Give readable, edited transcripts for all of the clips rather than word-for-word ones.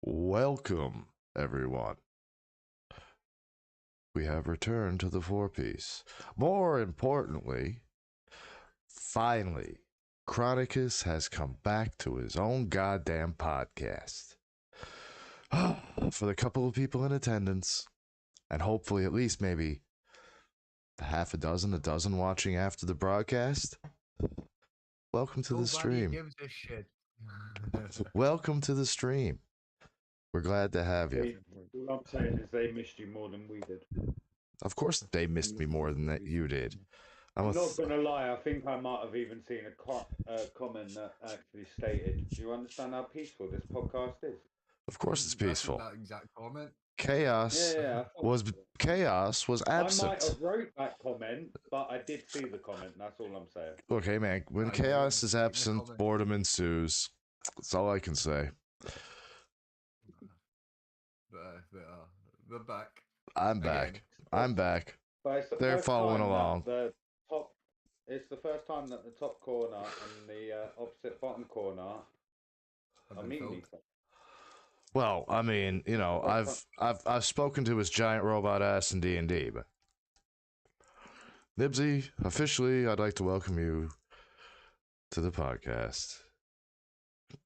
Welcome, everyone. We have returned to the four-piece. More importantly, finally, Chronicus has come back to his own goddamn podcast. For the couple of people in attendance, and hopefully at least maybe a dozen watching after the broadcast, welcome to the stream. Gives a shit. Welcome to the stream. We're glad to have you. All I'm saying is they missed you more than we did. Of course they missed me more than that you did. I'm not going to lie, I think I might have even seen a comment that actually stated, do you understand how peaceful this podcast is? Of course it's peaceful. That exact comment. Chaos was absent. I might have wrote that comment, but I did see the comment. That's all I'm saying. Okay, man. When chaos is absent, boredom ensues. That's all I can say. We're back. I'm back. I'm back. They're following along. It's the first time that the top corner and the opposite bottom corner are meeting each other. Well, I mean, you know, I've spoken to his giant robot ass in D&D, but Knibbsy, officially, I'd like to welcome you to the podcast.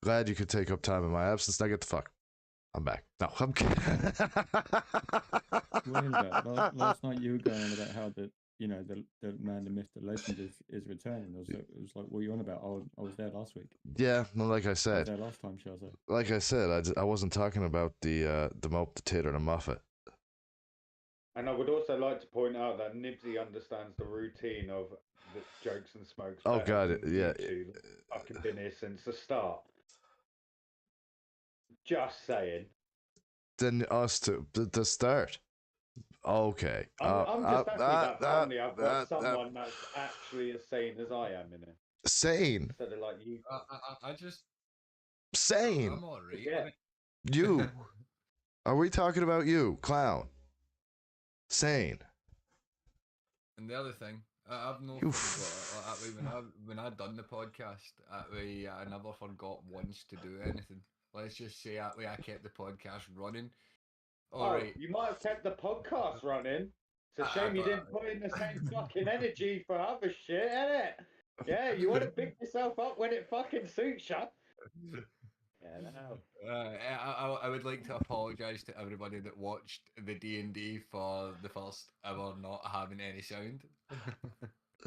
Glad you could take up time in my absence. Now get the fuck. I'm back. No, I'm kidding. Last night you were going on about how the man, the myth, the legend is returning. It was like, what are you on about? I was there last week. Yeah, well, like I said. I was there last time, Shazza. Like I said, I wasn't talking about the mope, the tit, or the muffet. And I would also like to point out that Knibbsy understands the routine of the jokes and smokes. Oh god, yeah. Fucking been here since the start. Just saying. Then us to the start. Okay. I'm just happy that finally I've got someone that's actually as sane as I am in it. Sane? Instead of like you. I just... Sane? I'm alright. Yeah. You. Are we talking about you, clown? Sane. And the other thing, I've not forgot, when I done the podcast, I never forgot once to do anything. Let's just say I kept the podcast running. Right. You might have kept the podcast running. It's a shame you didn't put in the same fucking energy for other shit, innit? Yeah, you want to pick yourself up when it fucking suits you. Yeah, no. I would like to apologise to everybody that watched the D&D for the first hour not having any sound.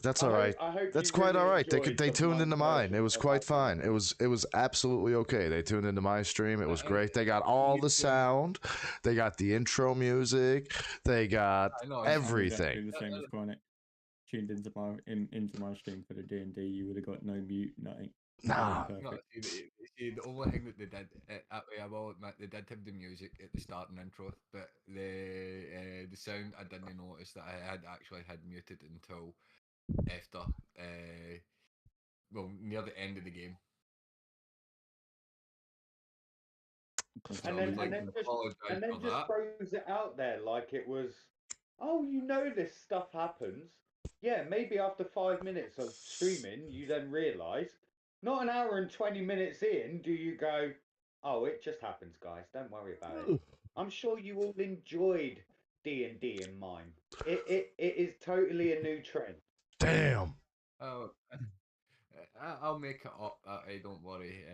That's all right. That's quite all right. They tuned into mine. It was quite fine. It was absolutely okay. They tuned into my stream. It was great. They got all the sound. They got the intro music. They got everything. The same as Chronic tuned into my stream for the D&D. You would have got no mute, nothing. Nah. No, see, the only thing that they did, I will admit, they did have the music at the start and intro, but the sound I didn't notice that I had actually had muted until after, near the end of the game. And then just throws it out there like it was, oh, you know this stuff happens. Yeah, maybe after 5 minutes of streaming, you then realise, not an hour and 20 minutes in, do you go, oh, it just happens, guys. Don't worry about it. I'm sure you all enjoyed D&D in mine. It is totally a new trend. Damn. Oh, I'll make it up. Don't worry.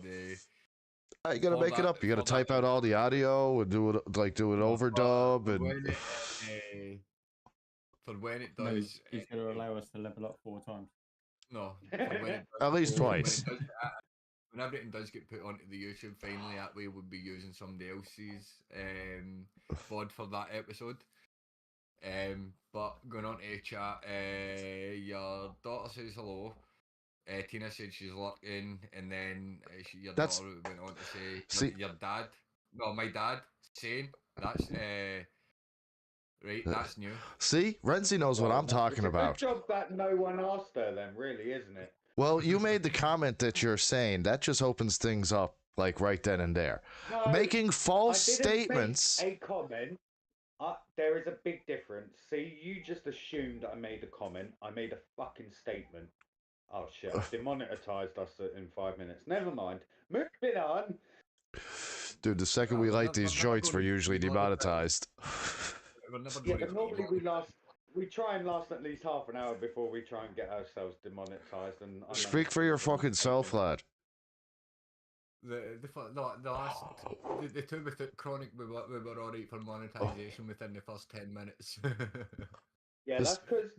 You gotta make it up. You gotta type out all the audio and do it overdub and. For when it does, he's gonna allow us to level up 4 times. No, at least twice. When everything does get put onto the YouTube, finally, that way we'll be using somebody else's VOD for that episode. But going on to chat, your daughter says hello. Tina said she's lurking, and then your daughter went on to say your dad. No, my dad saying that's right. That's new. See, Renzi knows what I'm talking about. It's a good job that no one asked her, then, really, isn't it? Well, you made the comment that you're saying. That just opens things up, like right then and there. No, making false statements. Make a comment. There is a big difference. See, you just assumed I made a comment. I made a fucking statement. Oh shit! Demonetized us in 5 minutes. Never mind. Moving on. Dude, the second we light these joints, we're usually demonetized. Yeah, but normally we try and last at least half an hour before we try and get ourselves demonetized. And Speak for your fucking self, lad. The two with Chronic, we were alright for monetization within the first 10 minutes. Yeah, that's because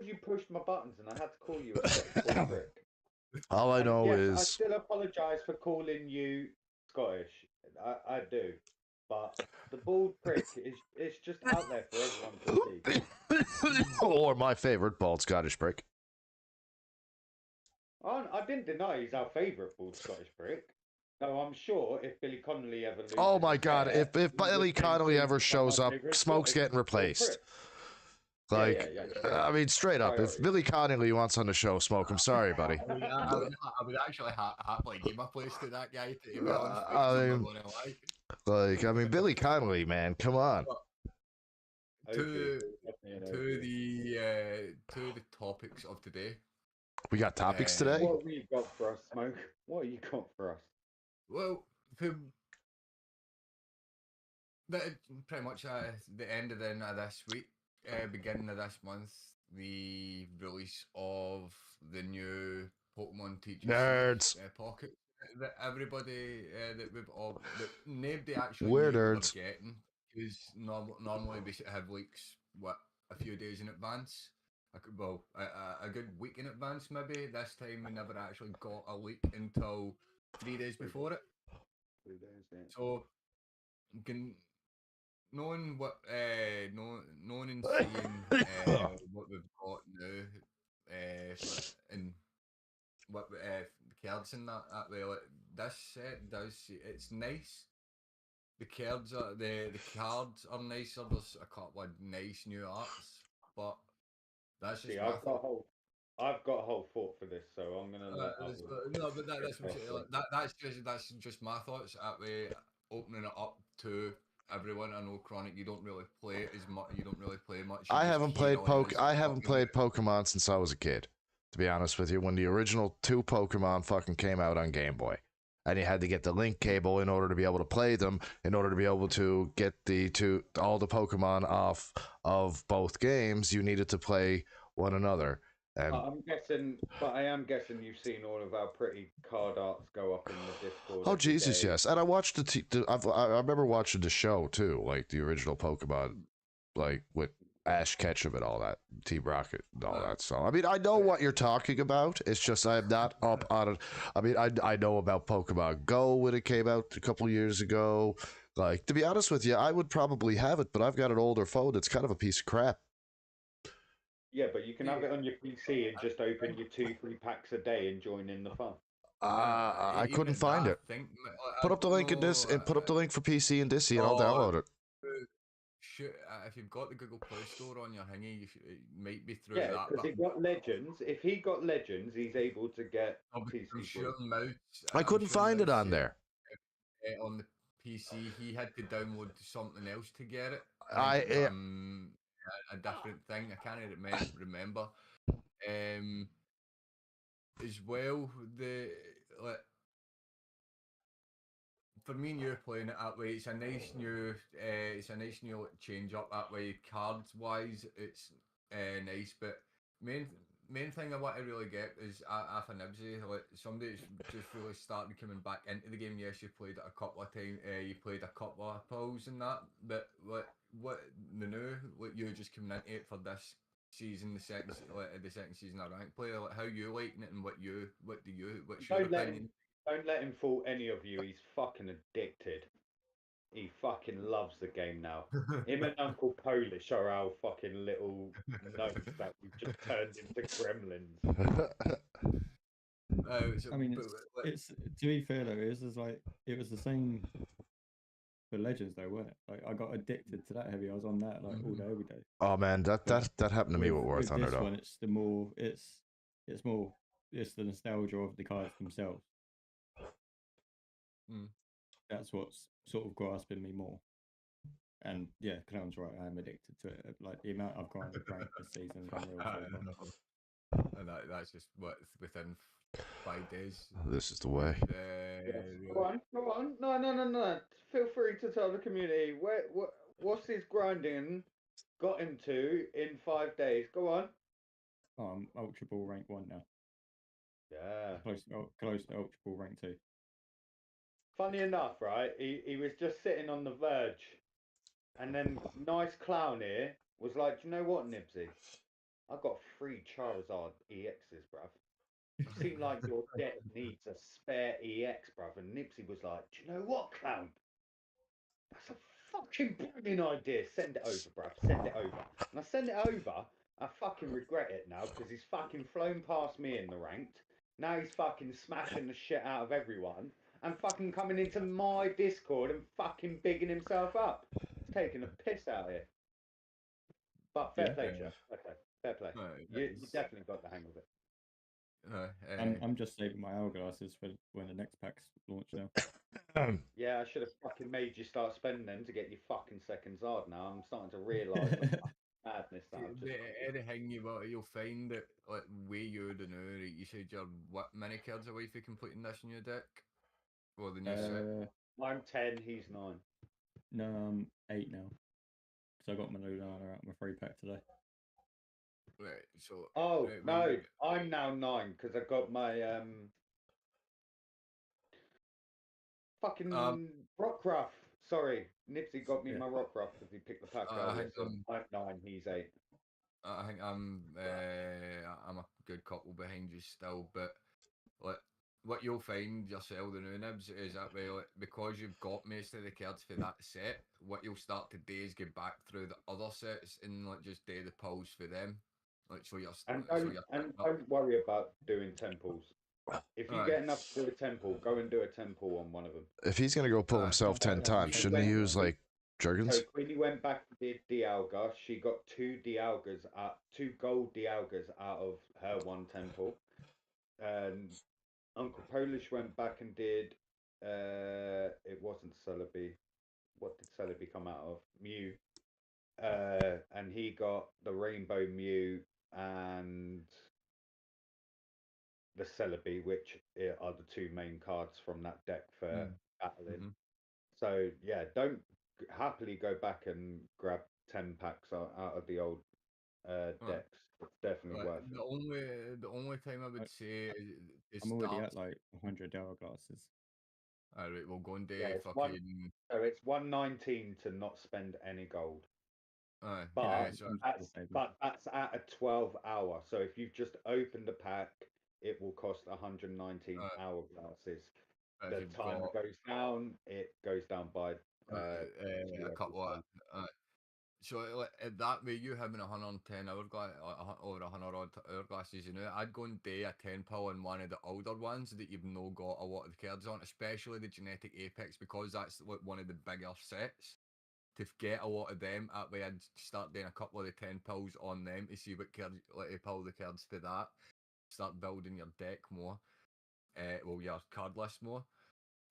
you pushed my buttons and I had to call you a Scottish prick. All I know is I still apologise for calling you Scottish. I do, but the bald prick is just out there for everyone to see. or my favorite, bald Scottish prick. I didn't deny he's our favourite bald Scottish prick. No, I'm sure if Billy Connolly ever loses, oh my god, if Billy Connolly ever shows up, Smoke's getting replaced. Like, I mean, straight up, if Billy Connolly wants on the show, Smoke, I'm sorry, buddy. I would actually happily give my place to that guy, to be honest. I mean, Billy Connolly, man, come on. To the topics of today. We got topics today? What have you got for us, Smoke? What have you got for us? Well, pretty much the end of this week, beginning of this month, the release of the new Pokemon TCG Nerds Pocket that everybody that nobody actually we're knew nerds. Were getting, because normally we have leaks a few days in advance. A good week in advance maybe. This time we never actually got a leak until 3 days before it. 3 days, yeah. So, knowing and seeing what we've got now, and what the cards in that way, like, this set it's nice. The cards are nicer. There's a couple of nice new arts, but that's just I've got a whole thought for this, so I'm gonna. That's just my thoughts. That way, opening it up to everyone. I know Chronic, you don't really play as much. You don't really play much. I haven't played Pokemon since I was a kid. To be honest with you, when the original 2 Pokemon fucking came out on Game Boy, and you had to get the link cable in order to be able to play them, in order to be able to get all the Pokemon off of both games, you needed to play one another. And I am guessing you've seen all of our pretty card arts go up in the Discord. Oh Jesus, yes! And I watched I remember watching the show too, like the original Pokemon, like with Ash Ketchum and all that, Team Rocket and all that. So I mean, I know what you're talking about. It's just I'm not up on it. I mean, I know about Pokemon Go when it came out a couple years ago. Like, to be honest with you, I would probably have it, but I've got an older phone that's kind of a piece of crap. Yeah, but you can have it on your PC and just open your 2-3 packs a day and join in the fun. I couldn't find it. Put up the link in this, and put up the link for PC and Dissy, and I'll download it. If you've got the Google Play Store on your thingy, it might be through that. Yeah, because he got Legends. If he got Legends, he's able to get PC. I couldn't find it on there. On the PC, he had to download something else to get it. A different thing. I can't remember. As well, for me and you playing it that way, it's a nice new change up that way. Cards wise, it's nice, but main thing I want to really get is after Knibbsy, like somebody that's just really starting coming back into the game. Yes, you played it a couple of times. You played a couple of pulls and that, but what the new, what you're just coming into it for this season, the second season of rank player, like how you liking it and what's your opinion? Don't let him fool any of you. He's fucking addicted. He fucking loves the game now. Him and Uncle Polish are our fucking little notes that we've just turned into gremlins. I mean, it's to be fair though, it was the same for Legends though, wasn't it? Like I got addicted to that heavy. I was on that like all day, every day. Oh man, that happened to me with War Thunder though. It's the nostalgia of the cards themselves. That's what's sort of grasping me more. And yeah, Clown's right. I am addicted to it. Like the amount I've gone rank this season is unreal. And that's just within 5 days. This is the way. Yes. Go on. No. Feel free to tell the community what's his grinding got him to in 5 days. Go on. Oh, I'm Ultra Ball rank 1 now. Yeah. Close to Ultra Ball rank 2. Funny enough, right? He was just sitting on the verge, and then nice clown here was like, "Do you know what, Knibbsy? I got 3 Charizard EXs, bruv. You seem like your deck needs a spare EX, bruv." And Nipsey was like, "Do you know what, clown? That's a fucking brilliant idea. Send it over, bruv. Send it over." And I sent it over. I fucking regret it now because he's fucking flown past me in the ranked. Now he's fucking smashing the shit out of everyone and fucking coming into my Discord and fucking bigging himself up. He's taking a piss out here. But fair play, Jeff. Okay, fair play. You definitely got the hang of it. I'm just saving my hourglasses for when the next pack's launched now. Yeah, I should have fucking made you start spending them to get your fucking seconds hard now. I'm starting to realise the madness that I've just... Anything you'll find that, like, way you do now, right? You said you're, what, many cards away for completing this new deck? Or the new set? I'm 10, he's 9. No, I'm 8 now. So I got my Lulana out my 3-pack today. Right, so... Oh, no, I'm now 9, because I got my, fucking Rockruff. Sorry, Nipsey got me my Rockruff because he picked the pack earlier. So I'm 9, he's 8. I think I'm a good couple behind you still, but like what you'll find yourself, the new Nibs, is that way, like, because you've got most of the cards for that set, what you'll start to do is get back through the other sets and like just do the pulls for them. Like so you're don't worry about doing temples. If you get enough to do a temple, go and do a temple on one of them. If he's gonna go pull himself 10 times, shouldn't he use like Jurgens? So Queenie went back and did Dialga. She got 2 gold Dialgas out of her 1 temple. Uncle Polish went back and did it wasn't Celebi. What did Celebi come out of? Mew. And he got the Rainbow Mew and the Celebi, which are the 2 main cards from that deck for battling. So yeah, don't happily go back and grab 10 packs out of the old decks. It's definitely worth it. The only time I would say is I'm already at like 100 hourglasses. Alright, we'll go and do So it's 119 to not spend any gold. But that's at a 12-hour. So if you've just opened a pack, it will cost 119 hourglasses. The time goes down, it goes down by a couple of so that way you having 110 hourglass over 100 odd hourglasses, you know, I'd go and do a 10 pull on one of the older ones that you've no got a lot of the cards on, especially the Genetic Apex, because that's like one of the bigger sets. To get a lot of them, that way I'd start doing a couple of the 10 pulls on them to see what cards, like pull the cards for that. Start building your deck more. Well, your card list more.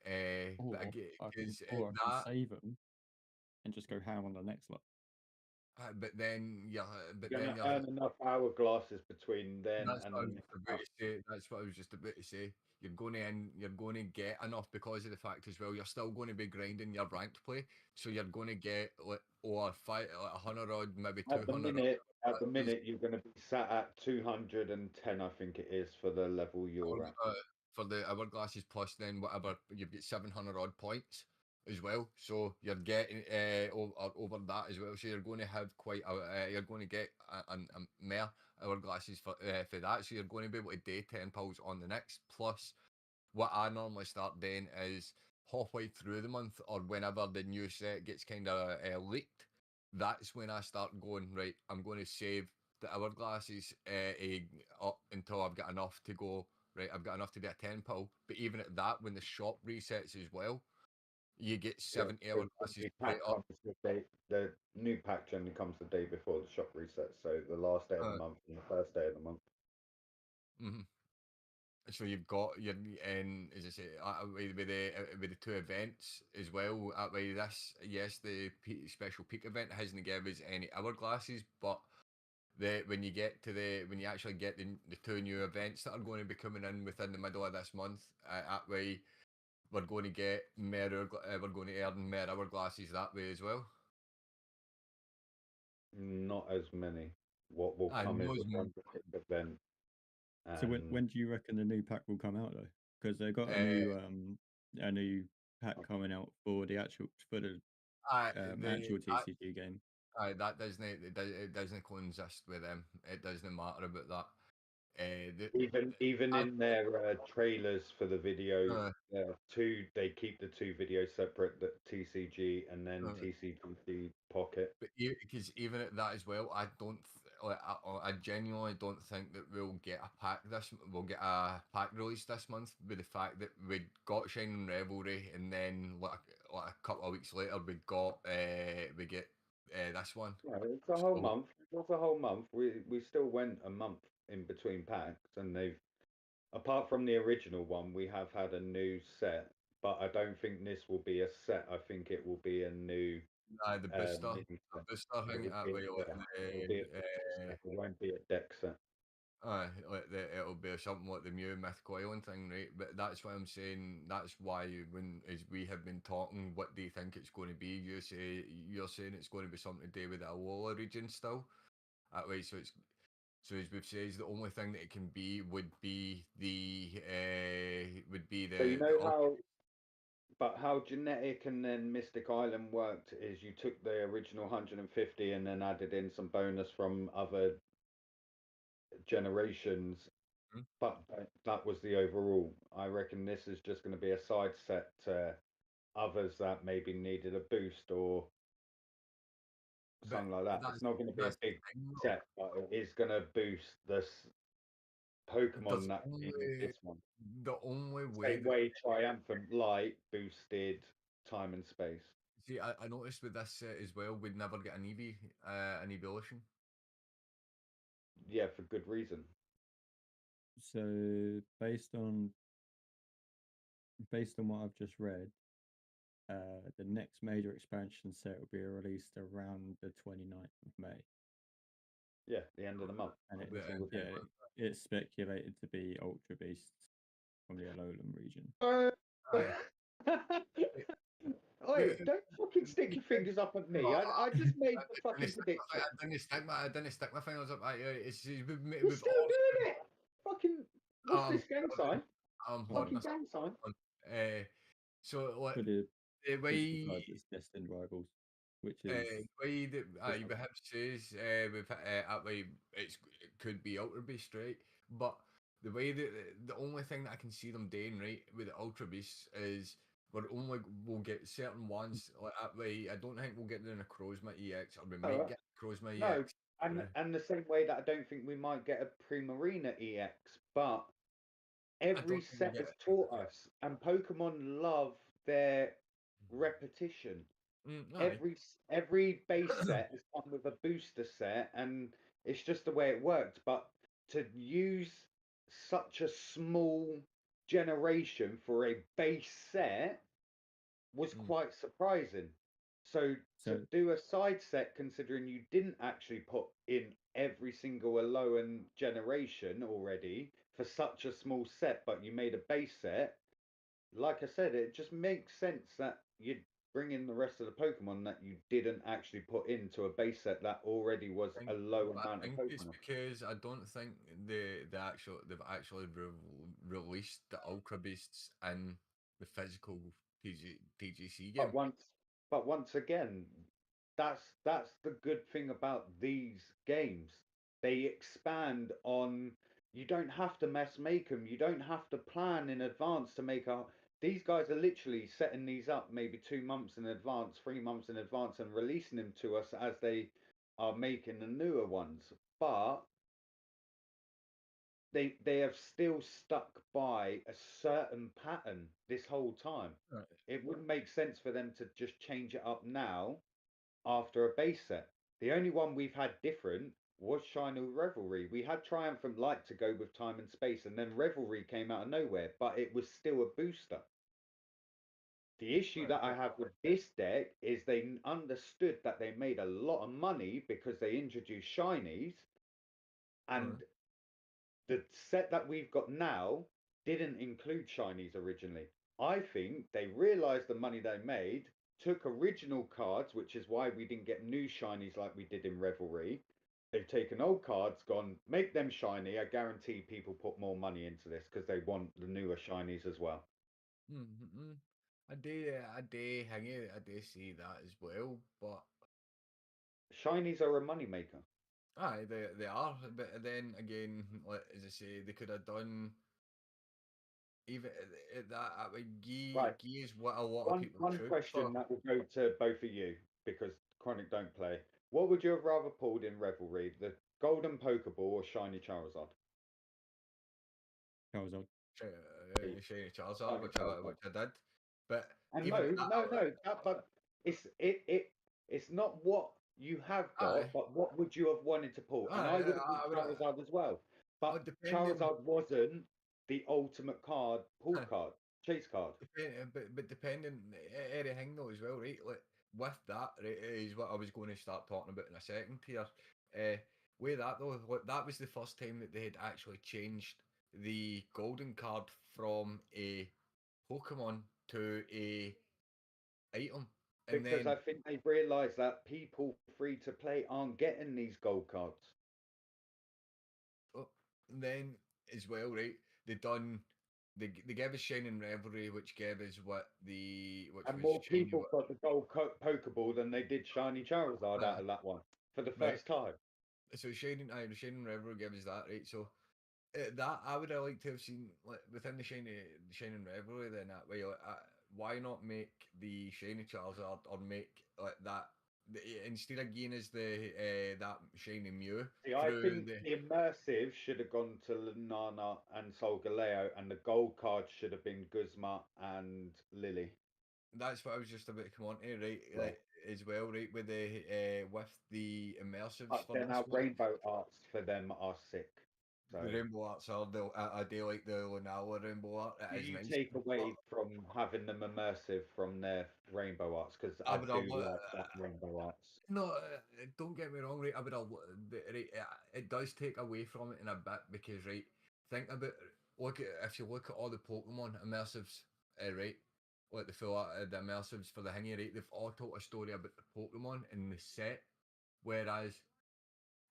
But again, I can save them and just go ham on the next lot. But then you're earn enough hourglasses between then that's and what I was about to say. That's what I was just about to say. You're going to get enough because of the fact as well. You're still going to be grinding your ranked play, so you're going to get like 100 odd, maybe 200. At the minute, you're going to be sat at 210, I think it is, for the level you're at. For the hourglasses plus, then whatever, you've got 700 odd points as well, so you're getting over that as well. So you're going to have you're going to get more hourglasses for that. So you're going to be able to do 10 pulls on the next. Plus, what I normally start doing is halfway through the month or whenever the new set gets kind of leaked. That's when I start going right. I'm going to save the hourglasses up until I've got enough to go. Right, I've got enough to do a 10 pull. But even at that, when the shop resets as well, you get 70 hourglasses. The new pack generally comes the day before the shop resets, so the last day of the month and the first day of the month. So you've got your as I say, with the 2 events as well. That way, the special peak event hasn't given us any hourglasses, but when you actually get the two new events that are going to be coming in within the middle of this month, that way we're going to get we're going to earn more hourglasses that way as well. Not as many. What will I come is know a membership event. So And when do you reckon the new pack will come out though? Because they got a new pack coming out for the actual actual TCG game. That doesn't coexist with them. It doesn't matter about that. even in their trailers for the videos, they keep the two videos separate, the TCG and then TCG Pocket. But because even at that as well, I don't. I genuinely don't think that we'll get a pack We'll get a pack release this month. With the fact that we got Shining Revelry, and then like a couple of weeks later we get this one. Yeah, it's a whole month. It's a whole month. We still went a month in between packs, and they've, apart from the original one, we have had a new set. But I don't think this will be a set. I think it will be a new. The booster thing. It won't be a deck set. It'll be something like the new Mythical Island thing, right? But that's why I'm saying. That's why as we have been talking, what do you think it's going to be? You're saying it's going to be something to do with the Alola region still. That way, so as we've said, the only thing that it can be would be the. So you know how genetic and then Mystic Island worked is you took the original 150 and then added in some bonus from other generations, but that was the overall. I reckon this is just going to be a side set to others that maybe needed a boost or something like that. It's not going to be a big set, but it is going to boost this Pokemon that in this one. The only way Same way Triumphant Light boosted Time and Space. See, I noticed with this set as well, we'd never get an evolution. Yeah, for good reason. So based on what I've just read, the next major expansion set will be released around the 29th of May. Yeah, the end of the month. And it's speculated to be Ultra Beasts from the Alolan region. Oi, don't fucking stick your fingers up at me. I just made the fucking prediction. I didn't stick my fingers up at you. You're still doing it. Fucking, what's this gang sign? Fucking gang sign. So what? The way it's destined rivals, which is way that you perhaps says with it could be Ultra Beast, right? But the way that the only thing that I can see them doing right with the Ultra Beasts is we'll get certain ones like that way. I don't think we'll get the Necrozma EX, or we might get Necrozma EX. And the same way that I don't think we might get a Primarina EX, but every set has taught us, and Pokemon love their repetition. Every base set has come with a booster set, and it's just the way it worked. But to use such a small generation for a base set was quite surprising. So to do a side set, considering you didn't actually put in every single Alolan generation already for such a small set, but you made a base set, like I said, it just makes sense that you'd bring in the rest of the Pokemon that you didn't actually put into a base set that already was a low amount of Pokemon. It's because I don't think they've actually released the Ultra Beasts in the physical TGC game. But once again, that's the good thing about these games. They expand on. You don't have to mass make them. You don't have to plan in advance to make a. These guys are literally setting these up maybe 2 months in advance, 3 months in advance, and releasing them to us as they are making the newer ones. But they have still stuck by a certain pattern this whole time. Right. It wouldn't make sense for them to just change it up now after a base set. The only one we've had different was Shiny Revelry. We had Triumphant Light to go with Time and Space, and then Revelry came out of nowhere, but it was still a booster. The issue that I have with this deck is they understood that they made a lot of money because they introduced shinies, And the set that we've got now didn't include shinies originally. I think they realized the money they made, took original cards, which is why we didn't get new shinies like we did in Revelry. They've taken old cards, gone, make them shiny. I guarantee people put more money into this because they want the newer shinies as well. Mm-hmm. I do see that as well, but shinies are a moneymaker. Aye, they are, but then again, like, as I say, they could have done even that. I would Right. is what a lot of people. One question that will go to both of you because Chronic don't play. What would you have rather pulled in Revelry, the Golden Pokeball or Shiny Charizard? Charizard. Shiny Charizard, which I did, but and even but it's not what you have got, Aye. but what would you have wanted to pull? And Aye, I would have pulled Charizard as well, but Charizard wasn't the ultimate card, pull card, chase card. But depending everything though as well, right? Like with that, right, is what I was going to start talking about in a second here. With that though, like, that was the first time that they had actually changed the golden card from a Pokemon to a item. And because then, I think they've realised that people free to play aren't getting these gold cards. Then as well, right? They gave us Shining Revelry, which gave us more people got the gold Pokeball than they did Shiny Charizard out of that one for the first time. So Shining Revelry gave us that, right? So that I would have liked to have seen like within the Shining Revelry. Then that way, why not make the Shiny Charizard or make like that? Instead of giving us the that shiny Mew. See, I think the immersive should have gone to Lunana and Solgaleo, and the gold card should have been Guzma and Lily. That's what I was just about to come on to, right? Like, as well, right? With the immersives. But then our rainbow arts for them are sick. So. The rainbow arts are I do like the Lunala rainbow art. It is you nice. Take away from having them immersive from their rainbow arts because I do like that rainbow arts. No, don't get me wrong, right? I would right. It does take away from it in a bit because, right? Think about if you look at all the Pokemon immersives, right? Like the full the immersives for the thingy, right? They've all told a story about the Pokemon in the set, whereas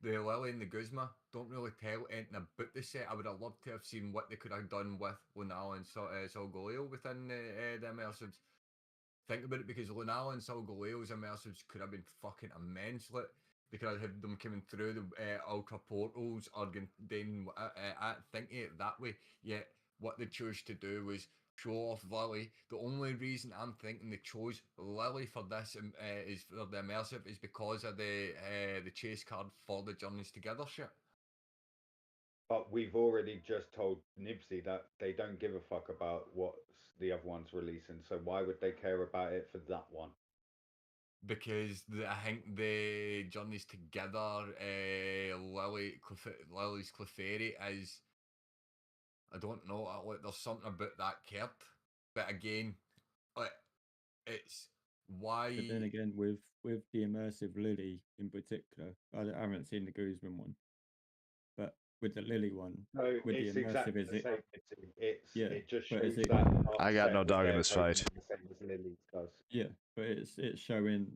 the Lily and the Guzma don't really tell anything about the set. I would have loved to have seen what they could have done with Lunala and Solgaleo within the immersives. Think about it, because Lunala and Solgaleo's immersives could have been fucking immense. Like, they could have had them coming through the ultra portals or then thinking it that way. Yet what they chose to do was show off Lily. The only reason I'm thinking they chose Lily for this is for the immersive is because of the chase card for the Journeys Together shit. But we've already just told Knibbsy that they don't give a fuck about what the other one's releasing. So why would they care about it for that one? Because I think the Journeys Together, Lily's Clefairy is, I don't know, like, there's something about that card. But again, like, it's why. But then again, with the immersive Lily in particular, I haven't seen the Guzman one, but with the Lily one, with it's the immersive, exactly is the it? Same. It just but shows is it, that. I got no dog in this fight. The same as Lily's does. Yeah, but it's showing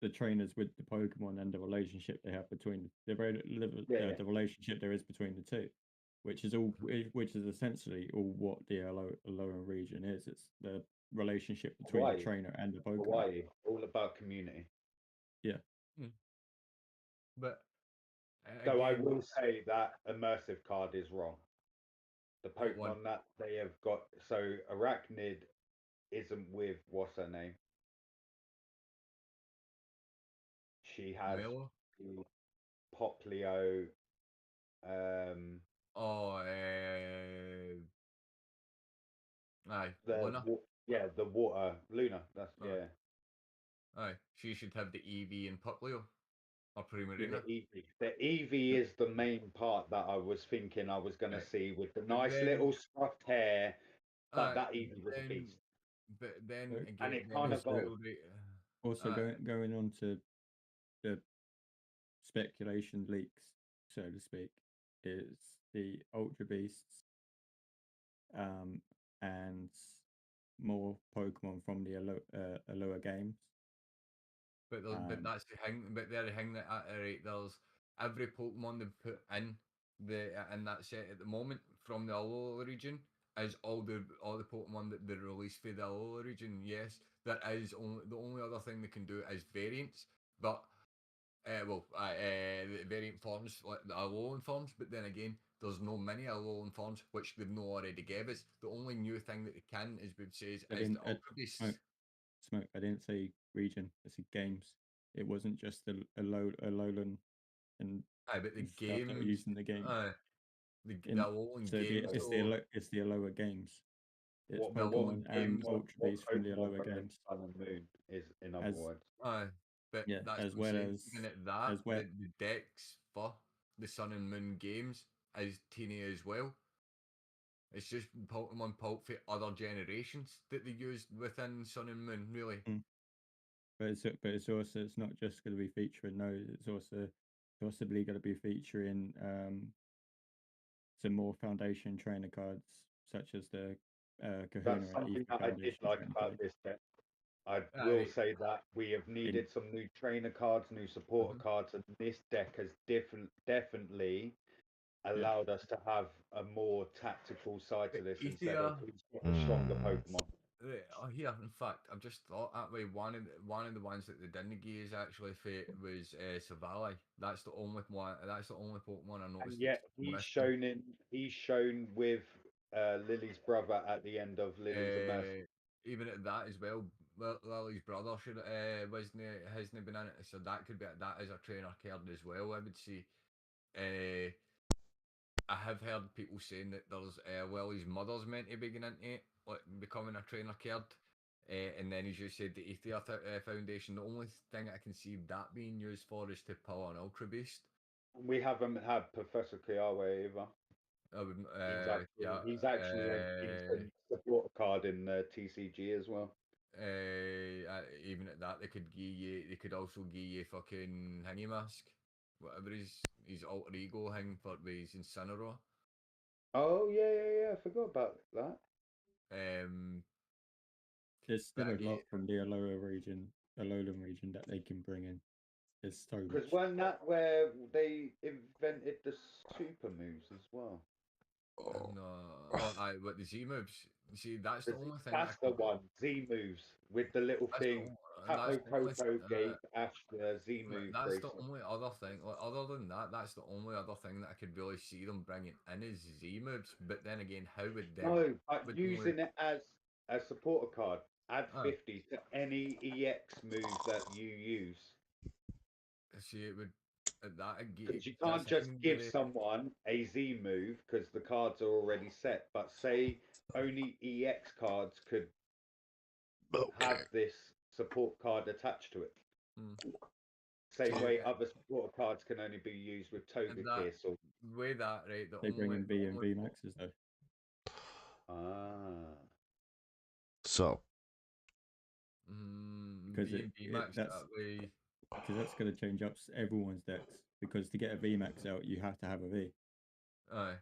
the trainers with the Pokemon and the relationship they have between the relationship there is between the two, which is essentially all what the Alolan region is. It's the relationship between the trainer and the Pokemon. Hawaii, all about community. Yeah. But so I will say that immersive card is wrong. The Pokemon that they have got, so Arachnid isn't with what's her name? She has Poplio. Aye, Luna. The water Luna. That's Aye, she should have the EV and Poplio. Or Primarina. The Eevee is the main part that I was thinking I was going to see with the nice little scruffed hair, but that Eevee was a beast. But then again, and it kind of also going on to the speculation leaks. so to speak, is the Ultra Beasts, and more Pokemon from the Alola games. But that's the thing. But they're the thing that right, there's every Pokemon they put in that set at the moment from the Alola region is all the Pokemon that they release for the Alola region. Yes, there is the only other thing they can do is variants, but variant forms like the Alolan forms. But then again, there's no many Alolan forms which they've not already gave us. The only new thing that they can, as we've said, is the Ultra Beasts. Smoke. I didn't say region. I said games. It wasn't just the Alolan and but the game that were used in the game. The Alolan so games. It's the Alola games. It's what Pokemon and Ultra Beasts from the Alola games. Sun and Moon is, in other words. But yeah, that's as well as even at that, the decks for the Sun and Moon games is teeny as well. It's just Pokemon pulp for other generations that they used within Sun and Moon, really. But it's also, it's not just going to be featuring those. It's also possibly going to be featuring some more Foundation trainer cards, such as the Kahuna. That's something that I did like about this deck. I will say that we have needed some new trainer cards, new supporter cards, and this deck has definitely allowed us to have a more tactical side to this instead of stronger Pokemon. Here, in fact, I've just thought that way. One of the ones that they didn't give actually was Savali. That's the only one. That's the only Pokemon I noticed. And yet he's shown with Lily's brother at the end of Lily's a Mess. Even at that as well, Lily's brother hasn't been in it, so that could be that as a trainer card as well. I would say. I have heard people saying that there's Lily's mother's meant to be getting into it, like becoming a trainer card. And then, as you said, the Aether Foundation, the only thing I can see that being used for is to pull an Ultra Beast. We haven't had Professor Kiawe either. He's actually a decent support card in TCG as well. Even at that, they could also give you fucking Hingy Mask, whatever his alter ego thing for his Incineroar. Oh yeah, I forgot about that. There's still a lot from the Alolan region that they can bring in. There's so much. Because when that where they invented the super moves as well. But the Z moves. See, that's the only thing. That's the one. Z moves with the little thing. Coco gave Ash the Z move. That's the only other thing. Like, other than that, that's the only other thing that I could really see them bringing in is Z moves. But then again, how would they? No, but using it as a supporter card. Add 50 to any EX move that you use. See, it would. Because you can't just give someone a Z move because the cards are already set. But say only EX cards could have this support card attached to it. Same way other support cards can only be used with Togekiss or way that right. They bring in V and V Maxes though. So. Because that's going to change up everyone's decks. Because to get a VMAX out, you have to have a V. Aye.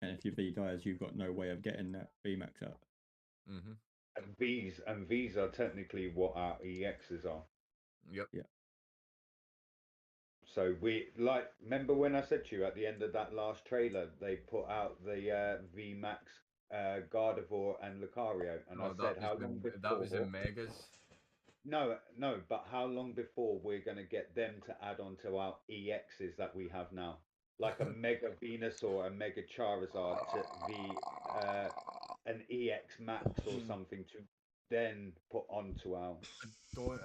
And if your V dies, you've got no way of getting that VMAX out. And Vs are technically what our EXs are. Yep. Yeah. So remember when I said to you at the end of that last trailer, they put out the VMAX Gardevoir and Lucario, and I said how long before that was in Megas. No, but how long before we're going to get them to add on to our EXs that we have now, like a Mega Venusaur, a Mega Charizard, an EX Max or something to then put onto our. With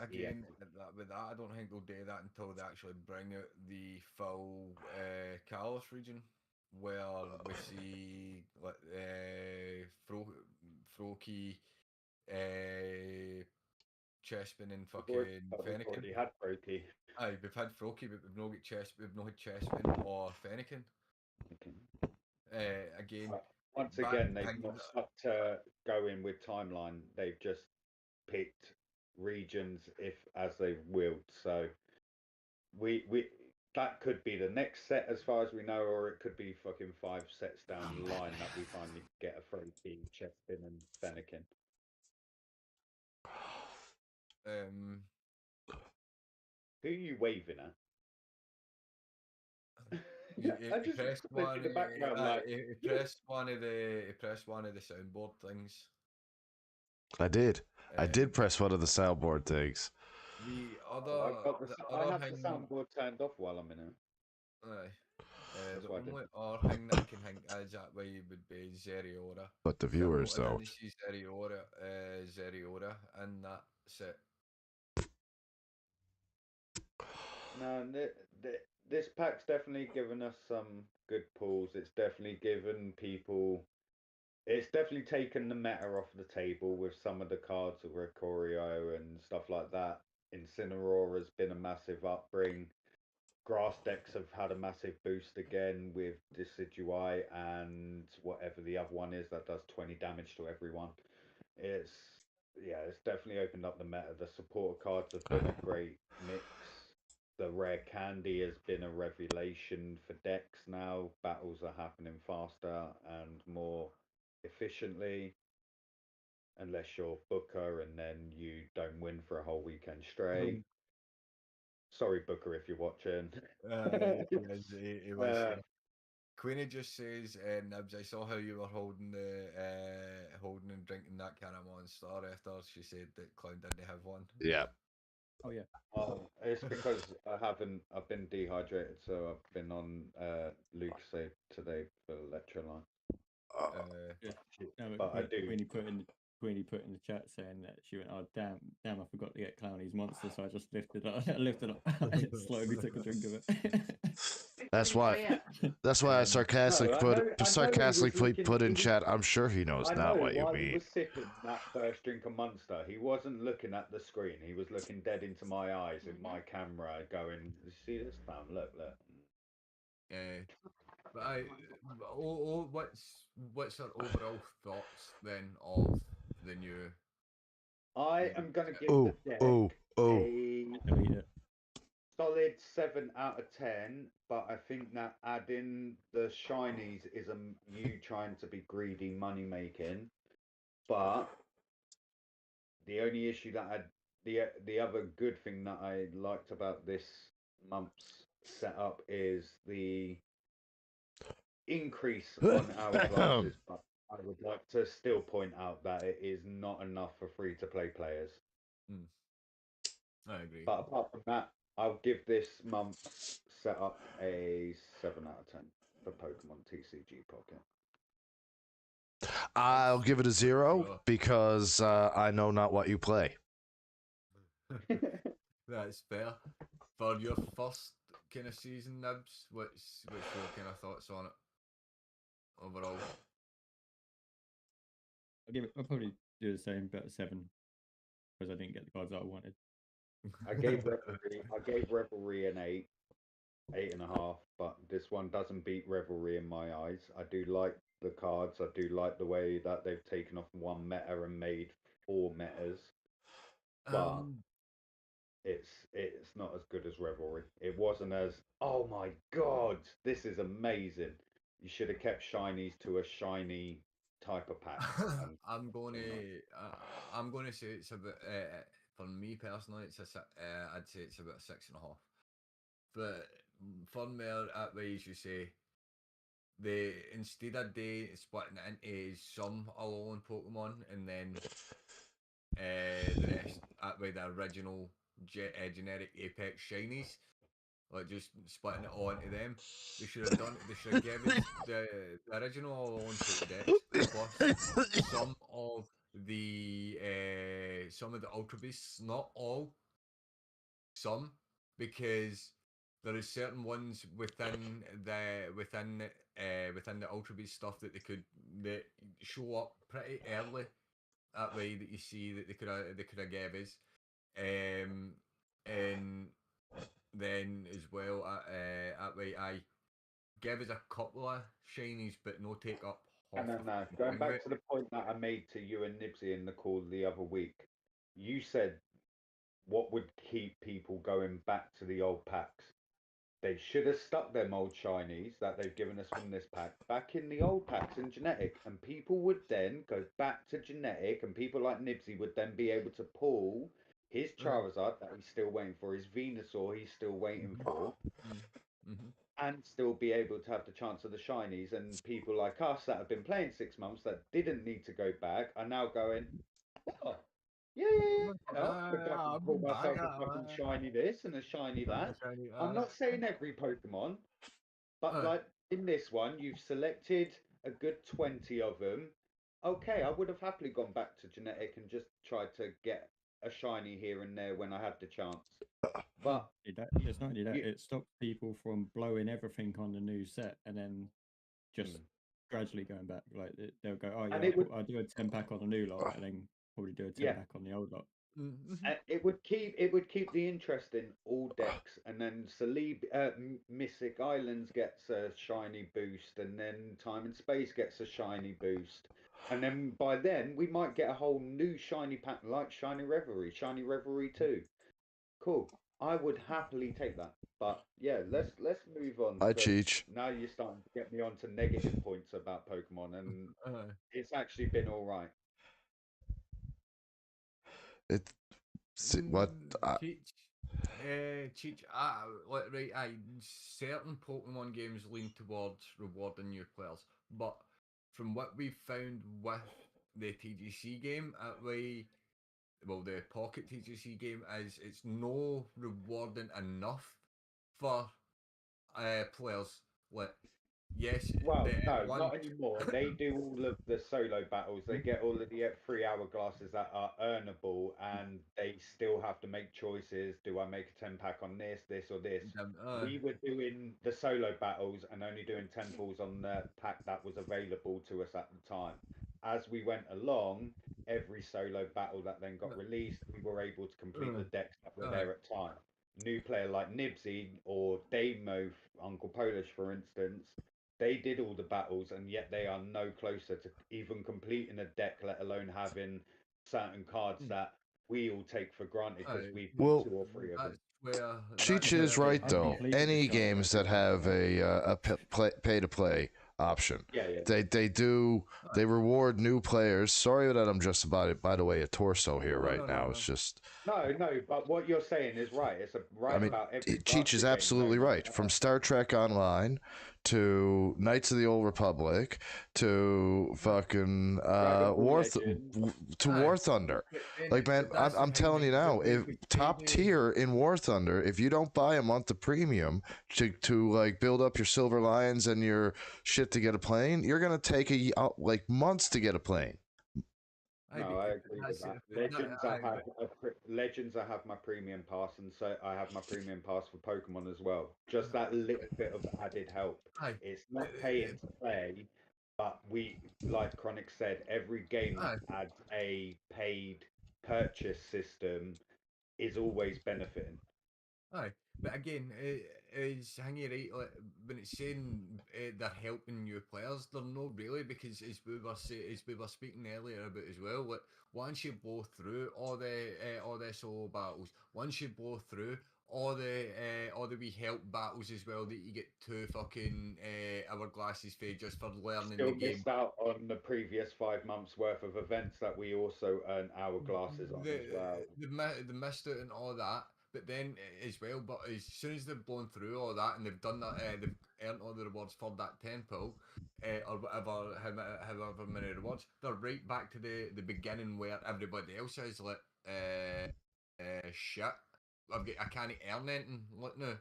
that, I don't think they'll do that until they actually bring out the full Kalos region, where we see like Froakie, Chespin and fucking Fennekin. We've already had Froakie. Aye, we've had Froakie, but we've not had Chespin or Fennekin. Again. Once again, they've not stuck to going with timeline. They've just picked regions as they've willed. So we that could be the next set as far as we know, or it could be fucking 5 sets down the line that we finally get a free team, Chespin and Fennekin. Who are you waving at? I just pressed one in the background. He pressed one of the soundboard things. I did. I did press one of the soundboard things. The I other have thing, the soundboard turned off while I'm in it. The only other thing that I can think is that way would be Zeriora. But the viewers don't. I see Zeriora, and that's it. No, this pack's definitely given us some good pulls. It's definitely given people. It's definitely taken the meta off the table with some of the cards of Recorio and stuff like that. Incineroar has been a massive upbring. Grass decks have had a massive boost again with Decidueye and whatever the other one is that does 20 damage to everyone. It's definitely opened up the meta. The supporter cards have been a great mix. The rare candy has been a revelation for decks now. Battles are happening faster and more efficiently. Unless you're Booker and then you don't win for a whole weekend straight. Sorry, Booker, if you're watching. He was. Queenie just says, Nibs, I saw how you were holding and drinking that can of Monster after she said that Clown didn't have one. Yeah. Oh yeah. It's because I've been dehydrated, so I've been on Lucozade today for electrolyte. But I do. Queenie put in the chat saying that she went, "Oh damn, I forgot to get Clowny's monster, so I just lifted up, and slowly took a drink of it." That's why. That's why I sarcastically put in chat. I'm sure he knows not what you mean. He was sipping that first drink of Monster, he wasn't looking at the screen. He was looking dead into my eyes in my camera, going, "See this, fam? Look." But what's our overall thoughts then of the new? I am gonna give the deck a solid 7 out of 10, but I think that adding the shinies is you trying to be greedy money making. But the only issue that the other good thing that I liked about this month's setup is the increase on our classes. But I would like to still point out that it is not enough for free-to-play players. I agree. But apart from that, I'll give this month's setup a 7 out of 10 for Pokemon TCG Pocket. I'll give it a 0 because I know not what you play. That's fair. For your first kind of season, Nibs, what's your kind of thoughts on it overall? I'll probably do the same, but a 7 because I didn't get the cards that I wanted. I gave Revelry an 8.5, but this one doesn't beat Revelry in my eyes. I do like the cards. I do like the way that they've taken off one meta and made 4 metas, but it's not as good as Revelry. It wasn't as, oh my god, this is amazing. You should have kept shinies to a shiny type of pack. I'm going to say it's about for me personally, I'd say it's about 6.5. But for me, at way as you say, instead of splitting it into some alone Pokemon and then the rest, that way the original generic Apex shinies, like just splitting it all into them. They should have done. They should have given the original alone decks plus some of the Ultra Beasts, not all, some, because there is certain ones within the Ultra Beast stuff that that show up pretty early. That way that you see that they could have gave us, and then as well that way I give us a couple of shinies, but no take up. No. Going back to the point that I made to you and Knibbsy in the call the other week, you said what would keep people going back to the old packs. They should have stuck them old shinies that they've given us from this pack back in the old packs in genetic, and people would then go back to genetic, and people like Knibbsy would then be able to pull his Charizard that he's still waiting for, his Venusaur he's still waiting for, and still be able to have the chance of the shinies. And people like us that have been playing 6 months that didn't need to go back are now going, oh, yeah, I pull myself a fucking shiny this and a shiny that. I'm not saying every Pokemon, but like in this one, you've selected a good 20 of them. Okay, I would have happily gone back to genetic and just tried to get a shiny here and there when I had the chance. But it's not only that, it stops people from blowing everything on the new set and then just gradually going back. Like they'll go, oh yeah, I'll do a 10-pack on the new lot, and then probably do a 10-pack on the old lot. It would keep the interest in all decks, and then Mystic Islands gets a shiny boost, and then Time and Space gets a shiny boost, and then by then we might get a whole new shiny pack like Shiny Reverie 2. Cool. I would happily take that. But yeah, let's move on. I Cheech. Now you're starting to get me onto negative points about Pokemon, and it's actually been all right. Cheech, certain Pokemon games lean towards rewarding new players, but from what we've found with the TGC game, the Pocket TGC game, is it's no rewarding enough for players. Yes. Well, no, not anymore. They do all of the solo battles. They get all of the 3 hourglasses that are earnable, and they still have to make choices. Do I make a 10-pack on this, or this? We were doing the solo battles and only doing 10 pulls on the pack that was available to us at the time. As we went along, every solo battle that then got released, we were able to complete the decks that were there at time. New player like Knibbsy or Damo, Uncle Polish, for instance, they did all the battles, and yet they are no closer to even completing a deck, let alone having certain cards that we all take for granted because we've got 2 or 3 of them. Cheech is right though. Any games that have a pay-to-play option, they reward new players. Sorry that I'm just about a torso here right now. It's just no. But what you're saying is right. It's about every. Cheech is absolutely right. From Star Trek Online to Knights of the Old Republic to fucking War Thunder. Like, man, I'm telling you now, if top tier in War Thunder, if you don't buy a month of premium to like build up your Silver Lions and your shit to get a plane, you're gonna take months to get a plane. No, I agree with that. Legends, I have my premium pass, and so I have my premium pass for Pokemon as well. Just that little bit of added help. It's not paying to play, but like Chronic said, every game that adds a paid purchase system is always benefiting. But again, is Hangy right? When it's saying they're helping new players, they're not really, because as we were speaking earlier about as well. Once you blow through all the solo battles, once you blow through all the wee help battles as well, that you get 2 fucking hourglasses for just for learning Still the game. Missed out on the previous 5 months worth of events that we also earn hourglasses on as well. They missed out on all that. But then as well, but as soon as they've blown through all that and they've done that, they've earned all the rewards for that 10 pull, or whatever, however many rewards, they're right back to the beginning where everybody else is like, shit, I can't earn anything. What now?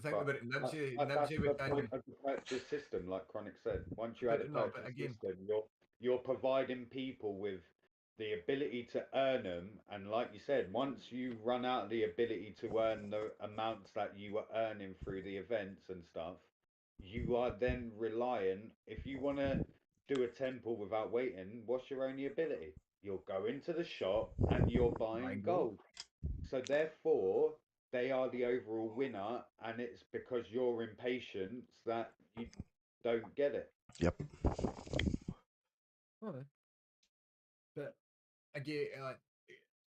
Think about it. Knibbsy the point of the purchase system, like Chronic said. Once you add a purchase system, you're providing people with the ability to earn them, and like you said, once you run out of the ability to earn the amounts that you were earning through the events and stuff, you are then reliant. If you want to do a temple without waiting, what's your only ability? You'll go into the shop and you're buying gold. So therefore, they are the overall winner, and it's because you're impatient that you don't get it. Yep. But again,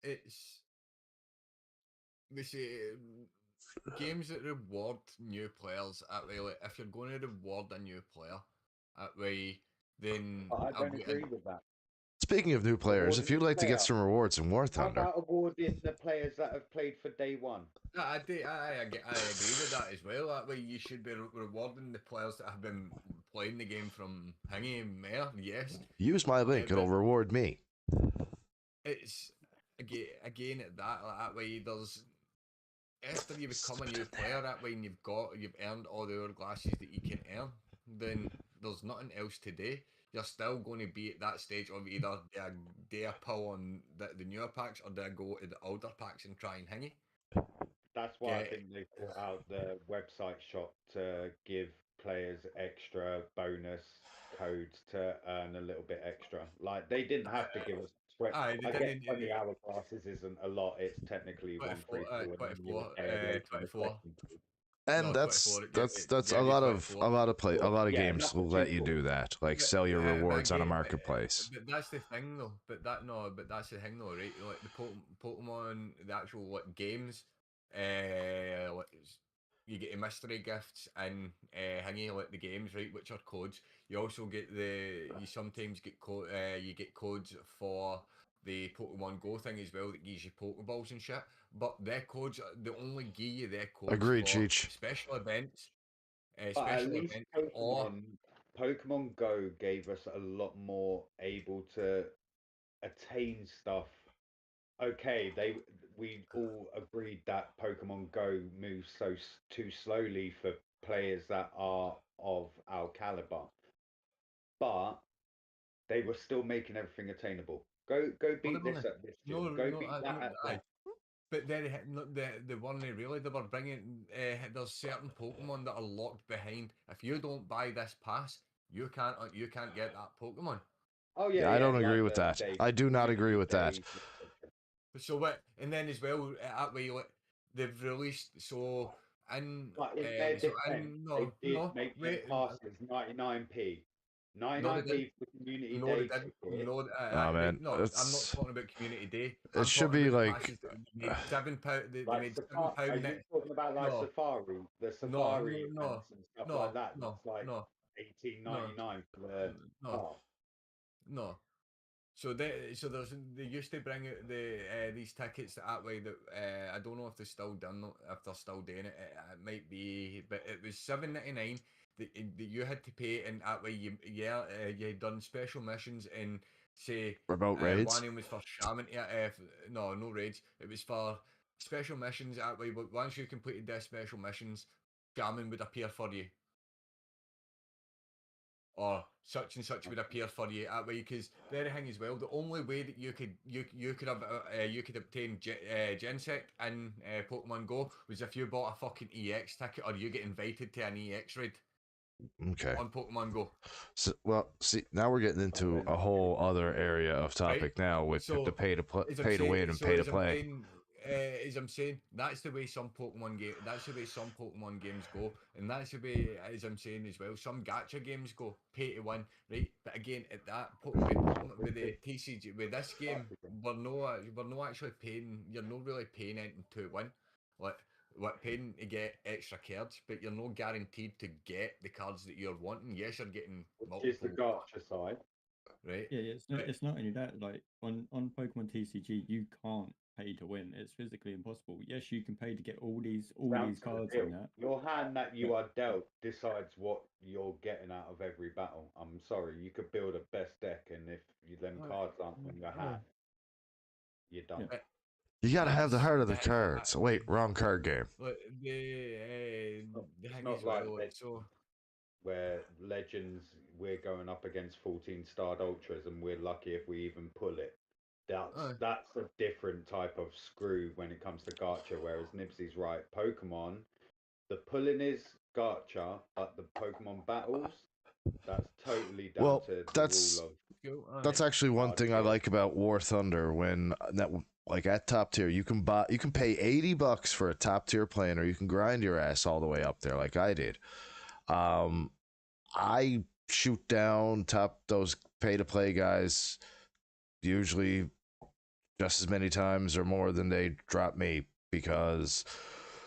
it's they say games that reward new players that way. Like, if you're going to reward a new player that way, then I don't agree with that. Speaking of new players, if you'd like to get some rewards in War How Thunder, about awarding the players that have played for day one? I agree with that as well. That way, you should be rewarding the players that have been playing the game from hanging more. Yes. use my link; it'll reward me. It's again at that way. There's after you become a new player that way, and you've earned all the hourglasses that you can earn. Then there's nothing else to do. You're still going to be at that stage of either do a pull on the newer packs or do I go to the older packs and try and hang it. That's why I think they brought out the website shop to give players extra bonus codes to earn a little bit extra. Like they didn't have to give us 20. I get 20 hourglasses isn't a lot. It's technically 24. And that's a lot of games will let you do that, like sell your rewards on a marketplace. But that's the thing though. But that's the thing though, right? Like the Pokemon, the actual games, you get mystery gifts and hanging like the games, right? Which are codes. You also get you sometimes get you get codes for the Pokemon Go thing as well that gives you Pokeballs and shit. But their codes, they only give you their codes Agreed, for Cheech. special events. But at least Pokemon Go gave us a lot more able to attain stuff. Okay, we all agreed that Pokemon Go moves too slowly for players that are of our caliber, but they were still making everything attainable. Go beat this at this gym. Go beat that at that. But they weren't really. They were bringing. There's certain Pokemon that are locked behind. If you don't buy this pass, you can't get that Pokemon. Oh yeah, I don't agree with that. I do not agree with that. So what? And then as well, that way, they've released so and they did make their passes 99p. 99p for community day ticket. Man, no, I'm not talking about community day. It should be like £7. They made £7. Are you talking about like Safari, the Safari and stuff like that? It's like $18.99 for the pass. No. So they used to bring out these tickets that way that I don't know if they're still doing it. It might be, but it was $7.99 that you had to pay, and that way you had done special missions and say remote raids. One of them was for shaman. No raids. It was for special missions that way. But once you completed their special missions, shaman would appear for you. Or such and such would appear for you that way, because the thing as well, the only way that you could obtain Gensect in Pokemon Go was if you bought a fucking EX ticket or you get invited to an EX raid. Okay. On Pokemon Go. So, well, see, now we're getting into a whole other area of topic now with the pay to win and pay to play. As I'm saying, that's the way some Pokemon games go, and that's the way, as I'm saying as well, some gacha games go, pay to win, right? But again, at that with the TCG, with this game, we're not actually paying. You're not really paying anything to win, like paying to get extra cards, but you're not guaranteed to get the cards that you're wanting. Yes, you're getting multiple. Which is the gacha side, right? Yeah, it's not only that. Like on Pokemon TCG, you can't pay to win. It's physically impossible. Yes, you can pay to get all these cards in that. Your hand that you are dealt decides what you're getting out of every battle. I'm sorry, you could build a best deck, and if them cards aren't in your hand, you're done. Yeah. You gotta have the heart of the cards. Wait, wrong card game. Where Legends, we're going up against 14-starred Ultras, and we're lucky if we even pull it. That's a different type of screw when it comes to gacha, whereas Knibbsy's right. Pokemon, the pulling is gacha, but the Pokemon battles, that's totally down to the rule of... That's actually one thing I like about War Thunder, when that like at top tier, you can pay $80 for a top tier plane, or you can grind your ass all the way up there like I did. I shoot down those pay to play guys usually just as many times or more than they drop me, because.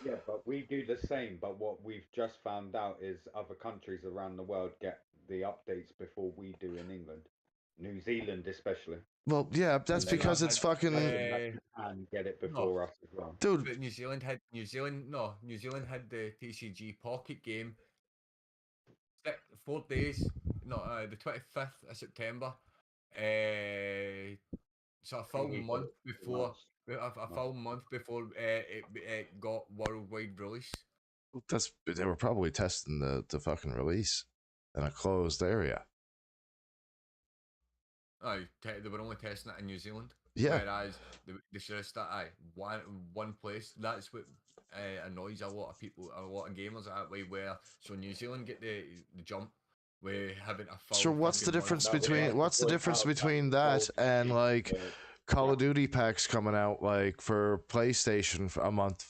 Yeah, but we do the same. But what we've just found out is other countries around the world get the updates before we do in England. New Zealand, especially. Well, yeah, that's because it's fucking. And get it before us as well, dude. But New Zealand had the TCG Pocket game. 4 days, the 25th of September. So a full month before it got worldwide release. They were probably testing the fucking release in a closed area. They were only testing it in New Zealand. Yeah. Whereas they should have started one place. That's what annoys a lot of people, a lot of gamers that way. So New Zealand get the jump. We're having a full. So what's the difference between that and like Call of Duty packs coming out like for PlayStation for a month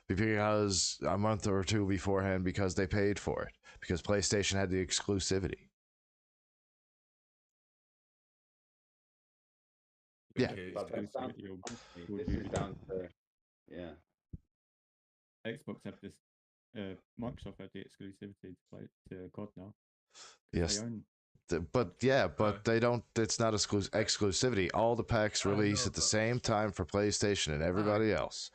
because a month or two beforehand because they paid for it because PlayStation had the exclusivity. Yeah. But this is down to Xbox have this. Microsoft had the exclusivity to COD now. Yes. But they don't. It's not exclusivity. All the packs release at the same time for PlayStation and everybody else.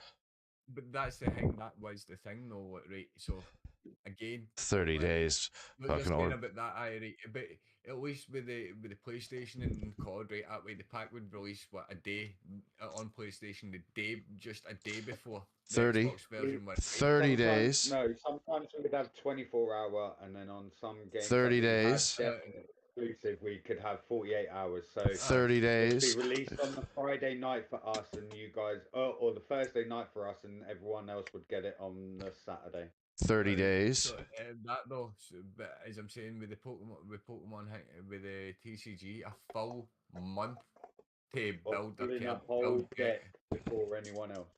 But that's the thing. That was the thing, though, right? So again, 30 days. Fucking about that, right? But at least with the PlayStation and COD, right? That way, the pack would release a day on PlayStation, just a day before. 30 days. No, sometimes we would have 24-hour, and then on some games 30 days. Exclusive, we could have 48 hours. So 30 days. Be released on the Friday night for us, and you guys, or the Thursday night for us, and everyone else would get it on the Saturday. 30 days. So, that though, but as I'm saying with Pokemon, with the TCG, a full month to build a whole deck before anyone else.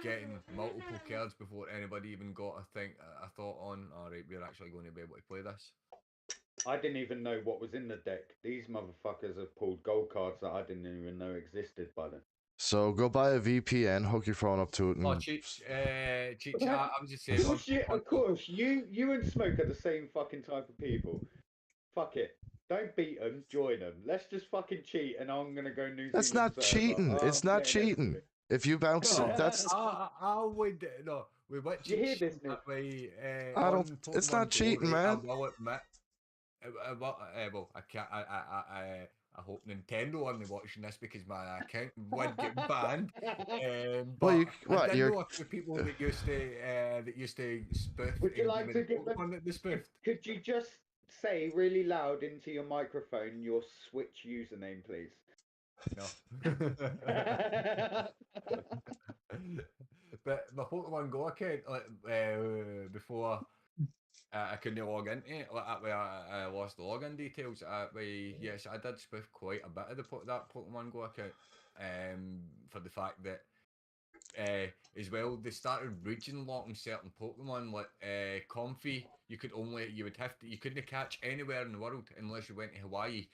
Getting multiple cards before anybody even got a thought on. All right, we're actually going to be able to play this. I didn't even know what was in the deck. These motherfuckers have pulled gold cards that I didn't even know existed by then. So go buy a VPN, hook your phone up to it, and... cheat. I'm just saying. Of course, you and Smoke are the same fucking type of people. Fuck it. Don't beat them, join them. Let's just fucking cheat, and I'm gonna go New Zealand. That's not cheating. It's not cheating. If you bounce, that's. I would no. We went. Did you hear this? That way, I don't. It's not cheating, man. I will admit. Well, I can't. I hope Nintendo aren't watching this because my account would get banned. But I did know a few people that used to spoof. Would you like to give them the spoof? Could you just say really loud into your microphone your Switch username, please? No. But my Pokemon Go account, before I couldn't log into it, that way I lost the login details. Yes, I did spoof quite a bit of that Pokemon Go account, for the fact that as well they started region locking certain Pokemon like Comfey. You couldn't catch anywhere in the world unless you went to Hawaii.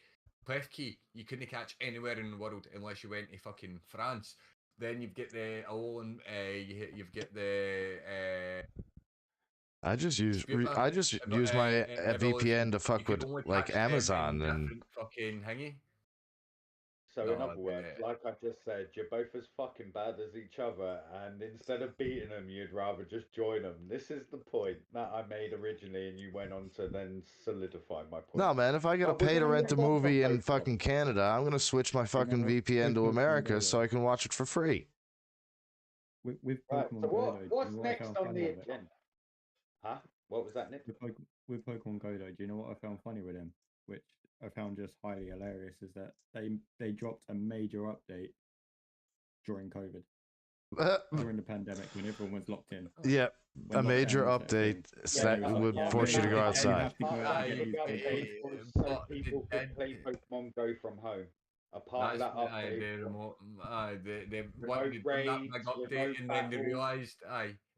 Klefki, you couldn't catch anywhere in the world unless you went to fucking France. Then you've got the Alolan, you've got the. I just use my VPN to fuck with like Amazon and fucking hangy. So in other words, like I just said, you're both as fucking bad as each other, and instead of beating them, you'd rather just join them. This is the point that I made originally, and you went on to then solidify my point. No, man, if I gotta pay to rent a movie in fucking Canada, I'm gonna switch my fucking VPN to America so I can watch it for free. With Pokemon Go, what's next on the agenda? Huh? What was that, Nick? With Pokemon Go, though, do you know what I found funny with them? Which I found just highly hilarious is that they dropped a major update during COVID. During the pandemic when everyone was locked in. Yeah, a major update that would force you to go outside. People could play Pokemon Go from home. A part of that update. They wanted to do that big update, and then they realised,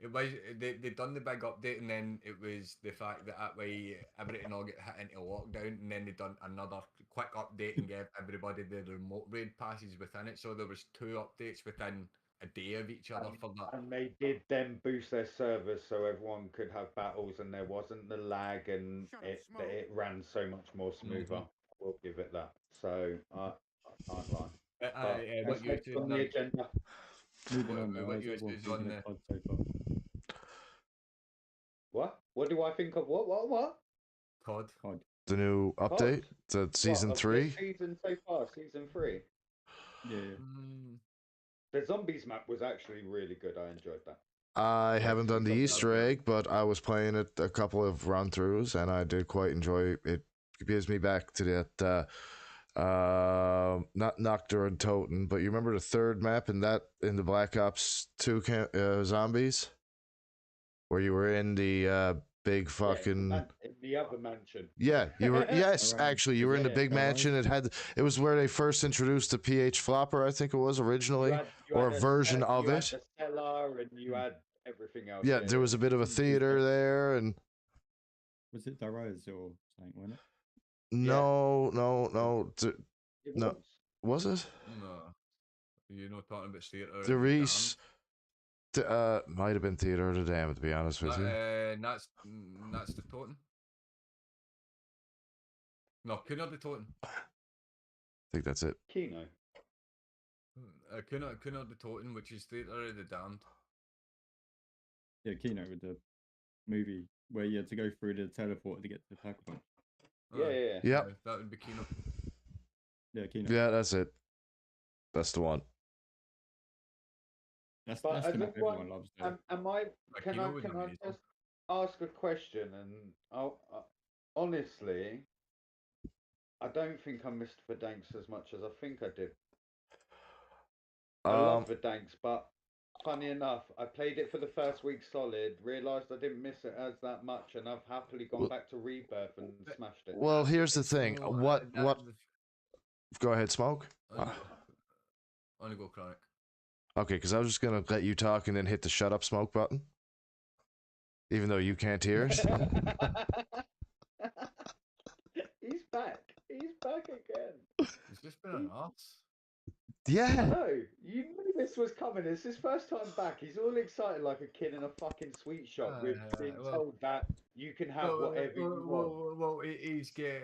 they done the big update, and then it was the fact that way everything all get hit into lockdown, and then they done another quick update and gave everybody the remote raid passes within it. So there was 2 updates within a day of each other for that. And they did then boost their servers so everyone could have battles and there wasn't the lag and it ran so much more smoother. We'll give it that. So I can't lie. What you on the agenda? Moving on now. What? What do I think of what? COD. The new update, the season 3. Season so far, season 3. Yeah. The zombies map was actually really good. I enjoyed that. I haven't done the Easter egg, but I was playing it a couple of run-throughs, and I did quite enjoy it. It gives me back to that, not Noctur and Toten, but you remember the third map in the Black Ops 2 zombies? Where you were in the big fucking... in the other mansion. Yeah, you were... Yes, actually, you were in the big mansion. It was where they first introduced the PH Flopper, I think it was originally, or a version of it. You had the cellar and you had everything else. Yeah, there was a bit of a theater there, and... Was it Darroze or something, wasn't it? No. It no. Was it? No. You're not talking about theater. The Reese... might have been Theater of the Damned, to be honest with you. That's the Toten. No, Kuna the Toten. I think that's it. Kino. Kuna the Toten, which is Theater of the Damned. Yeah, Kino with the movie where you had to go through the teleporter to get to the pack point. Yeah. Yep. That would be Kino. Yeah, Kino. Yeah, that's it. That's the one. That's the map everyone loves. Can I just ask a question? And honestly, I don't think I missed Verdansk as much as I think I did. I love Verdansk, but funny enough, I played it for the first week solid, realised I didn't miss it as that much, and I've happily gone back to Rebirth and smashed it. Well, here's the thing. What? Go ahead, Smoke. Only go Chronic. Okay, because I was just going to let you talk and then hit the shut up Smoke button. Even though you can't hear it. He's back. He's back again. It's just been an arse. Yeah. No, you knew this was coming. It's his first time back. He's all excited like a kid in a fucking sweet shop with being told that you can have whatever you want. Well, he's got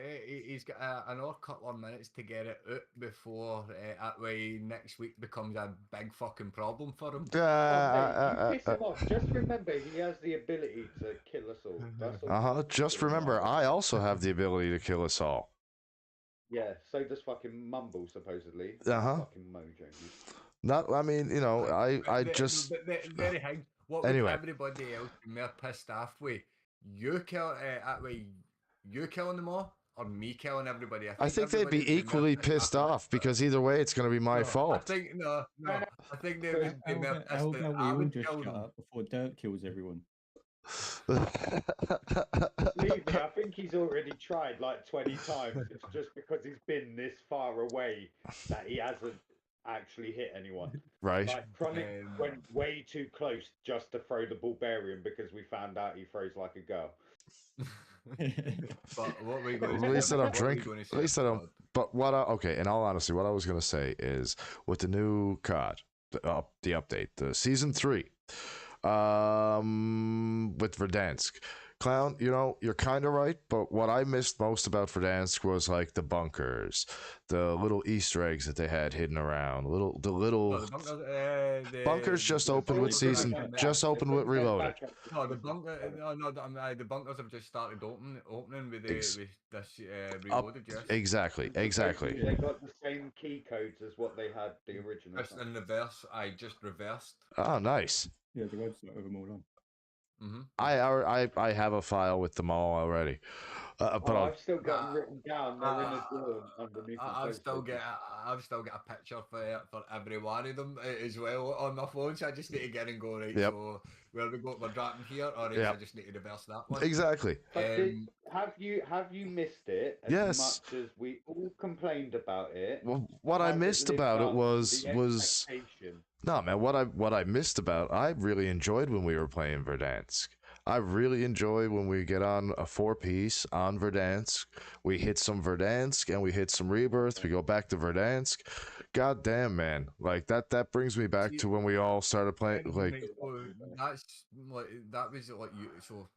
another couple of minutes to get it out before that way next week becomes a big fucking problem for him. You piss him off. Just remember, he has the ability to kill us all. That's all. Just remember, I also have the ability to kill us all. Yeah, so does fucking Mumble, supposedly. Fucking Mojo. Not, I mean, you know, I just... What anyway. Everybody else be more pissed off with? You killing them all, or me killing everybody? I think they'd be equally pissed off, because either way, it's going to be my fault. I think, no. I think they would be more pissed off. I would just kill shut them. up before Dirt kills everyone. Believe me, I think he's already tried like 20 times. It's just because he's been this far away that he hasn't actually hit anyone. Right. Like Chronic went way too close just to throw the Bulgarian because we found out he throws like a girl. But what we going at least I don't drink. At least I don't. But what? Okay. In all honesty, what I was going to say is with the new COD, the update, the season 3. With Verdansk. Clown, you know, you're kind of right, but what I missed most about Verdansk was like the bunkers, the little Easter eggs that they had hidden around, the bunkers just opened with Reloaded. No, the bunkers have just started opening with this Reloaded. Yes. Exactly. They got the same key codes as what they had the original. Just in reverse. I just reversed. Oh, nice. Yeah, the website of them all on. Mm-hmm. I have a file with them all already, but I've still got them written down. They're in a drawer underneath. I've still got a picture for every one of them as well on my phone. So I just need to get and go right. Yep. So where we go, we're dropping here, or I just need to reverse that one. Exactly. Have you missed it as much as we all complained about it? Well, what I missed about it was no, man. What I missed about, I really enjoyed when we were playing Verdansk. I really enjoy when we get on a 4-piece on Verdansk. We hit some Verdansk and we hit some Rebirth. We go back to Verdansk. God damn, man! Like that brings me back to when we all started playing. Like, that's like that was like you. So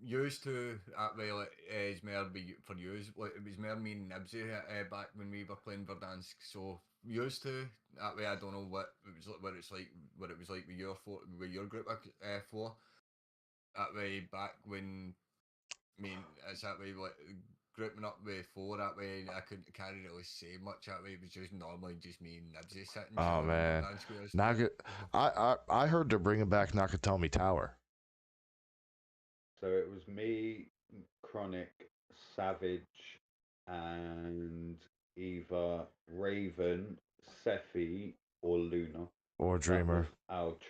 used to that way like is more be for yous. Like it was more me and Knibbsy back when we were playing Verdansk. So used to that way. I don't know what it was like. What it was like with your group for. That way back when. I mean, it's that way like grouping up with 4 that way. I couldn't carry really say much that way. It was just normally just me and Knibbsy sitting. Oh man, I heard they're bringing back Nakatomi Tower. So it was me, Chronic, Savage, and either Raven, Sephi, or Luna. Or Dreamer. Ouch.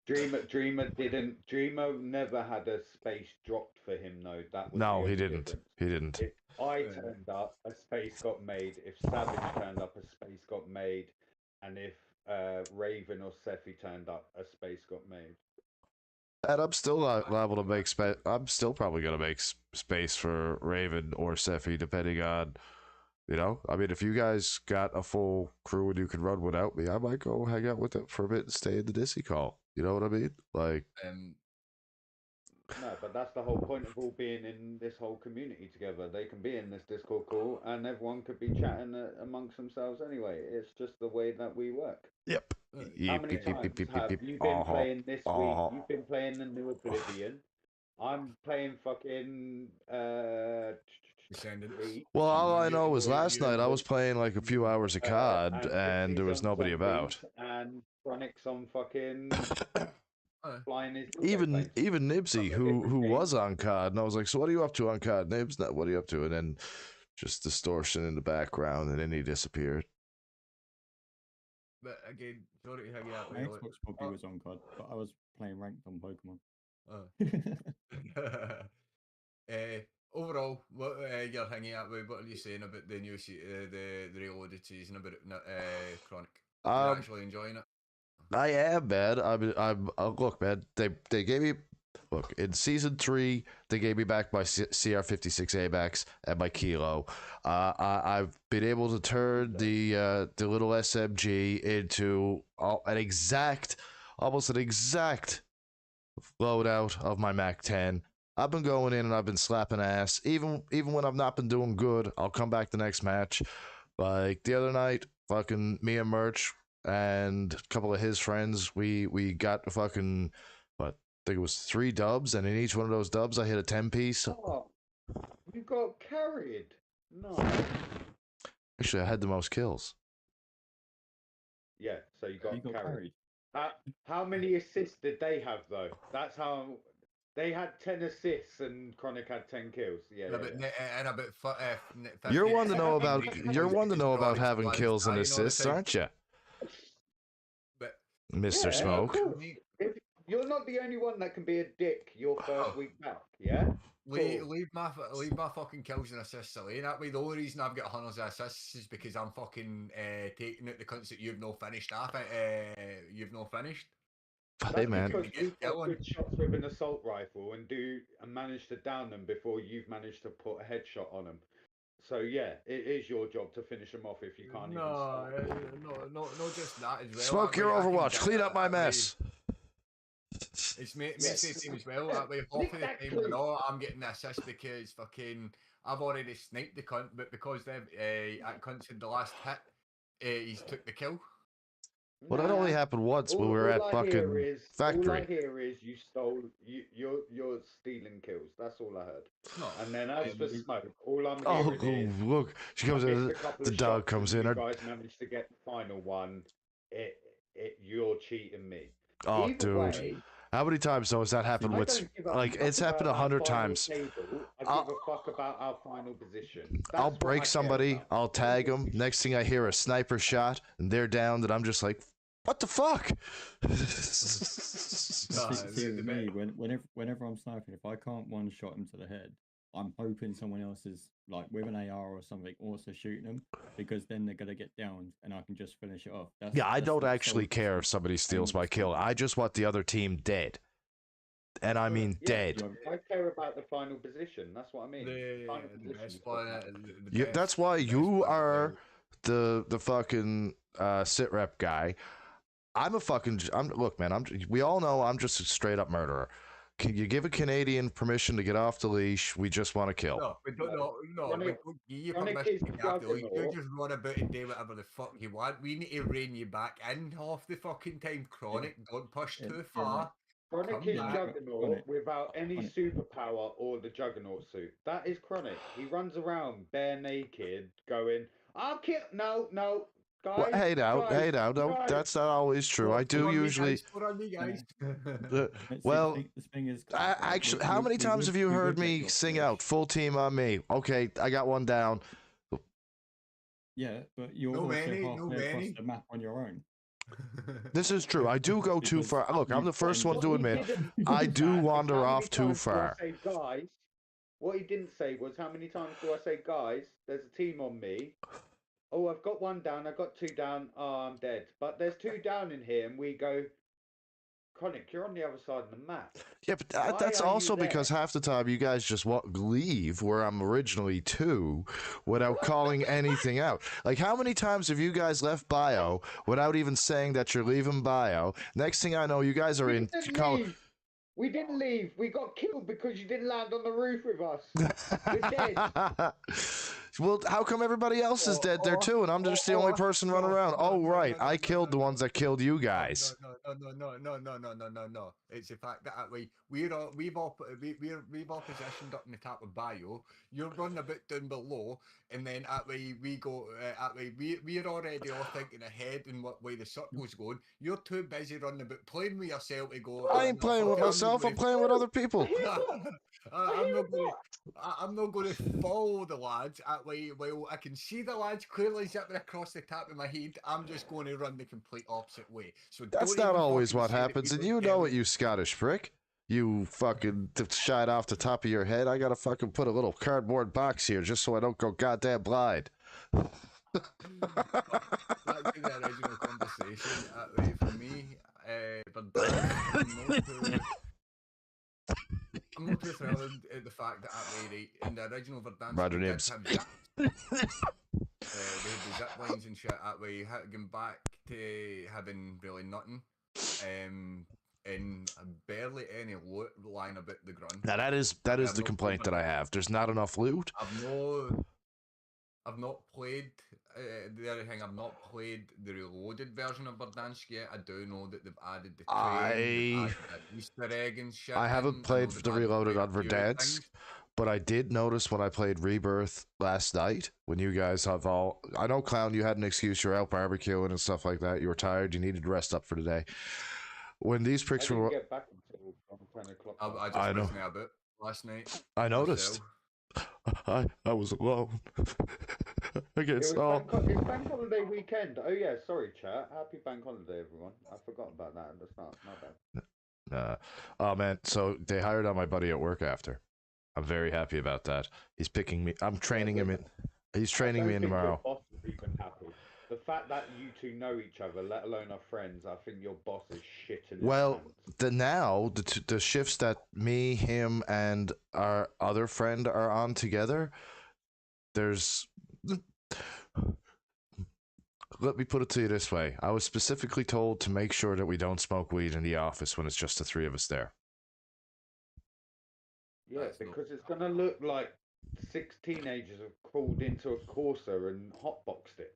Dreamer never had a space dropped for him though. That was no, he didn't. Difference. He didn't. If I turned up, a space got made. If Savage turned up, a space got made. And if Raven or Sephi turned up, a space got made. And I'm still not liable to make space. I'm still probably gonna make space for Raven or Sephi, depending on, you know. I mean, if you guys got a full crew and you can run without me, I might go hang out with them for a bit and stay in the Dizzy call. You know what I mean? Like. No, but that's the whole point of all being in this whole community together. They can be in this Discord call, and everyone could be chatting amongst themselves anyway. It's just the way that we work. Yep. How many times have you been playing this week? You've been playing the new Oblivion. I'm playing fucking Well, all I know is last night I was playing like a few hours of COD, and there was nobody about. And Chronic's on fucking flying his even Knibbsy, who was on COD, and I was like, so what are you up to on COD? Nibs, what are you up to? And then just distortion in the background, and then he disappeared. But again, sorry to hang out. My Xbox probably was on COD, but I was playing ranked on Pokemon. Overall, what you're hanging out with? What are you saying about the new the reloaded season about Chronic? You're actually enjoying it? I am, man. I'm look, man. They gave me in season 3. They gave me back my CR56 AMAX and my Kilo. I've been able to turn the little SMG into almost an exact loadout of my Mac 10. I've been going in and I've been slapping ass. Even when I've not been doing good, I'll come back the next match. Like the other night, fucking me and Merch and a couple of his friends, we got fucking, what, I think it was 3 dubs, and in each one of those dubs I hit a 10-piece. Oh, you got carried. No. Actually, I had the most kills. Yeah, so you got carried. How many assists did they have though? That's how they had 10 assists and Chronic had 10 kills. Yeah. And about you're one to know about having kills and assists, aren't you? Mr. Smoke. You're not the only one that can be a dick your first week back, yeah? Leave my fucking kills and assists away. That way, the only reason I've got hundreds of assists is because I'm fucking taking out the cunts that you've not finished. You've not finished. Hey man, because you've got good shots with an assault rifle and manage to down them before you've managed to put a headshot on them. So yeah, it is your job to finish them off if you can't. No, just that as well. Smoke your Overwatch. Clean up my mess. It's me team as well. That way, half of the time, I'm getting the assist because fucking I've already sniped the cunt, but because they've at cunt's in the last hit, he's took the kill. Well, that only happened once when we were at fucking factory. All I hear is you stole. You're stealing kills. That's all I heard. No. And then as for Smoke, all I'm hearing is look, she comes in. The dog comes in. You guys managed to get the final one. You're cheating me. Oh, either dude. Way, how many times though has that happened with? Like it's happened 100 times. I give a fuck about our final position. I'll break somebody. I'll tag them. Next thing I hear a sniper shot and they're down. That I'm just like, what the fuck? See, with me, whenever I'm sniping, if I can't one shot him to the head, I'm hoping someone else is like with an AR or something also shooting them, because then they're gonna get down and I can just finish it off. I don't actually care if somebody steals my kill. I just want the other team dead. And I mean dead. I care about the final position. That's what I mean. The best player. That's why you are the fucking sit rep guy. Look, man. We all know I'm just a straight up murderer. Can you give a Canadian permission to get off the leash? We just want to kill. No, we don't. No, we don't give you permission to get off the leash. You just run about and do whatever the fuck you want. We need to rein you back in half the fucking time. Chronic, don't push too far. Chronic is Juggernaut without any superpower or the Juggernaut suit. That is Chronic. He runs around bare naked, going, "I'll kill." No, guys. Well, hey now. No, that's not always true. I do usually. Well, actually, how many times have you heard me sing out "Full team on me"? Okay, I got one down. Yeah, but you're also halfway across the map on your own. This is true. I do go too far. Look, I'm the first one to admit I do wander off too far. Guys, what he didn't say was, how many times do I say, guys, there's a team on me. Oh, I've got one down. I've got two down. Oh, I'm dead. But there's two down in here, and we go, Chronic, you're on the other side of the map. Yeah, but that's also because half the time you guys just leave where I'm originally to without calling anything out. Like, how many times have you guys left bio without even saying that you're leaving bio? Next thing I know, you guys are in. We didn't leave. We got killed because you didn't land on the roof with us. We're dead. Well, how come everybody else is dead there too, and I'm just the only person running around? Oh, right, I killed the ones that killed you guys. No. It's the fact that we've all positioned up in the top of bio. You're running a bit down below, and then we go we're already all thinking ahead in what way the circle's going. You're too busy running about playing with yourself to go. I ain't playing with myself. I'm playing with other people. I'm not going to follow the lads well, I can see the lads clearly zipping across the top of my head. I'm just going to run the complete opposite way. So that's not always what happens, and you know it, you Scottish prick. You fucking shot off the top of your head. I gotta fucking put a little cardboard box here just so I don't go goddamn blind. Back to the original conversation. For me, I'm not too thrilled at the fact that in the original Verdansk, Roger Knibbs. They had the zip lines and shit that way, going back to having really nothing, and barely any loot lying about the ground. Now that is the complaint that I have. There's not enough loot. I've not played the other thing. I've not played the reloaded version of Verdansk yet. I do know that they've added the train, Easter egg and shit. I haven't played the reloaded on Verdansk, but I did notice when I played Rebirth last night, when you guys have all... I know, Clown, you had an excuse. You're out barbecuing and stuff like that. You were tired. You needed to rest up for the day. When these pricks were... get back until 10 o'clock. I just know a bit last night. I noticed. I was alone. It's bank holiday weekend. Oh yeah, sorry chat. Happy bank holiday everyone. I forgot about that at the start. My bad. Oh man, so they hired on my buddy at work after. I'm very happy about that. He's picking me. I'm training him in. He's training me in tomorrow. Your boss is even happy. The fact that you two know each other, let alone are friends, I think your boss is shitting. Well, the shifts that me, him, and our other friend are on together, there's... Let me put it to you this way. I was specifically told to make sure that we don't smoke weed in the office when it's just the three of us there. Yeah, because it's going to look like 6 teenagers have crawled into a Corsa and hotboxed it.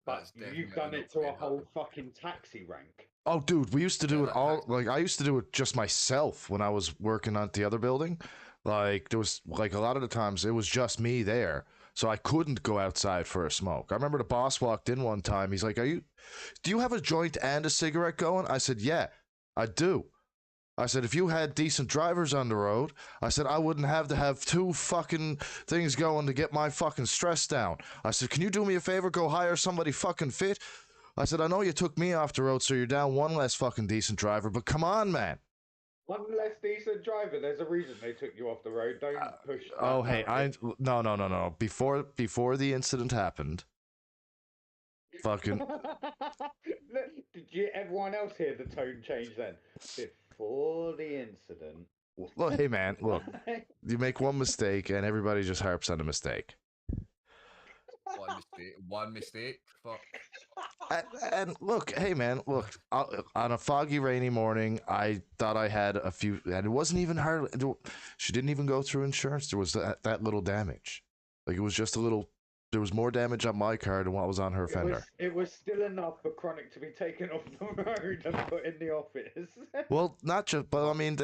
But you've done it to a whole fucking taxi rank. Oh, dude, we used to do it all. Like, I used to do it just myself when I was working at the other building. Like, there was, like, a lot of the times it was just me there. So I couldn't go outside for a smoke. I remember the boss walked in one time. He's like, do you have a joint and a cigarette going? I said, yeah, I do. I said, if you had decent drivers on the road, I said, I wouldn't have to have 2 fucking things going to get my fucking stress down. I said, can you do me a favor? Go hire somebody fucking fit. I said, I know you took me off the road, so you're down 1 less fucking decent driver, but come on, man. 1 less decent driver. There's a reason they took you off the road. Don't push. Oh, hey, no. Before the incident happened, fucking... Did everyone else hear the tone change then? before the incident. Look, hey man, look, you make one mistake and everybody just harps on the mistake. One mistake. Fuck. And look, hey man, look. On a foggy, rainy morning, I thought I had a few, and it wasn't even hard. She didn't even go through insurance. There was that little damage. Like it was just a little. There was more damage on my car than what was on her fender. It was still enough for Chronic to be taken off the road and put in the office. Well, not just, but I mean,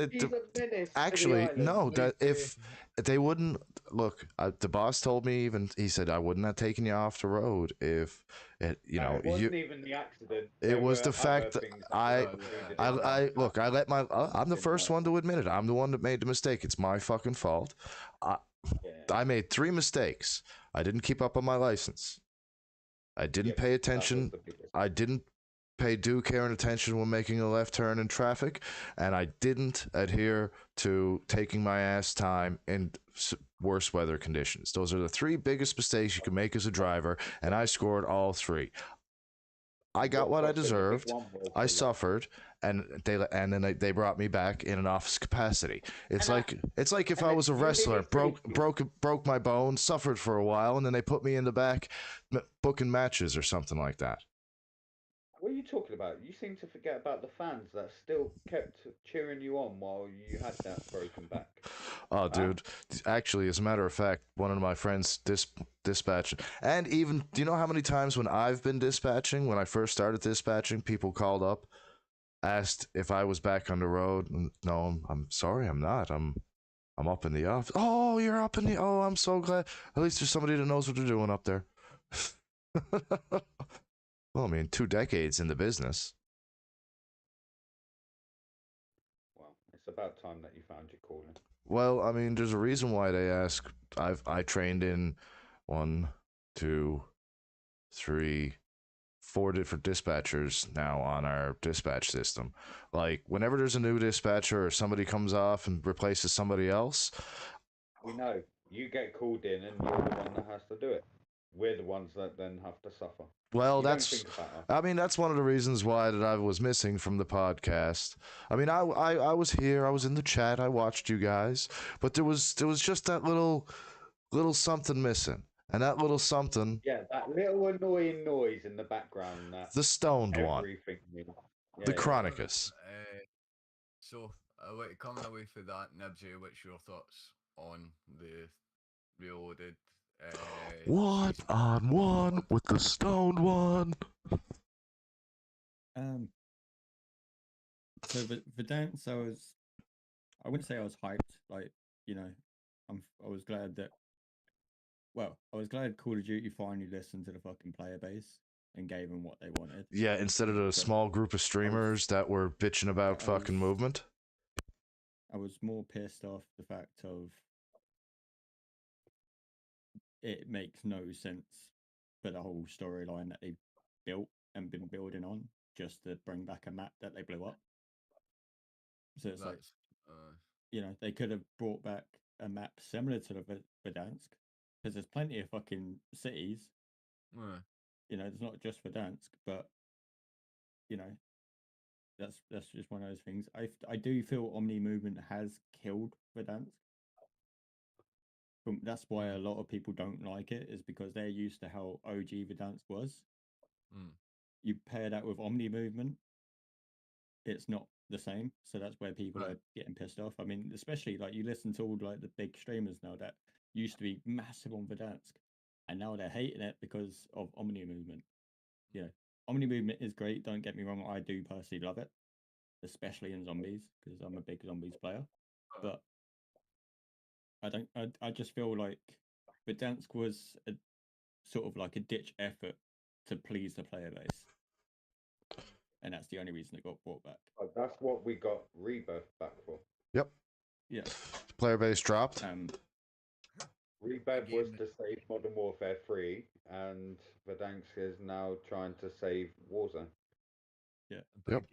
actually, no. That if they wouldn't look, the boss told me he said I wouldn't have taken you off the road if it, it wasn't even the accident. It was the fact that I look. I'm the first one to admit it. I'm the one that made the mistake. It's my fucking fault. I made 3 mistakes. I didn't keep up on my license. I didn't pay attention. I didn't pay due care and attention when making a left turn in traffic, and I didn't adhere to taking my ass time in worse weather conditions. Those are the 3 biggest mistakes you can make as a driver, and I scored all 3. I got what I deserved. I suffered, and then they brought me back in an office capacity. It's like if I was a wrestler, broke my bone, suffered for a while, and then they put me in the back booking matches or something like that. What are you talking about? You seem to forget about the fans that still kept cheering you on while you had that broken back. Oh, dude. Actually, as a matter of fact, one of my friends dispatched. And even, do you know how many times when I've been dispatching, when I first started dispatching, people called up, asked if I was back on the road. No, I'm sorry, I'm not. I'm up in the office. Oh, you're up in the... Oh, I'm so glad. At least there's somebody that knows what they're doing up there. Well, I mean, 2 decades in the business. Well, it's about time that you found your calling. Well, I mean, there's a reason why they ask. I trained in 1, 2, 3, 4 different dispatchers now on our dispatch system. Like, whenever there's a new dispatcher or somebody comes off and replaces somebody else... We know. You get called in and you're the one that has to do it. We're the ones that then have to suffer. Well, that's one of the reasons why that I was missing from the podcast. I mean, I was here, I was in the chat, I watched you guys, but there was just that little something missing. And that little something... Yeah, that little annoying noise in the background. The stoned one. The Chronicus. So, coming away from that, Knibbsy, what's your thoughts on the Reloaded... 1-on-1 with the stoned one. So the dance, I wouldn't say I was hyped. Like, I was glad that. Well, I was glad Call of Duty finally listened to the fucking player base and gave them what they wanted. Yeah, instead of a small group of streamers that were bitching about fucking movement. I was more pissed off the fact of. It makes no sense for the whole storyline that they built and been building on just to bring back a map that they blew up. So it's they could have brought back a map similar to the Verdansk, because there's plenty of fucking cities. It's not just Verdansk, but that's just one of those things. I do feel Omni movement has killed Verdansk. That's why a lot of people don't like it, is because they're used to how OG Verdansk was. You pair that with Omni movement, it's not the same. So that's where people are getting pissed off. I mean, especially like you listen to all like the big streamers now that used to be massive on Verdansk, and now they're hating it because of Omni movement. Omni movement is great. Don't get me wrong, I do personally love it, especially in zombies, because I'm a big zombies player. But I just feel like Verdansk was a sort of like a ditch effort to please the player base. And that's the only reason it got brought back. That's what we got Rebirth back for. Yep. Yeah. Player base dropped. Rebirth was to save Modern Warfare 3, and Verdansk is now trying to save Warzone. Yeah. Yep.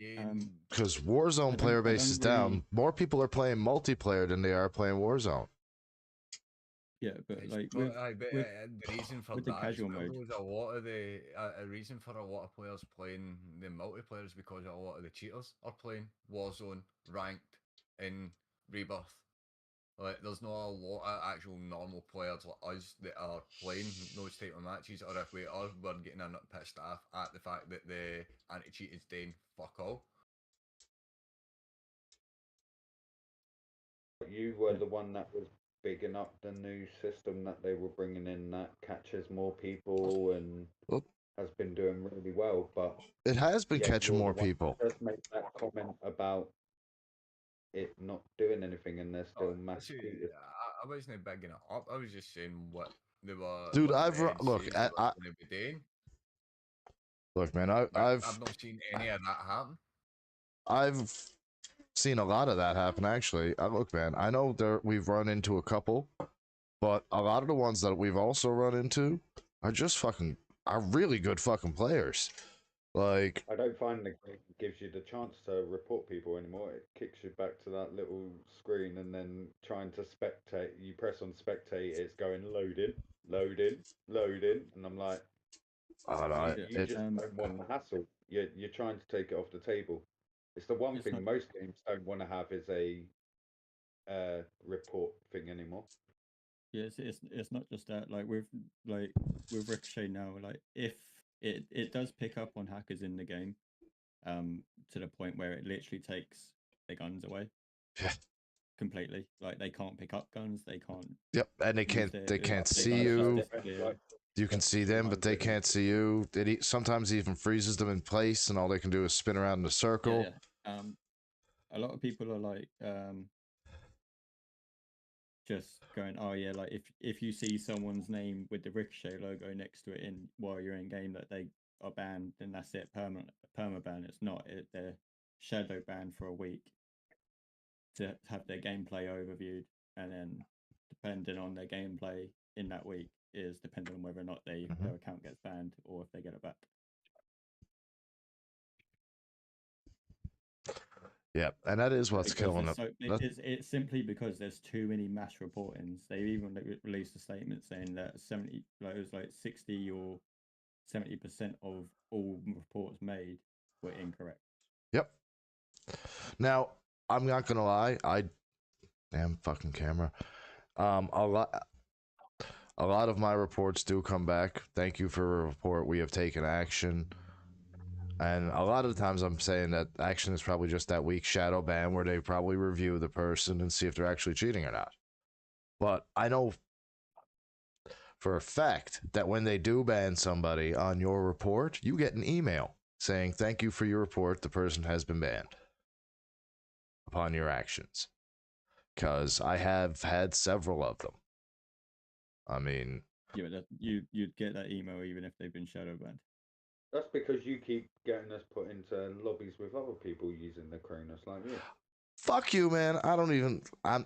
Because Warzone player base is down. More people are playing multiplayer than they are playing Warzone. Yeah, but It's, like but, aye, but with the reason for with the that is casual mode, because a lot of the a reason for a lot of players playing the multiplayer is because a lot of the cheaters are playing Warzone, Ranked, and Rebirth. Like, there's not a lot of actual normal players like us that are playing those type of matches, or if we are, we're getting a nut pissed off at the fact that the anti-cheat is doing fuck all. You were the one that was bigging up the new system that they were bringing in that catches more people and has been doing really well. But it has been catching more people. Just make that comment about it not doing anything, and they're still massive. I wasn't bigging it up. I was just saying what they were. Dude, what look, man, I've not seen any of that happen. I've seen a lot of that happen, actually. Look, man, I know we've run into a couple, but a lot of the ones that we've also run into are just are really good fucking players. Like, I don't find the game gives you the chance to report people anymore. It kicks you back to that little screen, and then trying to spectate. You press on spectate, it's going loading, and I'm like, you just don't want the hassle. You're trying to take it off the table. It's the one thing most games don't want to have is a report thing anymore. Yeah, it's not just that. Like with Ricochet now, like if it does pick up on hackers in the game, to the point where it literally takes their guns away. Yeah. Completely. Like they can't pick up guns. They can't. Yep, and they can't see you. You can see them, but they can't see you. It sometimes even freezes them in place, and all they can do is spin around in a circle. Yeah. A lot of people are like, just going, oh yeah, like if you see someone's name with the Ricochet logo next to it while you're in game, that they are banned, then that's it, perma ban. It's not. They're shadow banned for a week to have their gameplay overviewed, and then depending on their gameplay in that week is depending on whether or not their account gets banned or if they get it back. Yeah, and that is what's killing them. So it's simply because there's too many mass reportings. They even released a statement saying that 60 or 70% of all reports made were incorrect. Yep. Now, I'm not gonna lie, damn fucking camera. A lot of my reports do come back. Thank you for a report. We have taken action. And a lot of the times I'm saying that action is probably just that week shadow ban where they probably review the person and see if they're actually cheating or not. But I know for a fact that when they do ban somebody on your report, you get an email saying, thank you for your report. The person has been banned upon your actions. Because I have had several of them. I mean... Yeah, but you'd get that email even if they've been shadow banned. That's because you keep getting us put into lobbies with other people using the Cronus like you. Fuck you, man. I'm...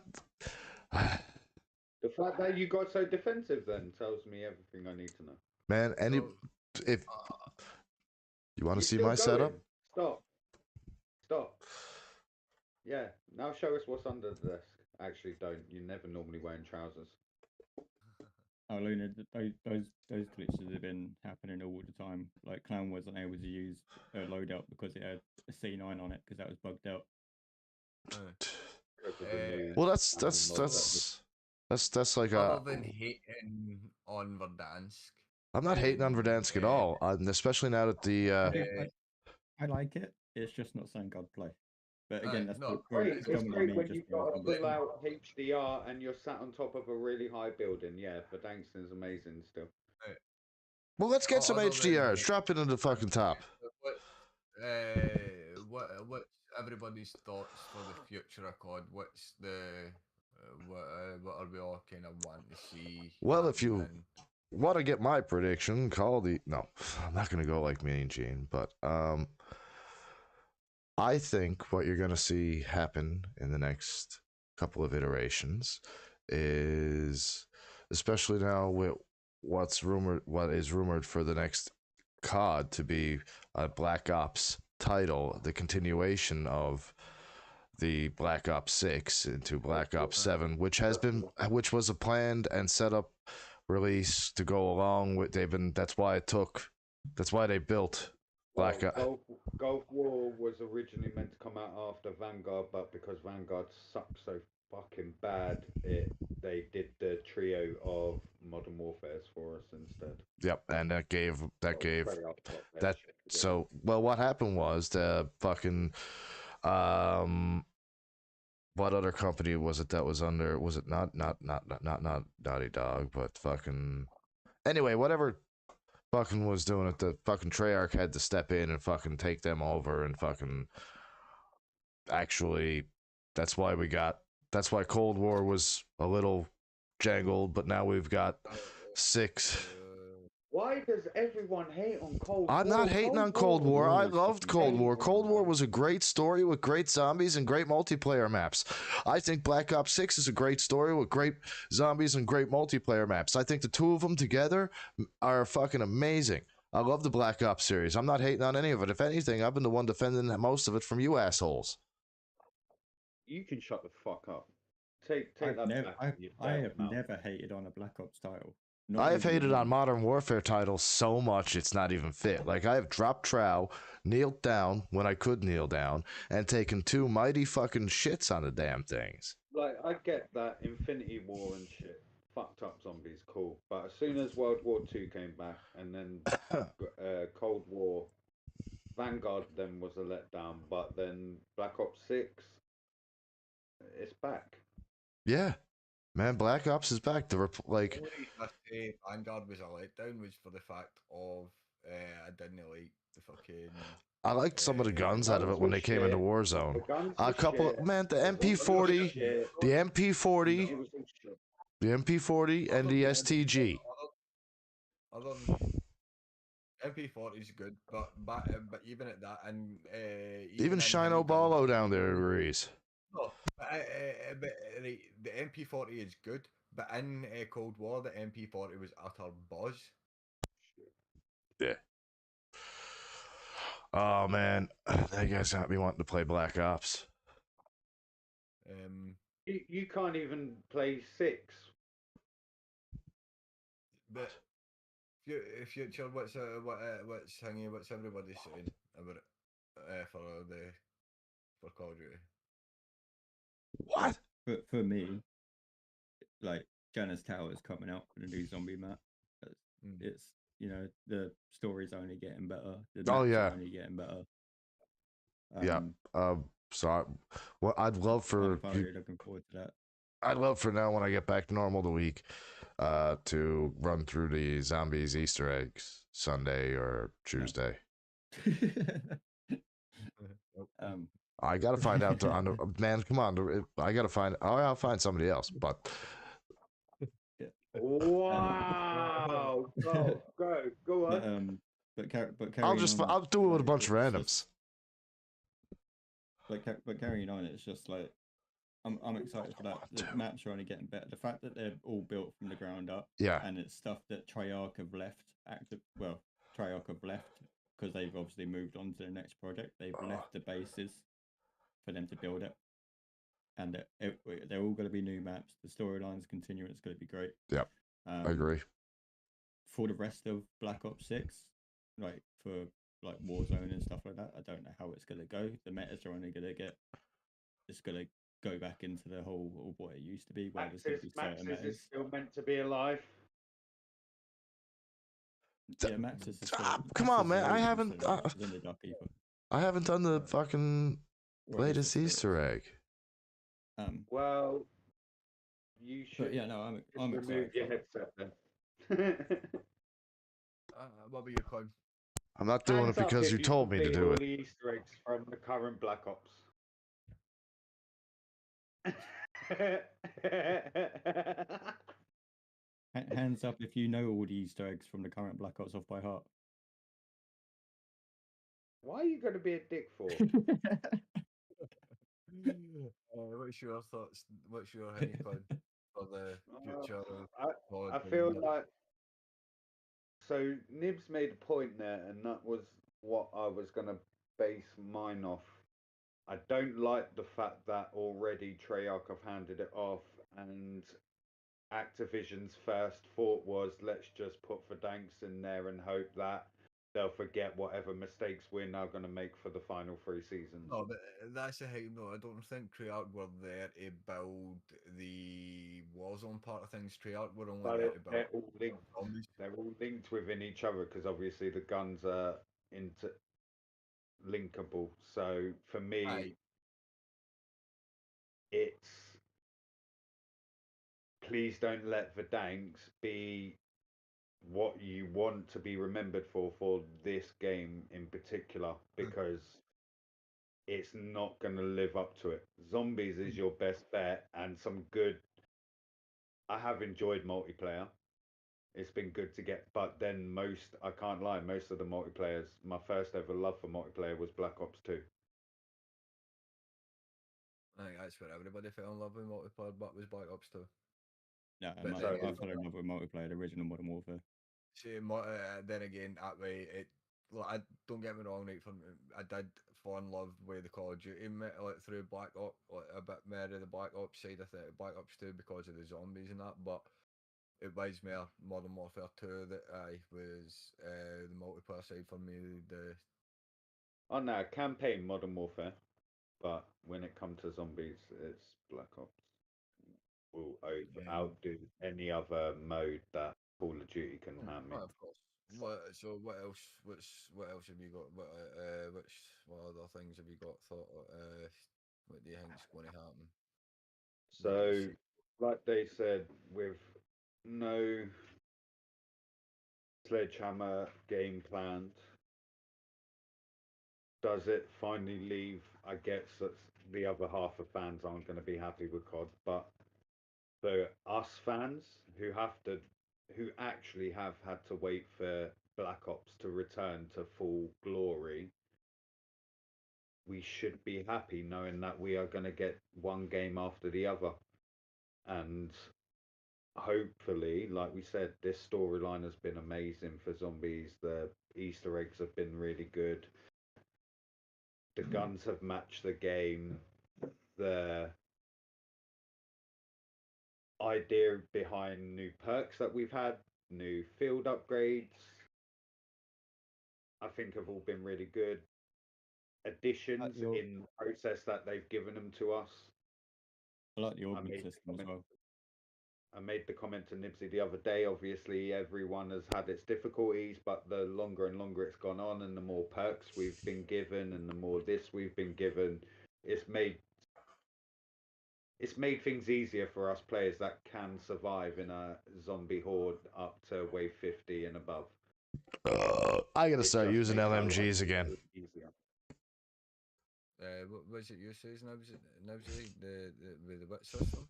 The fact that you got so defensive then tells me everything I need to know. Man, if you want to see my setup? Stop. Yeah, now show us what's under the desk. Actually, don't. You're never normally wearing trousers. Oh, Luna, those glitches have been happening all the time. Like Clown wasn't able to use a loadout because it had a C9 on it because that was bugged out. Well, that's like other than hating on Verdansk. I'm not hating on Verdansk at all, especially now that the. I like it. It's just not something I'd play. But again, that's great. It's great when you've got a full out HDR and you're sat on top of a really high building. Yeah, Verdansk is amazing still. Well, let's get some HDRs. Drop it in the fucking top. What's everybody's thoughts for the future of COD? What's the what are we all kind of wanting to see? Well, if you want to get my prediction, no, I'm not going to go like me and Gene, but I think what you're going to see happen in the next couple of iterations is, especially now with what is rumored for the next COD to be a Black Ops title, the continuation of the Black Ops 6 into Black Ops 7, which was a planned and set up release to go along with. That's why they built Black Ops. Gulf War was originally meant to come out after Vanguard, but because Vanguard sucked so fucking bad, they did the trio of Modern Warfares for us instead. Yep, and that gave that. So, well, what happened was the fucking what other company was it that was under? Was it not Naughty Dog, but fucking anyway, whatever fucking was doing it, the fucking Treyarch had to step in and fucking take them over and fucking actually. That's why Cold War was a little jangled, but now we've got 6. Why does everyone hate on Cold War? I'm not hating on Cold War. I loved Cold War. Cold War was a great story with great zombies and great multiplayer maps. I think Black Ops 6 is a great story with great zombies and great multiplayer maps. I think the two of them together are fucking amazing. I love the Black Ops series. I'm not hating on any of it. If anything, I've been the one defending most of it from you assholes. You can shut the fuck up. Take that back. I have never hated on a Black Ops title. I have hated on Modern Warfare titles so much it's not even fit. Like, I have dropped trow, kneeled down when I could kneel down, and taken 2 mighty fucking shits on the damn things. Like, I get that Infinity War and shit, fucked up zombies, cool. But as soon as World War II came back, and then Cold War, Vanguard then was a letdown, but then Black Ops 6, it's back. Yeah. Man, Black Ops is back. The like. I say Vanguard was a letdown was for the fact of I didn't like the fucking. I liked some of the guns out of it when they came into Warzone. A couple, man, the MP40, the MP40, the MP40, and the STG. MP40 is good, but even at that, and even Shino Ballo down there agrees. No, but the MP40 is good, but in Cold War, the MP40 was utter buzz. Yeah. Oh man, that guy's got me wanting to play Black Ops. You can't even play 6. But future, what's hanging? What's everybody saying about it for Call of Duty? What? For me, like Janus Tower is coming out for the new zombie map. It's the story's only getting better. The maps are only getting better. So I'd love for. I'm really looking forward to that. I'd love for now when I get back to normal the week, to run through the zombies Easter eggs Sunday or Tuesday. I gotta find out. Man, come on! I gotta find. I'll find somebody else. But wow, go on. But I'll do it with a bunch of randoms. But carrying on, it's just like I'm excited for that. The maps are only getting better. The fact that they're all built from the ground up, and it's stuff that Treyarch have left Treyarch have left because they've obviously moved on to the next project. They've left the bases for them to build it, and they're all going to be new maps. The storyline's continuing. It's going to be great. Yep, I agree. For the rest of Black Ops 6, like for like Warzone and stuff like that, I don't know how it's going to go. The metas are only going to get. It's going to go back into the whole of what it used to be. Where Maxis is still meant to be alive. Yeah, Maxis is come on, man! I haven't done the fucking latest Easter egg. Well, you should. But yeah, no, I'm remove your headset then. What were you calling? I'm not doing it because you told me to do it. The Easter eggs from the current Black Ops. Hands up if you know all the Easter eggs from the current Black Ops off by heart. Why are you going to be a dick for? What's your thoughts? What's your opinion for the future? I feel like so. Nibs made a point there, and that was what I was going to base mine off. I don't like the fact that already Treyarch have handed it off, and Activision's first thought was, let's just put Verdansk in there and hope that they'll forget whatever mistakes we're now going to make for the final 3 seasons. No, but that's the thing. No, I don't think Treyarch were there to build the Warzone part of things. Treyarch were only there to build. They're all linked. They're all linked within each other because obviously the guns are linkable. So for me, it's please don't let Verdansk be what you want to be remembered for this game in particular, because it's not going to live up to it. Zombies is your best bet, and some good. I have enjoyed multiplayer. It's been good to get, but then I can't lie, most of the multiplayers, my first ever love for multiplayer was Black Ops 2. I think that's where everybody fell in love with multiplayer, but was Black Ops 2. Yeah, I fell in love with multiplayer, the original Modern Warfare. See, then again, that way, I don't get me wrong, right? I did fall in love with the Call of Duty, like through Black Ops, like a bit more of the Black Ops side of Black Ops 2 because of the zombies and that, but it was more Modern Warfare 2 that was the multiplayer side for me. Oh no, campaign Modern Warfare, but when it comes to zombies, it's Black Ops. Will outdo any other mode that Call of Duty can hand me. Of course. What else? What else have you got? What other things have you got thought? What do you think's going to happen? So, like they said, with no Sledgehammer game planned, does it finally leave? I guess that the other half of fans aren't going to be happy with COD, but for us fans who actually have had to wait for Black Ops to return to full glory, we should be happy knowing that we are going to get one game after the other. And hopefully, like we said, this storyline has been amazing for zombies. The Easter eggs have been really good. The guns have matched the game. The idea behind new perks that we've had, new field upgrades, I think have all been really good. Additions in process that they've given them to us. I like the augment system as well. I made the comment to Knibbsy the other day. Obviously, everyone has had its difficulties, but the longer and longer it's gone on, and the more perks we've been given, and the more this we've been given, it's made things easier for us players that can survive in a zombie horde up to wave 50 and above. I gotta start using LMGs again. What was it you said, Nibsy? The what system?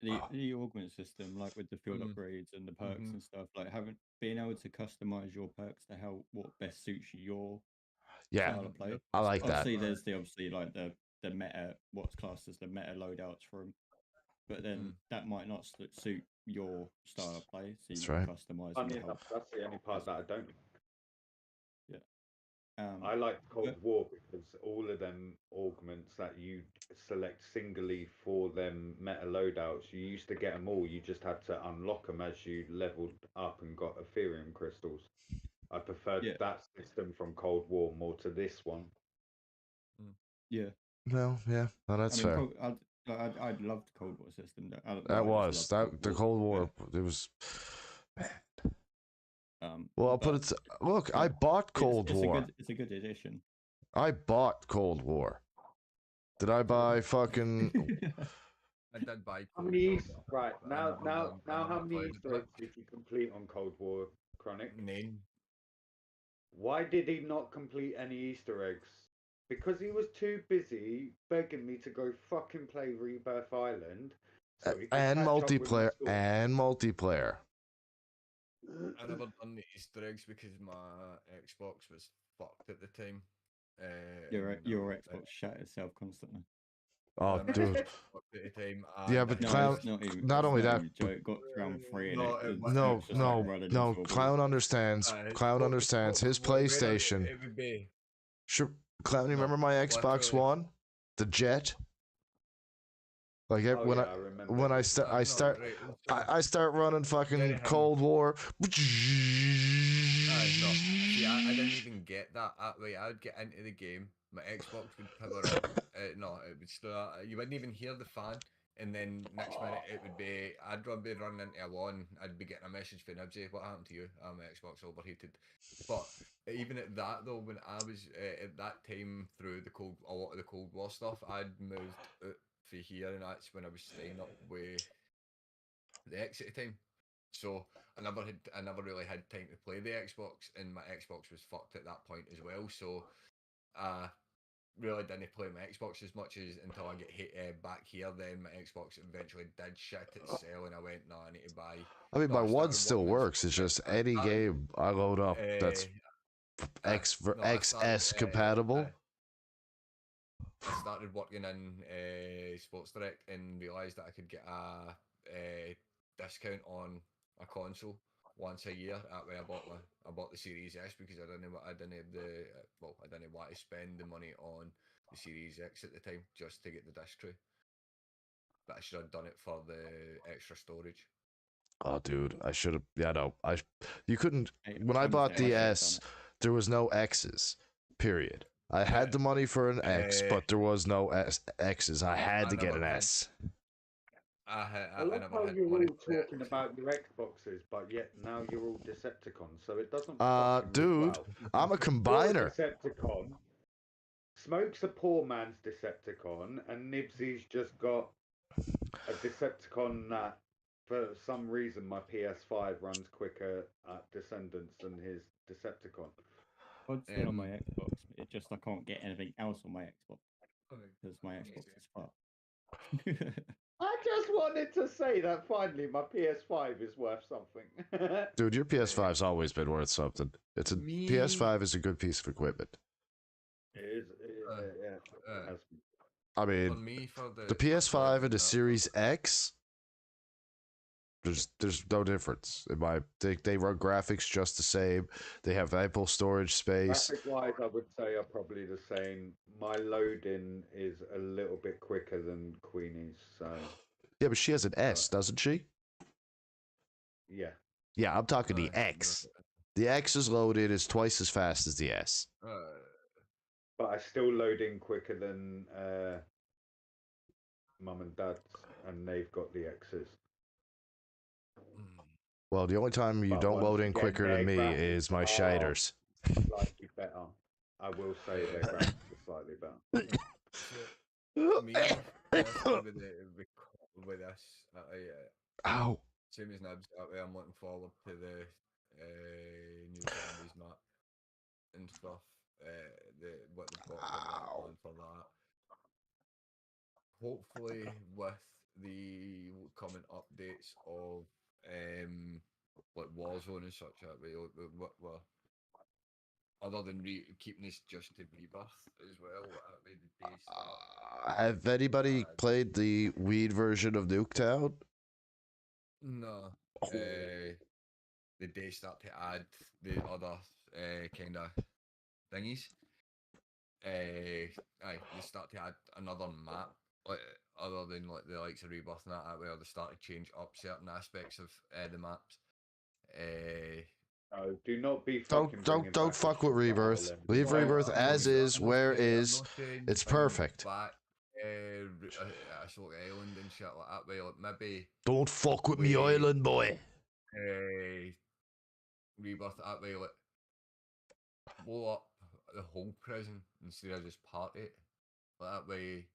The augment system, like with the field upgrades and the perks and stuff, like being able to customize your perks to help what best suits your style of play. I like that. There's obviously like the meta, what's classed as the meta loadouts for them, but then that might not suit your style of play, so you can customize. That's the only part that I don't. Yeah. I like Cold War because all of them augments that you select singly for them meta loadouts, you used to get them all. You just had to unlock them as you leveled up and got Ethereum crystals. I preferred that system from Cold War more to this one. Yeah. Well, yeah, no, that's fair. I'd love the Cold War system. The Cold War. It was. Well, I'll put it. Look, I bought Cold War. It's a good addition. I bought Cold War. Did I buy fucking? I did buy. How many? Right now, how many Easter eggs did you complete on Cold War, Chronic? None. Why did he not complete any Easter eggs? Because he was too busy begging me to go fucking play Rebirth Island. So and multiplayer. I never done the Easter eggs because my Xbox was fucked at the time. Your Xbox shut itself constantly. Oh, dude. At the time, yeah, but Clown. Not only that. It got round 3. No. Clown understands. Clown understands his PlayStation. It would be. Sure. Clown, you remember my Xbox One, the Jet? Like when I remember when I start I start running fucking Cold War. No. See, I didn't even get that. I would get into the game, my Xbox would power on. No, it would start. You wouldn't even hear the fan, and then next minute it would be. I'd be running into a lawn. I'd be getting a message from Knibbsy. What happened to you? My Xbox overheated. But even at that though, when I was at that time through a lot of the Cold War stuff, I'd moved out for here, and that's when I was staying up with the Exit time. So I never really had time to play the Xbox, and my Xbox was fucked at that point as well. So I really didn't play my Xbox as much as until I get hit back here. Then my Xbox eventually did shit itself, and I went, no, I need to buy. I mean, my one still works. It's just any game I load up that's XS compatible. I started working in Sports Direct and realised that I could get a discount on a console once a year. That way, I bought the Series S because I didn't want to spend the money on the Series X at the time just to get the disc tray. But I should have done it for the extra storage. Oh, dude, I should have. Yeah, no, you couldn't. When I bought the S, there was no X's. Period. I had the money for an X, but there was no X's. I had to get an S. I love how you're all talking about your Xboxes, but yet now you're all Decepticons, so it doesn't. Dude, I'm a combiner. Decepticon. Smoke's a poor man's Decepticon, and Knibbsy's just got a Decepticon that, for some reason, my PS5 runs quicker at Descendants than his Decepticon. I'd still on my Xbox. It just I can't get anything else on my Xbox because my Xbox is fucked. I just wanted to say that finally my PS5 is worth something. Dude, your PS5's always been worth something. PS5 is a good piece of equipment. It is. Yeah. I mean, the PS5 and the Series X. There's no difference. They run graphics just the same. They have ample storage space. Graphic-wise, I would say are probably the same. My loading is a little bit quicker than Queenie's, so. Yeah, but she has an S, doesn't she? Yeah. Yeah, I'm talking the X. The X's loaded is twice as fast as the S. But I still load in quicker than Mum and Dad's, and they've got the X's. Well, the only time you don't load in quicker than me is my shiders. Slightly better. I will say their graphics are slightly better. Me, with this, ow. Same as Nibs, that way I'm looking forward to the new zombies map and stuff. What they've got on for that. Hopefully, with the coming updates of like Warzone and such, that way, other than keeping this just to Rebirth as well. Have anybody played the weed version of Nuketown? No. They start to add the other kind of thingies. They start to add another map, like other than like the likes of Rebirth and that way, or they start to change up certain aspects of the maps. No, do not be fucking don't fuck with Rebirth. Leave Rebirth as is, where is. It's perfect. Sort of island and shit like that way, like maybe don't fuck with me island, boy. Rebirth that way, like blow up the whole prison instead of just part it. Like that way,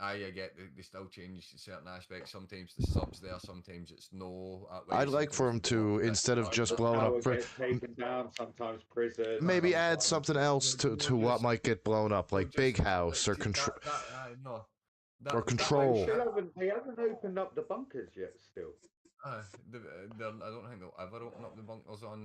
I get they still change certain aspects. Sometimes the subs there, sometimes it's no. I'd like for him to, instead of just blowing up, taken down, sometimes prison. Maybe add something else to what might get blown up, like Big House or Control. Control. They haven't opened up the bunkers yet. Still. I don't think they'll ever open up the bunkers on.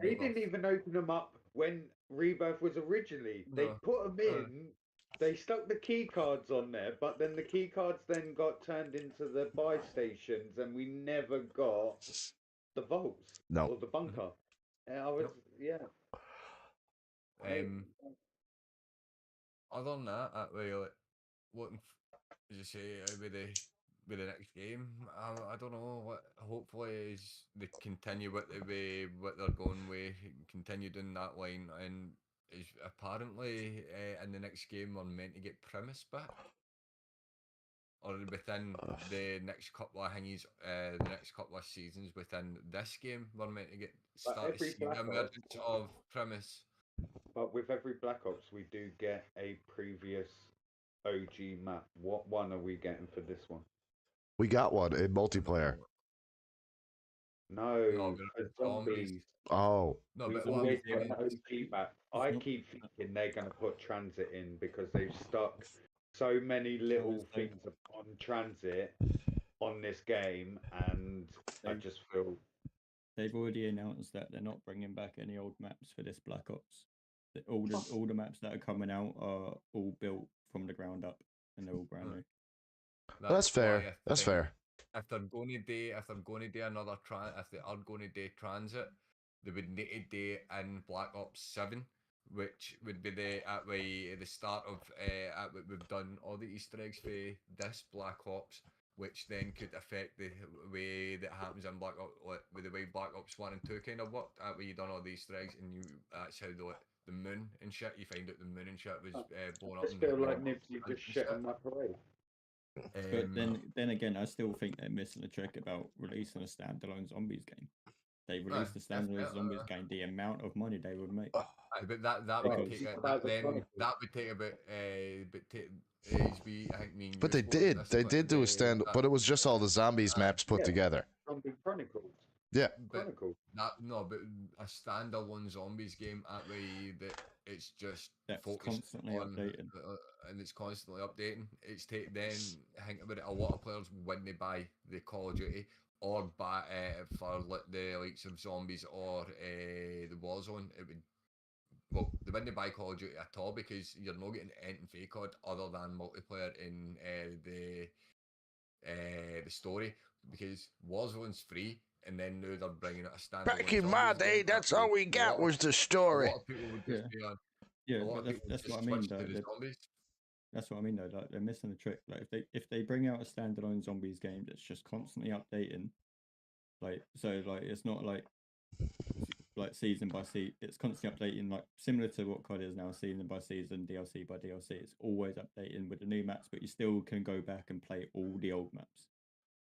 They didn't even open them up when Rebirth was originally. They put them in. They stuck the key cards on there, but then the key cards then got turned into the buy stations, and we never got the vaults or the bunker. Other than that, like looking, as you say, with the next game, I don't know what. Hopefully, is they continue what they're going with, continue doing that line, and is apparently in the next game we're meant to get premise back. Or within the next couple of thingies, the next couple of seasons within this game, we're meant to start to see the emergence of premise. But with every Black Ops, we do get a previous OG map. What one are we getting for this one? We got one in multiplayer. No, for zombies. Oh. No, we but always get an OG map. I keep thinking they're going to put transit in because they've stuck so many little things on transit on this game, and I just feel they've already announced that they're not bringing back any old maps for this Black Ops. All the maps that are coming out are all built from the ground up, and they're all brand new. That's fair. That's fair. If they're going to do another if they are going to do transit, they would need to do it in Black Ops 7, which would be the start of we've done all the Easter eggs for this Black Ops, which then could affect the way that happens in Black Ops, with the way Black Ops 1 and 2 kind of worked. That way you done all the Easter eggs, and that's how the moon and shit. You find out the moon and shit was blown up. I feel like Knibbsy just shit on my parade. But then again, I still think they're missing a trick about releasing a standalone zombies game. They released a standalone zombies game. The amount of money they would make. But that would take about But they did do a stand, but it was just all the zombies maps put together. Zombie Chronicles. Yeah. But a standalone zombies game that way that it's just focused constantly updating, and it's constantly updating. It's then think about it. A lot of players when they buy the Call of Duty or buy for the likes of zombies or the Warzone, they wouldn't buy Call of Duty at all because you're not getting anything fake COD other than multiplayer in the story, because Warzone's free. And then now they're bringing it a standalone. Back in my day, that's all we got was the story. A lot of people would just be on. That's what I mean though. That's what I mean though. Like they're missing the trick. Like if they bring out a standalone zombies game that's just constantly updating, it's not like season by season. It's constantly updating, like similar to what COD is now, season by season, DLC by DLC. It's always updating with the new maps, but you still can go back and play all the old maps,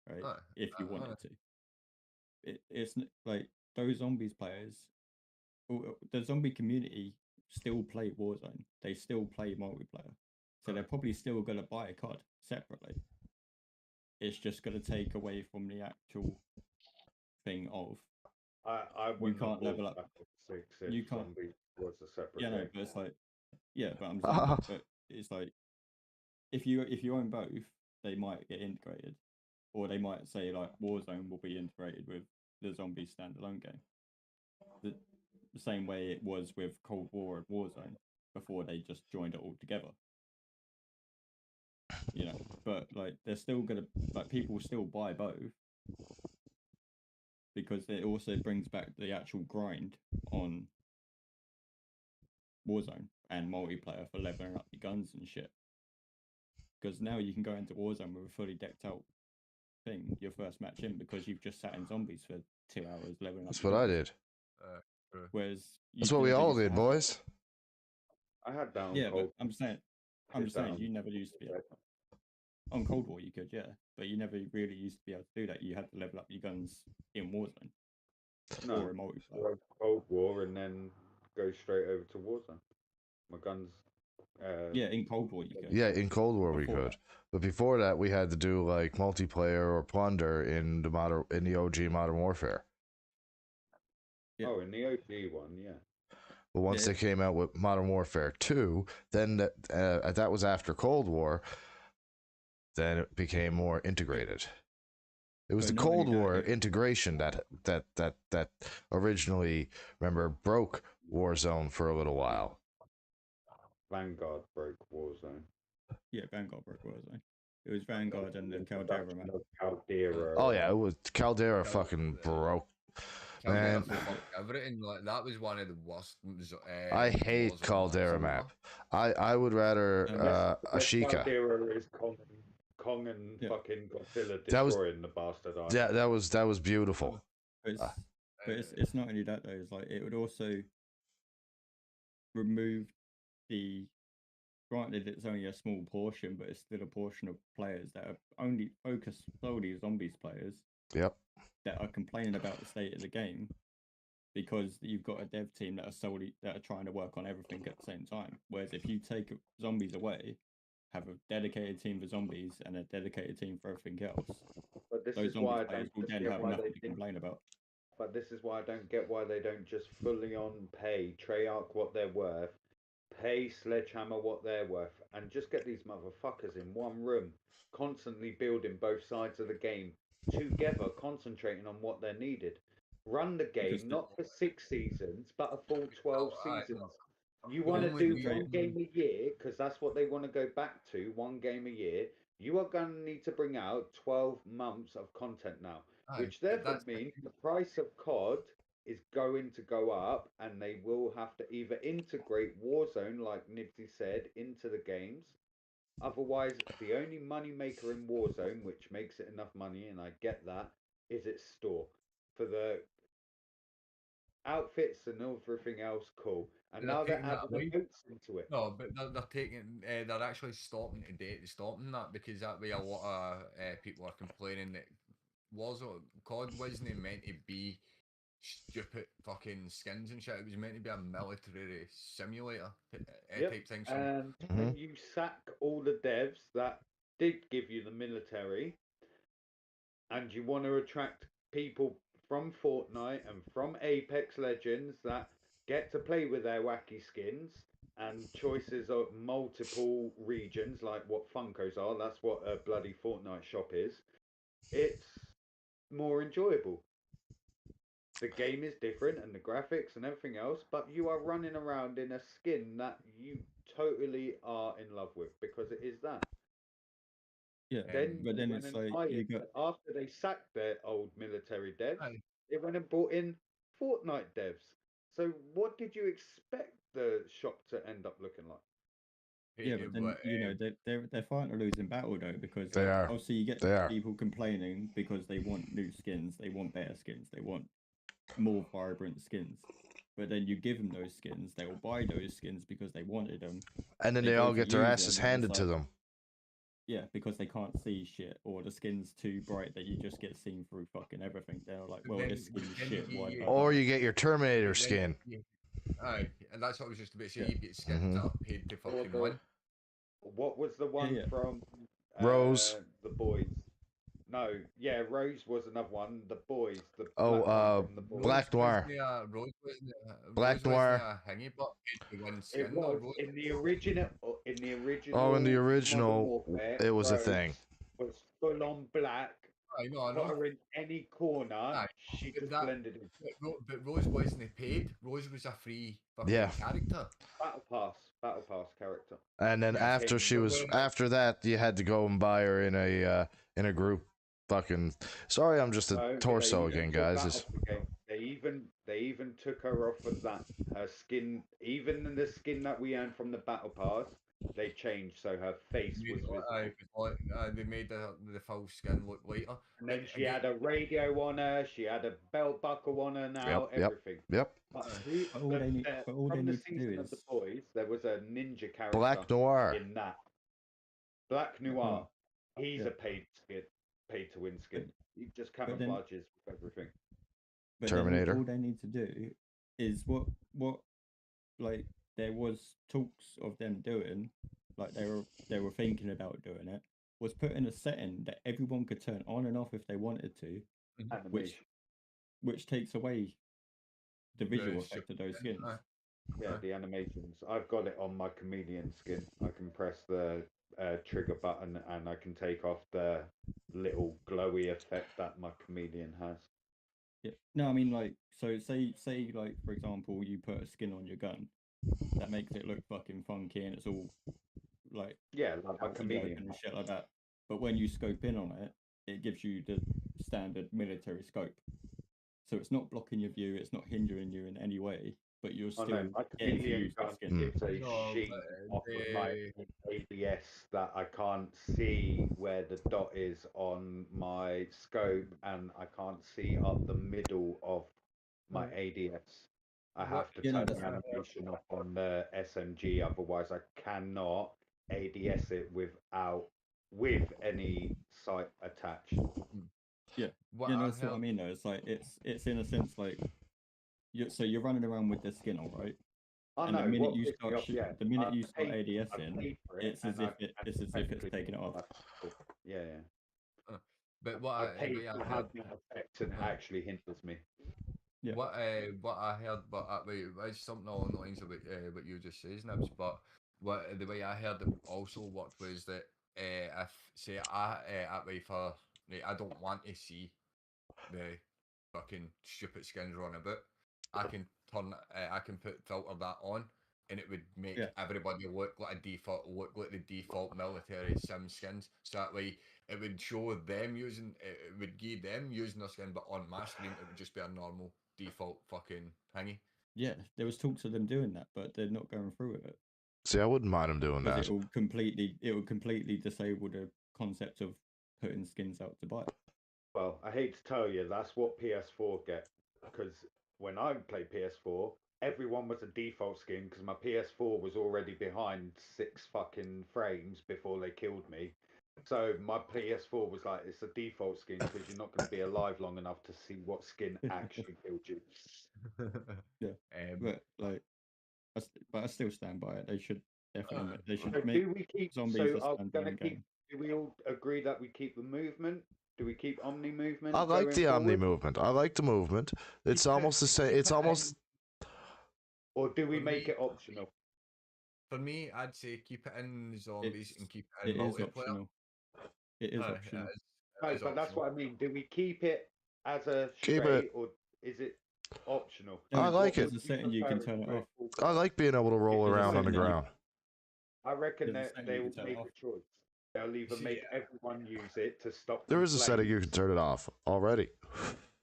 right? If you wanted to. It's like those zombies players, the zombie community still play Warzone. They still play multiplayer, so they're probably still going to buy a COD separately. It's just going to take away from the actual thing of you can't level up. You can't. Was a separate. Yeah, no, but it's like but I'm saying, but it's like if you own both, they might get integrated. Or they might say like Warzone will be integrated with the zombie standalone game. The same way it was with Cold War and Warzone before they just joined it all together. But like they're still gonna people will still buy both because it also brings back the actual grind on Warzone and multiplayer for leveling up your guns and shit. Because now you can go into Warzone with a fully decked out thing your first match in because you've just sat in zombies for 2 hours leveling up. That's what I did. Whereas that's what we all did, boys. I had that on Cold. But I'm saying you never used to be able to. On Cold War you could, but you never really used to be able to do that. You had to level up your guns in Warzone. Or in multiplayer. Cold War and then go straight over to Warzone. My guns. In Cold War you could. Yeah, in Cold War we could. But before that, we had to do like multiplayer or plunder in the OG Modern Warfare. Yeah. Oh, in the OG one, yeah. But once they came out with Modern Warfare 2, then that was after Cold War. Then it became more integrated. It was the Cold War integration that originally, remember, broke Warzone for a little while. Vanguard broke Warzone. Yeah, Vanguard broke Warzone. It was Vanguard and the Caldera, man. Caldera. Oh yeah, it was Caldera fucking broke Man. Everything like that was one of the worst. I hate Caldera map. I would rather Ashika. Caldera is Kong and fucking Godzilla destroying the bastard. Yeah, that was beautiful. But it's not only that though. It's like it would also remove the. Granted, it's only a small portion, but it's still a portion of players that are only focused solely zombies players. Yep. That are complaining about the state of the game because you've got a dev team that are trying to work on everything at the same time. Whereas if you take zombies away, have a dedicated team for zombies and a dedicated team for everything else, but this those is why zombie players will then have nothing to complain about. But this is why I don't get why they don't just fully on pay Treyarch what they're worth, pay Sledgehammer what they're worth, and just get these motherfuckers in one room, constantly building both sides of the game together, concentrating on what they're needed. Run the game not for 6 seasons, but a full 12 seasons. You want to do one game a year because that's what they want to go back to, one game a year. You are going to need to bring out 12 months of content now, which therefore means the price of COD is going to go up, and they will have to either integrate Warzone, like Knibbsy said, into the games. Otherwise, the only money maker in Warzone, which makes it enough money, and I get that, is its store. For the outfits and everything else, cool. And now they're adding the boots into it. No, but they're actually stopping that because that way a lot of people are complaining that COD wasn't meant to be stupid fucking skins and shit. It was meant to be a military simulator type thing. And when you sack all the devs that did give you the military, and you want to attract people from Fortnite and from Apex Legends that get to play with their wacky skins and choices of multiple regions, like what Funkos are, that's what a bloody Fortnite shop is, it's more enjoyable. The game is different and the graphics and everything else, but you are running around in a skin that you totally are in love with because it is that. Yeah, but then it's like after they sacked their old military devs, they went and brought in Fortnite devs. So what did you expect the shop to end up looking like? Yeah, but then they're fighting a losing battle though, because obviously you get people complaining because they want new skins, they want better skins, they want more vibrant skins. But then you give them those skins, they will buy those skins because they wanted them, and then they all get their asses handed to them. Yeah, because they can't see shit, or the skin's too bright that you just get seen through fucking everything. They're like, well, this skin's shit. Or you get your Terminator skin. Aye, and that's what I was just about to say. You get skins that are paid to fucking win. What was the one from Rose? The Boys. No, Rose was another one. The Boys. Black Noir. Black Noir. It was in the original. Oh, in the original, it was a thing. Was full on black. I know. Put her in any corner, she just blended in. But Rose wasn't paid. Rose was a free fucking character. Battle pass character. And then after that, you had to go and buy her in a group. Fucking sorry, I'm just a torso again, guys. They even took her off of that. Her skin, even in the skin that we earned from the battle pass, they changed so her face was visible. They made the full skin look lighter. And then she had a radio on her. She had a belt buckle on her now. Everything. Yep. But all they need to do is the Boys. There was a ninja character. Black Noir. In that. Black Noir. He's a paid to win skin. He just camouflages with everything. But Terminator. All they need to do is what like there was talks of them doing, like they were thinking about doing it, was put in a setting that everyone could turn on and off if they wanted to, which takes away the visual effect of those skins. Yeah, the animations. I've got it on my chameleon skin. I can press the trigger button and I can take off the little glowy effect that my chameleon has. Yeah. No, I mean like so say like for example you put a skin on your gun, that makes it look fucking funky and it's all like like a chameleon and shit like that. But when you scope in on it, it gives you the standard military scope. So it's not blocking your view, it's not hindering you in any way, but you're still my getting to chameleon use the gun skin. is a sheet off of my ABS that I can't see where the dot is on my scope, and I can't see up the middle of my ADS. I have to turn the animation off on the SMG, otherwise I cannot ADS it with any sight attached. Yeah, that's what I mean though. It's like it's in a sense like you're running around with the skin on, right? And the minute you start ADS in, it's as if it's taking it off. Yeah. But what I paid to have that effect, and it actually hinders me. Yeah. What I heard, but it's something along the lines of what you just says, Nibs. But the way I heard it also worked was that if say I I don't want to see the fucking stupid skins run about, I can I can filter that on, and it would make everybody look like the default military sim skins. So that way, it would show them it would give them using their skin, but on my screen it would just be a normal default fucking thingy. Yeah, there was talks of them doing that, but they're not going through with it. See, I wouldn't mind them doing that. It will completely disable the concept of putting skins out to buy. Well, I hate to tell you, that's what PS4 get, because when I played PS4, everyone was a default skin because my PS4 was already behind 6 fucking frames before they killed me. So my PS4 was like, it's a default skin because you're not going to be alive long enough to see what skin actually killed you. But like, I still stand by it. They should definitely make zombies a standalone game. Do we all agree that we keep the movement? Do we keep Omni movement? I like the Omni movement. I like the movement. It's almost the same. It's almost. Or do we make it optional? For me, I'd say keep it in zombies and keep it in multiplayer. It is optional. No, but that's what I mean. Do we keep it as a straight, or is it optional? I like it. There's a setting you can turn it off. I like being able to roll around on the ground. I reckon that they will make a choice. They'll either make everyone use it to stop. There is a setting you can turn it off already.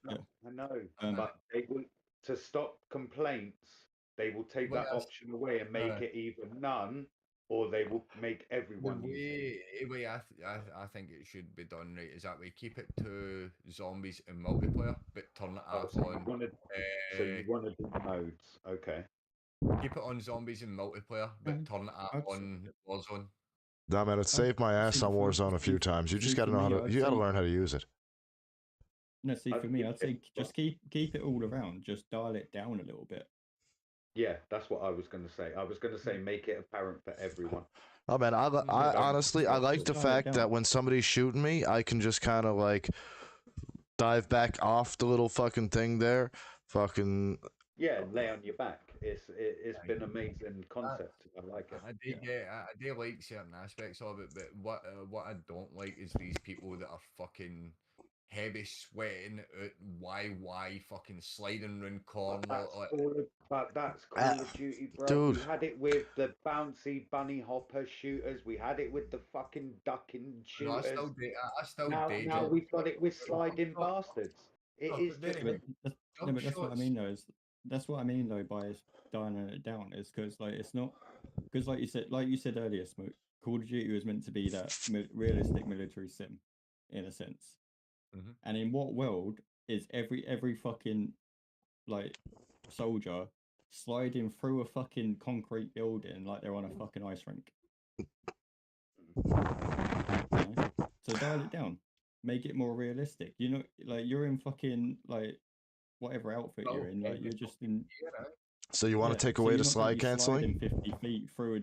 No, I know, but they will, to stop complaints. They will take that option away and make it either none, or they will make everyone use it. The way I think it should be done, right, is that we keep it to zombies and multiplayer, but turn it off on. So you want to do modes, okay? Keep it on zombies and multiplayer, but turn it off on Warzone. Nah, man, it saved my ass on Warzone a few times. You just gotta know how to. You gotta learn how to use it. No, see, for me, I'd say just keep it all around. Just dial it down a little bit. Yeah, that's what I was going to say. I was going to say make it apparent for everyone. Oh man, I honestly I like the fact that when somebody's shooting me, I can just kind of like dive back off the little fucking thing there, fucking. Yeah, lay on your back. It's been an amazing concept. I like it. I do like certain aspects of it, but what I don't like is these people that are fucking heavy sweating out why fucking sliding round corner. But that's Call of Duty, bro. Dude. We had it with the bouncy bunny hopper shooters. We had it with the fucking ducking shooters. No, I still do. Now we've got it with sliding bastards. It is different. No, but that's what I mean though. That's what I mean though by dialing it down. Is because like it's not because like you said earlier, Smoke. Call of Duty was meant to be that realistic military sim, in a sense. Mm-hmm. And in what world is every fucking like soldier sliding through a fucking concrete building like they're on a fucking ice rink? So dial it down, make it more realistic. You know, like you're in fucking like whatever outfit you're in, like you're just in. So you want to take away the slide canceling? 50 feet through.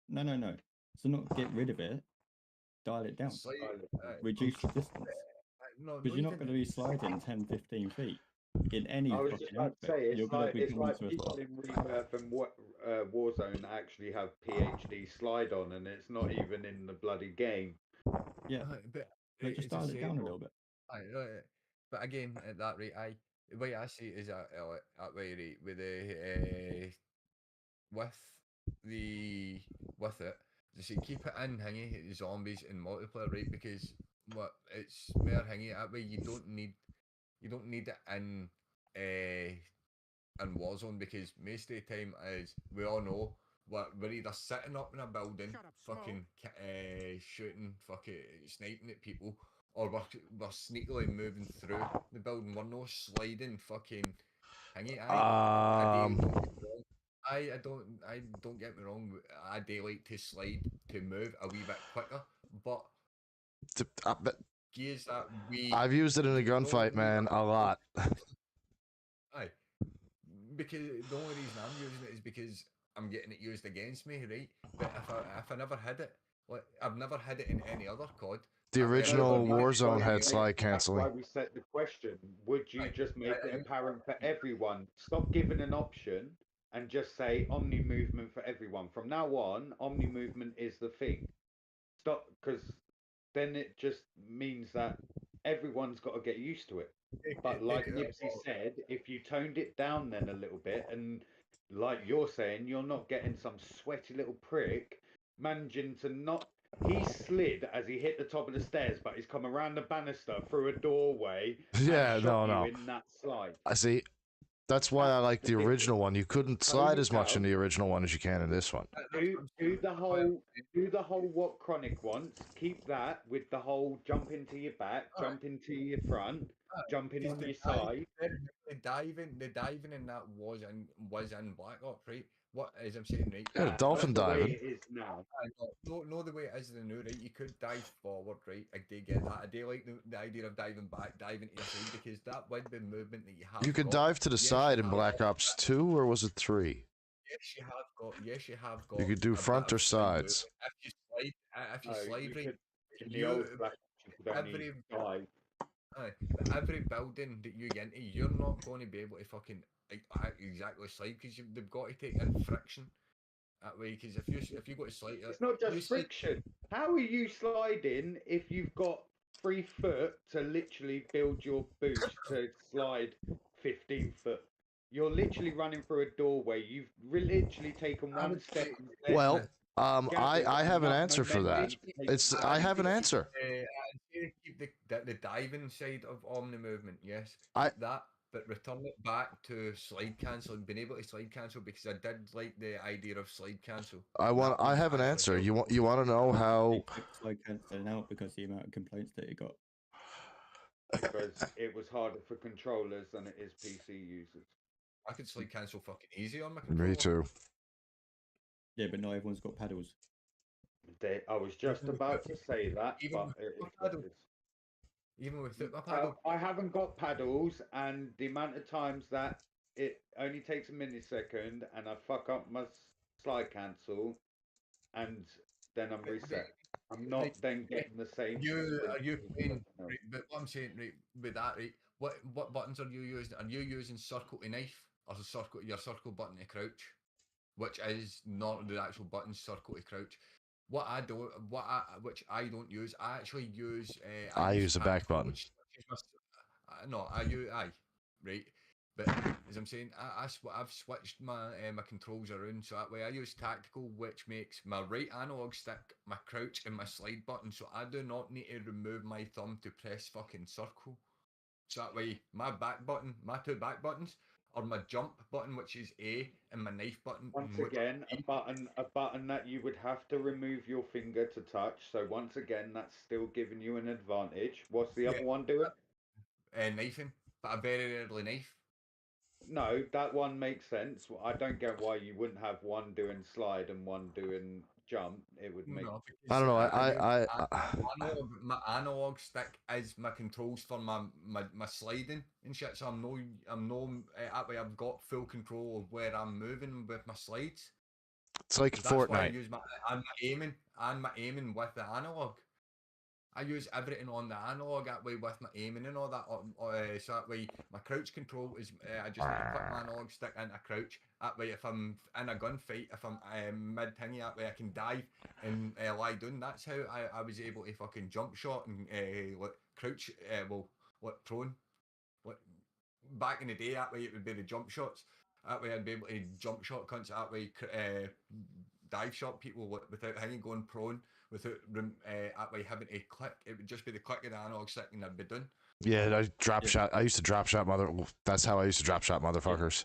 No. So not get rid of it. Dial it down. Reduce the distance. Because you're not going to be sliding 10, 15 feet in any fucking outfit. It's like people in Rebirth and Warzone actually have PhD slide on, and it's not even in the bloody game. Yeah, but just dial it down a little bit. But again, at that rate, the way I see it is that way rate with it. Just say keep it in hingy zombies and multiplayer, right? Because it's more hingy that way. You don't need it in in Warzone, because most of the time, as we all know, we're either sitting up in a building, fucking shooting, fucking sniping at people, or we're sneakily moving through the building. We're no sliding fucking thingy. I don't get me wrong. I do like to slide to move a wee bit quicker, but gears that I've used it in a gunfight, man, a lot. Aye, because the only reason I'm using it is because I'm getting it used against me, right? But if I never had it, like I've never had it in any other COD. The original Warzone had slide canceling. That's why we set the question: would you just make it apparent for everyone? Stop giving an option and just say omni movement for everyone. From now on, omni movement is the thing. Stop, because then it just means that everyone's got to get used to it. But like Knibbsy said, if you toned it down then a little bit, and like you're saying, you're not getting some sweaty little prick managing to not. He slid as he hit the top of the stairs, but he's come around the banister through a doorway. Yeah, and shot you in that slide. I see. That's why I like the original one. You couldn't slide as much in the original one as you can in this one. Do the whole what Chronic wants. Keep that with the whole jump into your back, jump into your front, jumping on your side. The diving in that was in Black Ops, right? What as I'm saying, right? Yeah, dolphin diving. It is now. No, the way it is the new, right? You could dive forward, right? I do get that. I do like the idea of diving back, diving to your side, because that would be movement that you have. You could dive to the side in Black Ops 2, or was it 3? Yes, you have got. You could do front or sides. If you slide, right? In the old Black Ops, you could only dive. Every building that you get into, you're not going to be able to fucking exactly slide, because they've got to take in friction that way. Because if you go to slide, it's not just friction. How are you sliding if you've got 3 foot to literally build your boost to slide 15 foot? You're literally running through a doorway. You've literally taken one step. Well, I have an answer for that. I have an answer. Keep the diving side of omni movement, yes. That, but return it back to slide cancel, and being able to slide cancel, because I did like the idea of slide cancel. I have an answer. You want to know how slide canceling out because the amount of complaints that it got. Because it was harder for controllers than it is PC users. I could slide cancel fucking easy on my controller. Me too. Yeah, but not everyone's got paddles. I was just about to say that, Even with my paddle, I haven't got paddles, and the amount of times that it only takes a millisecond, and I fuck up my slide cancel, and then I'm reset. I'm not then getting the same. Are you playing? Right, but what I'm saying, right, with that, right, what buttons are you using? Are you using circle to knife, or your circle button to crouch, which is not the actual button, circle to crouch? Which I don't use. I actually use. I use the back button. Right. But as I'm saying, I've switched my controls around, so that way I use tactical, which makes my right analog stick my crouch and my slide button, so I do not need to remove my thumb to press fucking circle. So that way my two back buttons, or my jump button, which is A, and my knife button. Once again, a button that you would have to remove your finger to touch. So once again, that's still giving you an advantage. What's the other one doing? Knifing, but I very rarely knife. No, that one makes sense. I don't get why you wouldn't have one doing slide and one doing jump. It would make. I don't know. My analog stick is my controls for my sliding and shit. So I'm no that way I've got full control of where I'm moving with my slides. It's like Fortnite. Why I use my aiming with the analog. I use everything on the analog that way with my aiming and all that. So that way my crouch control is I just need to put my analog stick into crouch. That way if I'm in a gunfight, if I'm mid thingy, that way I can dive and lie down. That's how I was able to fucking jump shot and crouch, prone. Back in the day, that way it would be the jump shots. That way I'd be able to jump shot cunts. That way dive shot people without hanging, going prone without actually having to click. It would just be the click of the analog stick and I'd be done. Yeah, I used to drop shot That's how I used to drop shot motherfuckers.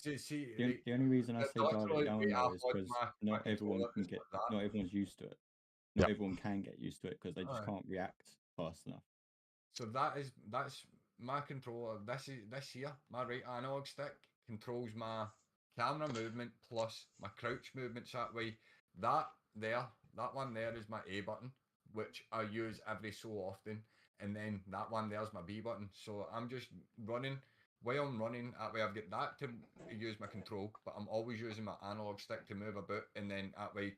The only reason I say dial it down though is because not everyone can get, not everyone's used to it. Not everyone can get used to it because they just can't react fast enough. So that's my controller. This here, my right analog stick controls my camera movement plus my crouch movements that way. That one there is my A button, which I use every so often, and then that one there's my B button. So I'm just running. While I'm running, that way I've got that to use my control, but I'm always using my analog stick to move about, and then that way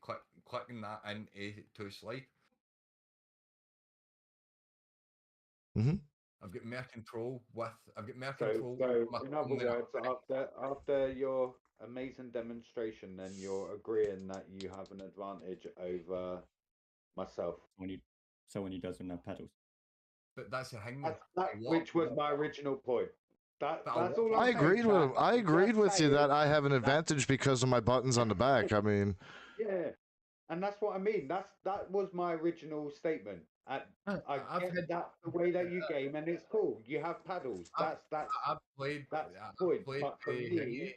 clicking that in to slide. Mm-hmm. I've got more control with. So in other words, after your amazing demonstration, then you're agreeing that you have an advantage over myself. When he doesn't have pedals. But that's the thing. Which was my original point. That's all I agreed with him. I agreed with you that I have an advantage because of my buttons on the back. I mean, yeah, and that's what I mean. That was my original statement. I get that the way that you game, and it's cool. You have paddles. That's point. But for me,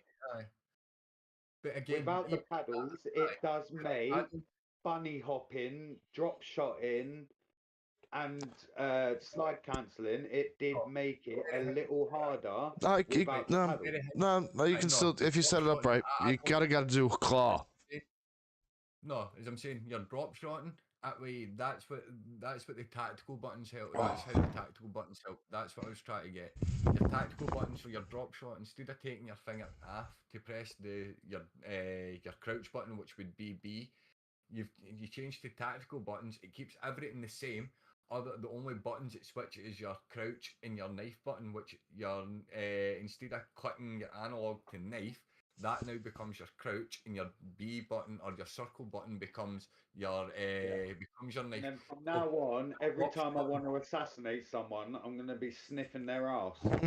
but again, without the paddles, it does make bunny hopping, drop shotting, and slide cancelling. It did make it a little harder. No, you can still, if you set it up right, you gotta do claw. No, as I'm saying, you're drop shotting. That way, that's what the tactical buttons help. That's how the tactical buttons help. That's what I was trying to get. Your tactical buttons, so your drop shot, instead of taking your finger off to press your crouch button, which would be B, you change to tactical buttons. It keeps everything the same. The only buttons it switches is your crouch and your knife button, which you're instead of clicking your analog to knife, that now becomes your crouch, and your B button or your circle button becomes your knife. And then from now on, every time I want to assassinate someone, I'm going to be sniffing their ass. I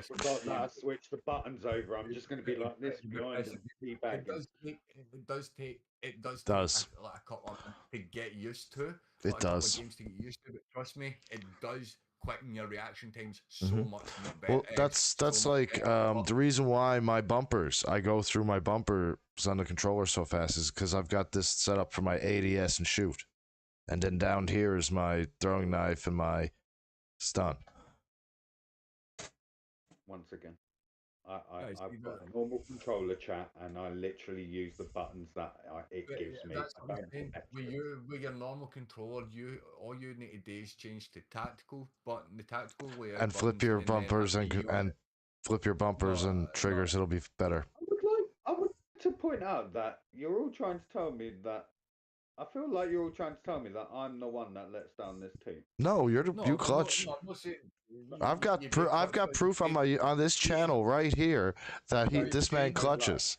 forgot that I switched the buttons over. I'm just going to be like this behind them. It does take like a couple of months to get used to. It does. Games to get used to, but trust me, it does quicken your reaction times so much better. Well, that's like the reason why my bumpers, I go through my bumpers on the controller so fast is because I've got this set up for my ADS and shoot, and then down here is my throwing knife and my stun. Once again, I've got a normal controller chat, and I literally use the buttons that it gives me. With your normal controller, all you need to do is change to tactical button, the tactical layout, and flip your bumpers and flip your bumpers and triggers. It'll be better. I would to point out that you're all trying to tell me that. I feel like you're all trying to tell me that I'm the one that lets down this team. No, you clutch. I've got proof on this channel right here that this man clutches.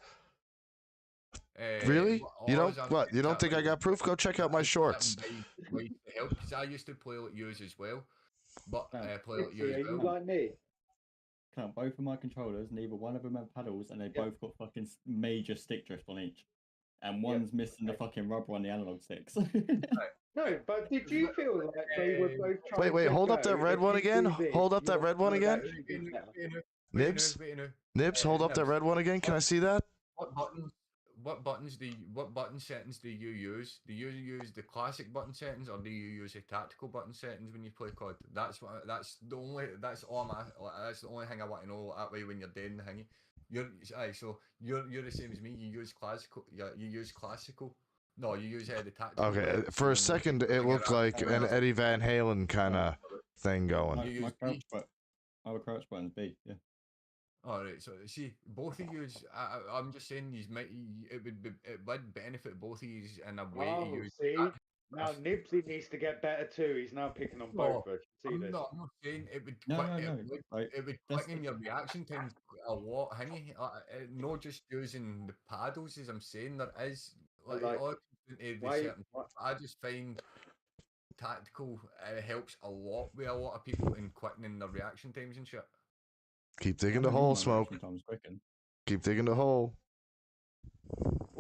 Really? You don't what? You don't think I got proof? Go check out my shorts. Because I used to play like yours as well, but play like you as well. You like me? Both of my controllers, neither one of them have paddles, and they both got fucking major stick drift on each. And one's missing the fucking rubber on the analog sticks. No, but did you feel like they were both trying Wait, hold up that red one again. Hold up that red one again. Nibs, hold up that red one again. Can I see that? What button settings do you use? Do you use the classic button settings, or do you use the tactical button settings when you play COD? That's the only thing I want to know. That way, when you're dead in the thingy, you're the same as me. You use classical. You use classical. No, you use the tactical. Okay, for a second, it looked like an Eddie Van Halen kind of thing going. My crouch button's B. Yeah. All right, so see, both of you. I'm just saying, it would benefit both of you in a way. See, now Knibbsy needs to get better too. He's now picking on both of us. I'm not saying it would. It would quicken your reaction times a lot, honey. Not just using the paddles, as I'm saying. There is I just find tactical helps a lot with a lot of people in quickening their reaction times and shit. Keep digging the hole, Smoke. Keep digging the hole.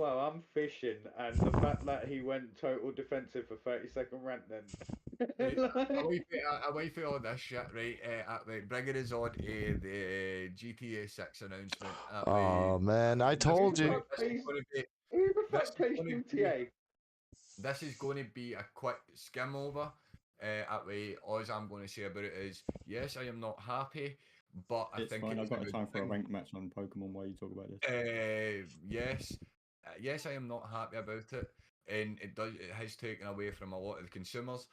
Well, I'm fishing, and the fact that he went total defensive for 30-second rant then. Away for all this shit, right? Right, bringing us on to the GTA 6 announcement. Oh man, I told you. Who the fuck plays GTA? This is going to be a quick skim over. That way, all I'm going to say about it is, yes, I am not happy, but I think fine. I've got time for a rank match on Pokemon while you talk about this. Yes, I am not happy about it, and it has taken away from a lot of the consumers.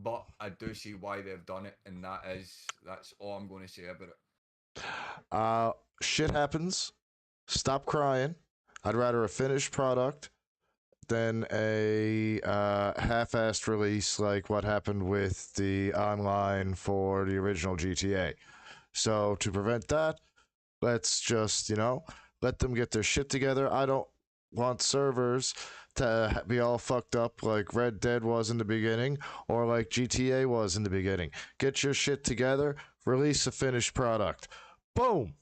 But I do see why they've done it, and that's all I'm going to say about it. Shit happens. Stop crying. I'd rather a finished product than a half-assed release like what happened with the online for the original GTA. So to prevent that, let's just, let them get their shit together. I don't want servers to be all fucked up like Red Dead was in the beginning or like GTA was in the beginning. Get your shit together, release a finished product. Boom!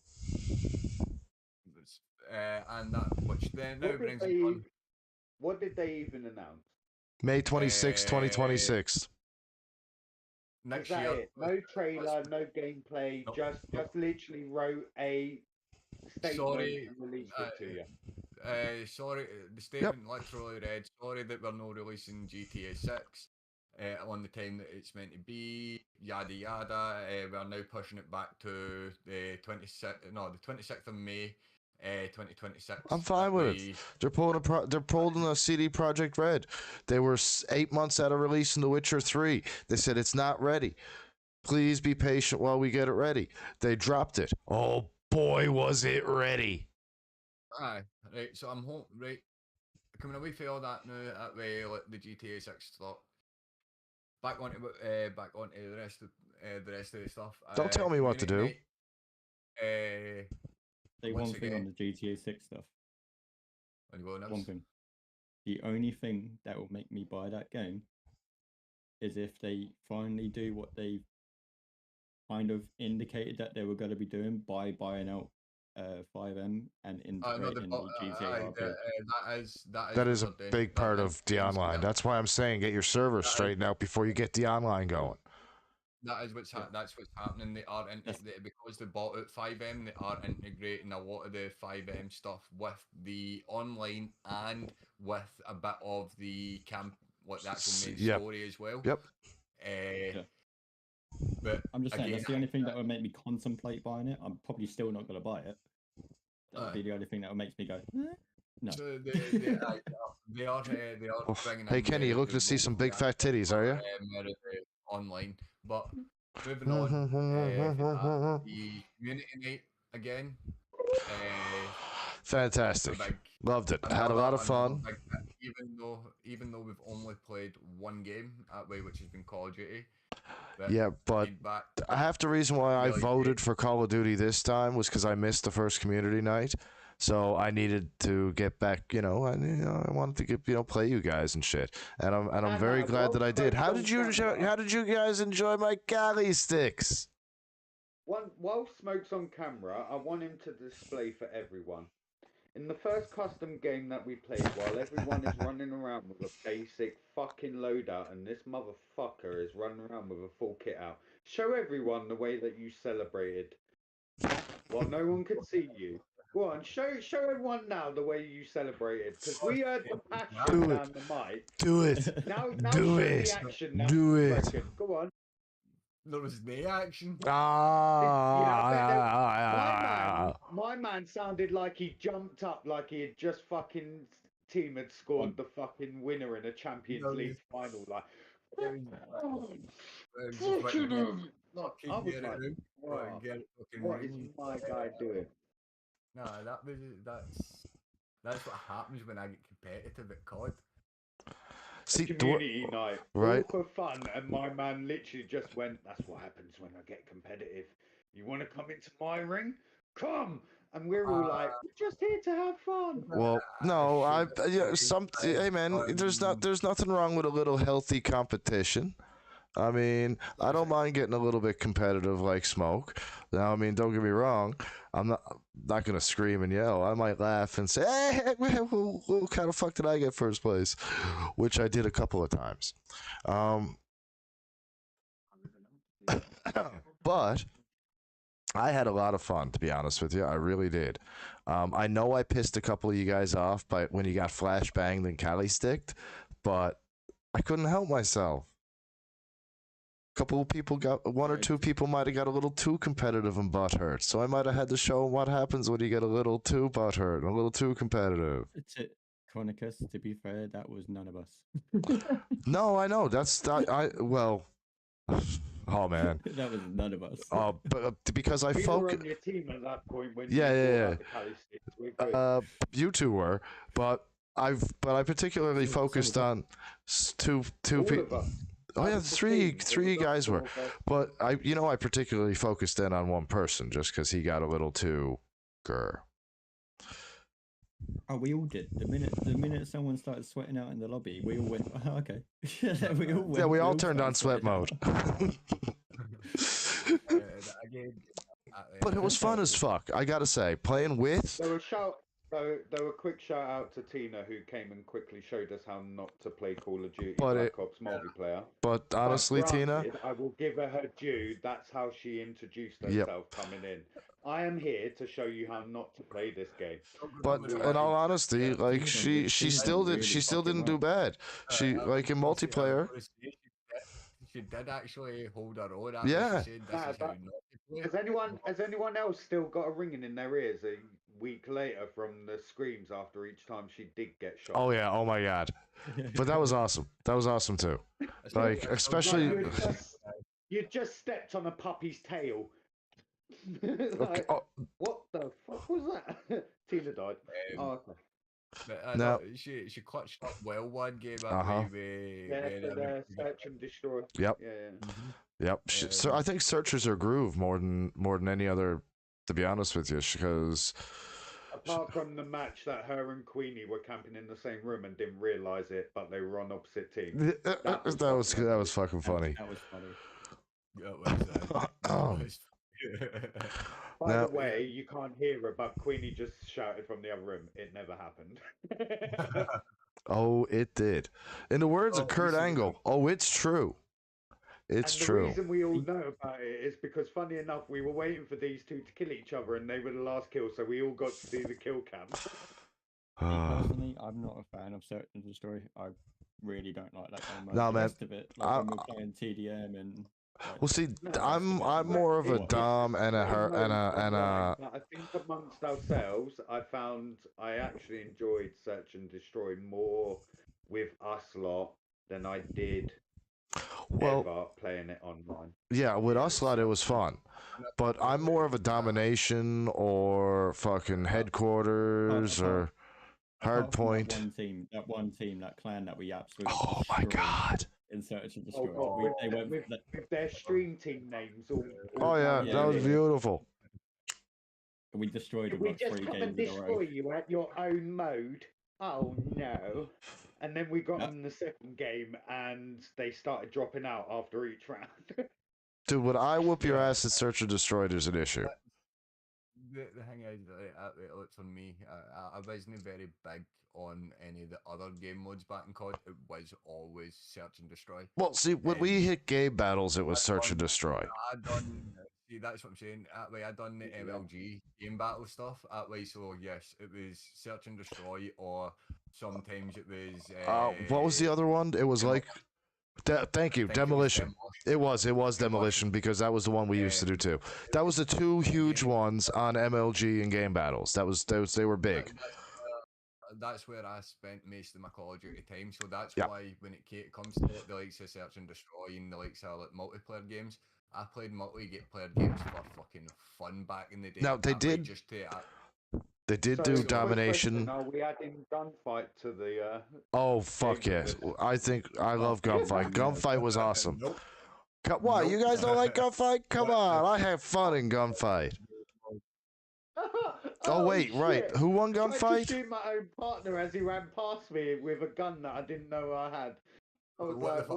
And that, which then now brings us on. What did they even announce? May 26, 2026. Next year. It? No trailer, no gameplay, no. just literally wrote a statement and released it to you. Sorry, the statement literally read, sorry that we're not releasing GTA 6 on the time that it's meant to be, yada yada. We're now pushing it back to the 26th of May. 2026. I'm fine with it. They're pulling a CD Projekt Red. They were 8 months out of releasing The Witcher 3. They said it's not ready. Please be patient while we get it ready. They dropped it. Oh boy, was it ready! Aye, right. So I'm home. Right, coming away from all that now. That way, let the GTA 6 start. Back onto the rest of the stuff. Don't tell me what to do. Say one thing on the GTA 6 stuff. One thing. The only thing that will make me buy that game is if they finally do what they kind of indicated that they were going to be doing by buying out 5M and integrating the GTA RP. That is a big part of the online. That's why I'm saying get your server straightened out before you get the online going. That's what's happening. They are because they bought out 5M. They are integrating a lot of the 5M stuff with the online and with a bit of the the actual main story as well. Yep. But I'm just saying that's the only thing that would make me contemplate buying it. I'm probably still not going to buy it. That would be the only thing that would make me go. No. So they are bringing. Hey Kenny, you looking to see some big fat titties, are you? Online, but moving on. The community night again. Fantastic. Loved it. Had a lot of fun. Even though we've only played one game that way, which has been Call of Duty. Yeah, but half the reason why I voted for Call of Duty this time was because I missed the first community night. So I needed to get back, I wanted to get, play you guys and shit, and I'm very glad that I did. How did you guys enjoy my Cali sticks? While Smoke's on camera, I want him to display for everyone. In the first custom game that we played, while everyone is running around with a basic fucking loadout, and this motherfucker is running around with a full kit out, show everyone the way that you celebrated. While no one could see you. Go on, show everyone now the way you celebrated, because we heard the passion down the mic. Do it. Now do show it. the action. Now do it. Go on. There was no action. My man sounded like he jumped up, like he had just fucking team had scored the fucking winner in a Champions League final. Like, what is my guy doing? No, that's what happens when I get competitive at COD. See, community night, right? All for fun, and my man literally just went, "That's what happens when I get competitive. You want to come into my ring? Come!" And we're all like, "We're just here to have fun." Well, no, hey man, there's nothing wrong with a little healthy competition. I mean, I don't mind getting a little bit competitive like Smoke. Now, I mean, don't get me wrong. I'm not gonna scream and yell. I might laugh and say, "Hey, who kind of fuck did I get first place?" Which I did a couple of times. But I had a lot of fun, to be honest with you. I really did. I know I pissed a couple of you guys off by when you got flashbanged and Cali sticked, but I couldn't help myself. Couple of people one or two people might have got a little too competitive and butthurt. So I might have had to show them what happens when you get a little too butthurt and a little too competitive. Chronicus, to be fair, that was none of us. No, I know. Well, oh man, that was none of us. But because I focused. on your team at that point when yeah. You two were, but I particularly focused on two people. Oh yeah, three guys were, but I particularly focused in on one person just because he got a little too grr. Oh, we all did. The minute someone started sweating out in the lobby, we all went, oh, okay. we all turned on sweat mode. But it was fun as fuck. I gotta say, playing with. There were quick shout out to Tina, who came and quickly showed us how not to play Call of Duty Black Ops multiplayer. But honestly, Tina, I will give her due. That's how she introduced herself coming in. I am here to show you how not to play this game. But in all honesty, like she still didn't do bad. She like in multiplayer. She did actually hold her own. Yeah. Has anyone else still got a ringing in their ears a week later from the screams after each time she did get shot? Oh yeah, oh my god. But that was awesome. That was awesome too. Like especially you just stepped on a puppy's tail. Okay, what the fuck was that? Tina died. Okay. But, no, she clutched up well one game. Search and destroy. Yep. Yeah. Yep. So I think searchers are groove more than any other. To be honest with you, because apart from the match that her and Queenie were camping in the same room and didn't realize it, but they were on opposite teams. That was fucking funny. That was funny. By the way, you can't hear her, but Queenie just shouted from the other room, "It never happened." Oh, it did. In the words of Kurt Angle, oh, it's true. It's true. The reason we all know about it is because, funny enough, we were waiting for these two to kill each other, and they were the last kill, so we all got to see the kill cam. Personally, I'm not a fan of Search and Destroy. I really don't like that game. No, man. The rest of it, like when we're playing TDM and. Well, see, I'm more of a Dom and a her and a. I think amongst ourselves, I actually enjoyed Search and Destroy more with us lot than I did. Ever playing it online. Yeah, with us lot it was fun, but I'm more of a domination or fucking headquarters or hardpoint. That one team, that clan that we absolutely. Oh my god! In Search and Destroy, they went with their stream team names. Oh yeah, that was beautiful. We destroyed them. We just come and destroy you at your own mode. Oh no. And then we got in the second game and they started dropping out after each round. Dude, when I whoop your ass at Search and Destroy, there's an issue. The thing is, it looks on me, I wasn't very big on any of the other game modes back in COD. It was always Search and Destroy. Well, see, when we hit game battles, it was Search and Destroy. See, that's what I'm saying. I done the MLG game battle stuff. So yes, it was Search and Destroy, or sometimes it was. What was the other one? It was like. Thank you, Demolition. It was Demolition because that was the one we used to do too. That was the two huge ones on MLG and game battles. They were big. That's where I spent most of my Call of Duty time. So that's why when it comes to the likes of Search and Destroy and the likes of like multiplayer games, I played multiplayer games for fucking fun back in the day. Now they did. They did do domination. Are we adding gunfight to the? Oh fuck yes! I love gunfight. Gunfight was awesome. Nope. What? You guys don't like gunfight? Come on! I have fun in gunfight. Oh wait, shit. Right. Who won gunfight? I shoot my own partner as he ran past me with a gun that I didn't know I had. What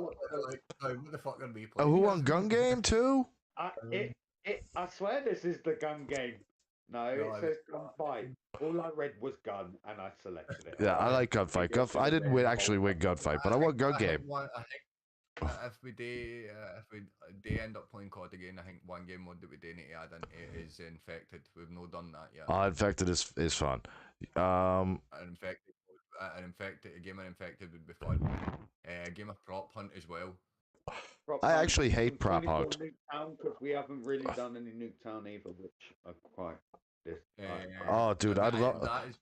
the fuck are we playing? Oh, who won gun game too? I swear this is the gun game. No, it says gunfight. All I read was gun, and I selected it. Yeah, I like gunfight. I didn't actually win gunfight, but I won gun game. I think if we do end up playing COD again, I think one game mode that we do need to add in is infected. We've not done that yet. Infected is fun. An infected a game of infected would be fun. A game of prop hunt as well. I actually hate prop hunt. Because we haven't really done any Nuketown either, which are quite. Oh, dude, I'd love. That is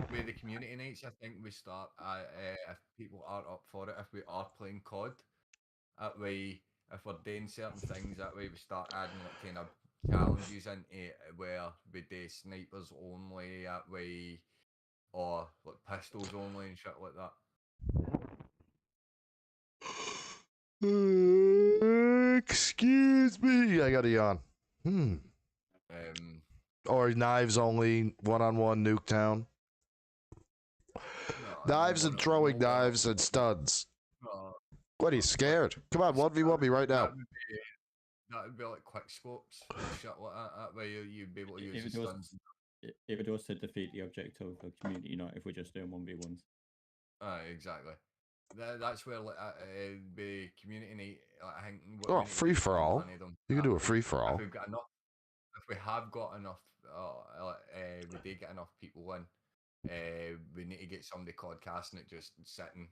where the community nights. I think we start. If people are up for it, if we are playing COD, that way, if we're doing certain things, that way we start adding like kind of challenges into it where we do snipers only, that way, or like pistols only and shit like that. Excuse me, I got a yawn. Or knives only, one-on-one Nuketown. Knives and throwing knives and studs. What, are you scared? Come on, 1v1 me right now. That would be like quick scopes and shit like that. That way you'd be able to use the stuns. It would also defeat the objective of the community night if we're just doing 1v1s. Exactly. That's where like the community night. I think. Free for all. You can do a free for all. If we have got enough, we do get enough people in. We need to get somebody podcasting it, just sitting.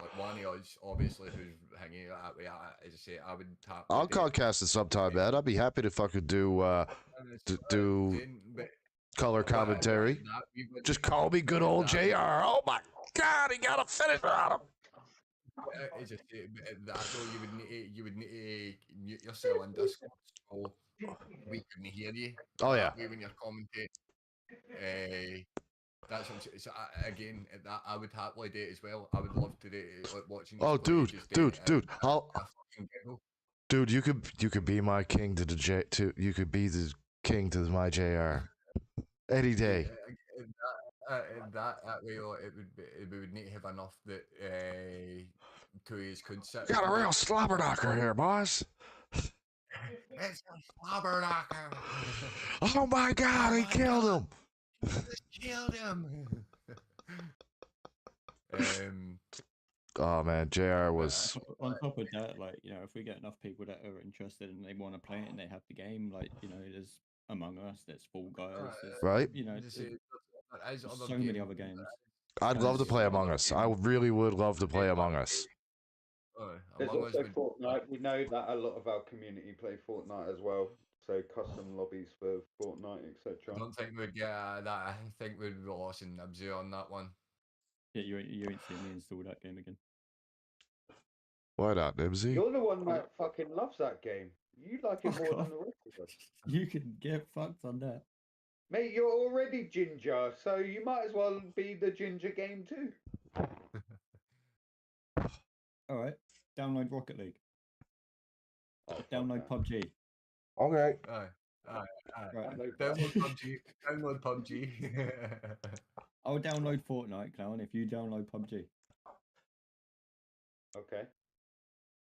Like one of us, obviously, who's hanging out that way. As I say, I would tap. I'll podcast it sometime, man. I'd be happy to fucking do color commentary. Just call me good old JR. Oh my God, he got a finisher on him. That's all you would need to mute yourself on Discord so we couldn't hear you. Oh yeah. When you're commentating. That's what so again. That I would happily do it as well. I would love to do it, like watching. Oh, dude, you could be my king to the J. You could be the king to my JR any day. That way, we would need to have enough that two of us could sit. Got a real slobber knocker here, boss. It's a slobber knocker. Oh my God, he killed him. Killed him. Oh man, JR was. On top of that, like if we get enough people that are interested and they want to play it and they have the game, like there's Among Us, there's Fall Guys, right? There's so many other games. I'd love to play Among Us. I really would love to play Among Us. There's also Fortnite. We know that a lot of our community play Fortnite as well. So custom lobbies for Fortnite, etc. I don't think we'd get that. I think we'd be lost in Knibbsy on that one. Yeah, you ain't seen me install that game again. Why not, Knibbsy? You're the one that fucking loves that game. You like it more than the rest of us. You can get fucked on that. Mate, you're already ginger, so you might as well be the ginger game too. Alright, download Rocket League. Download PUBG. Okay. Right. Download PUBG. Download PUBG. I'll download Fortnite, Clown, if you download PUBG. Okay.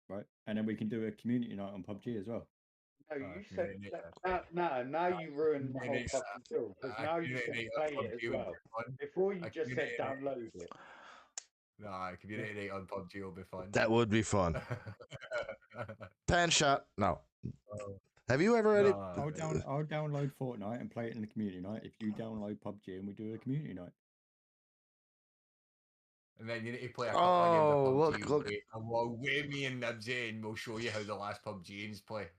Right, and then we can do a community night on PUBG as well. No, you said that. Now you ruined the whole fucking film. Because now you said play it as well. Before you just said download it. Nah, community night on PUBG will be fun. That would be fun. Pan shot. No. Have you ever had it? I'll download Fortnite and play it in the community night if you download PUBG and we do a community night. And then you need to play a couple of games of PUBG. Look. We'll me and Knibbsy and we'll show you how the last PUBGians play.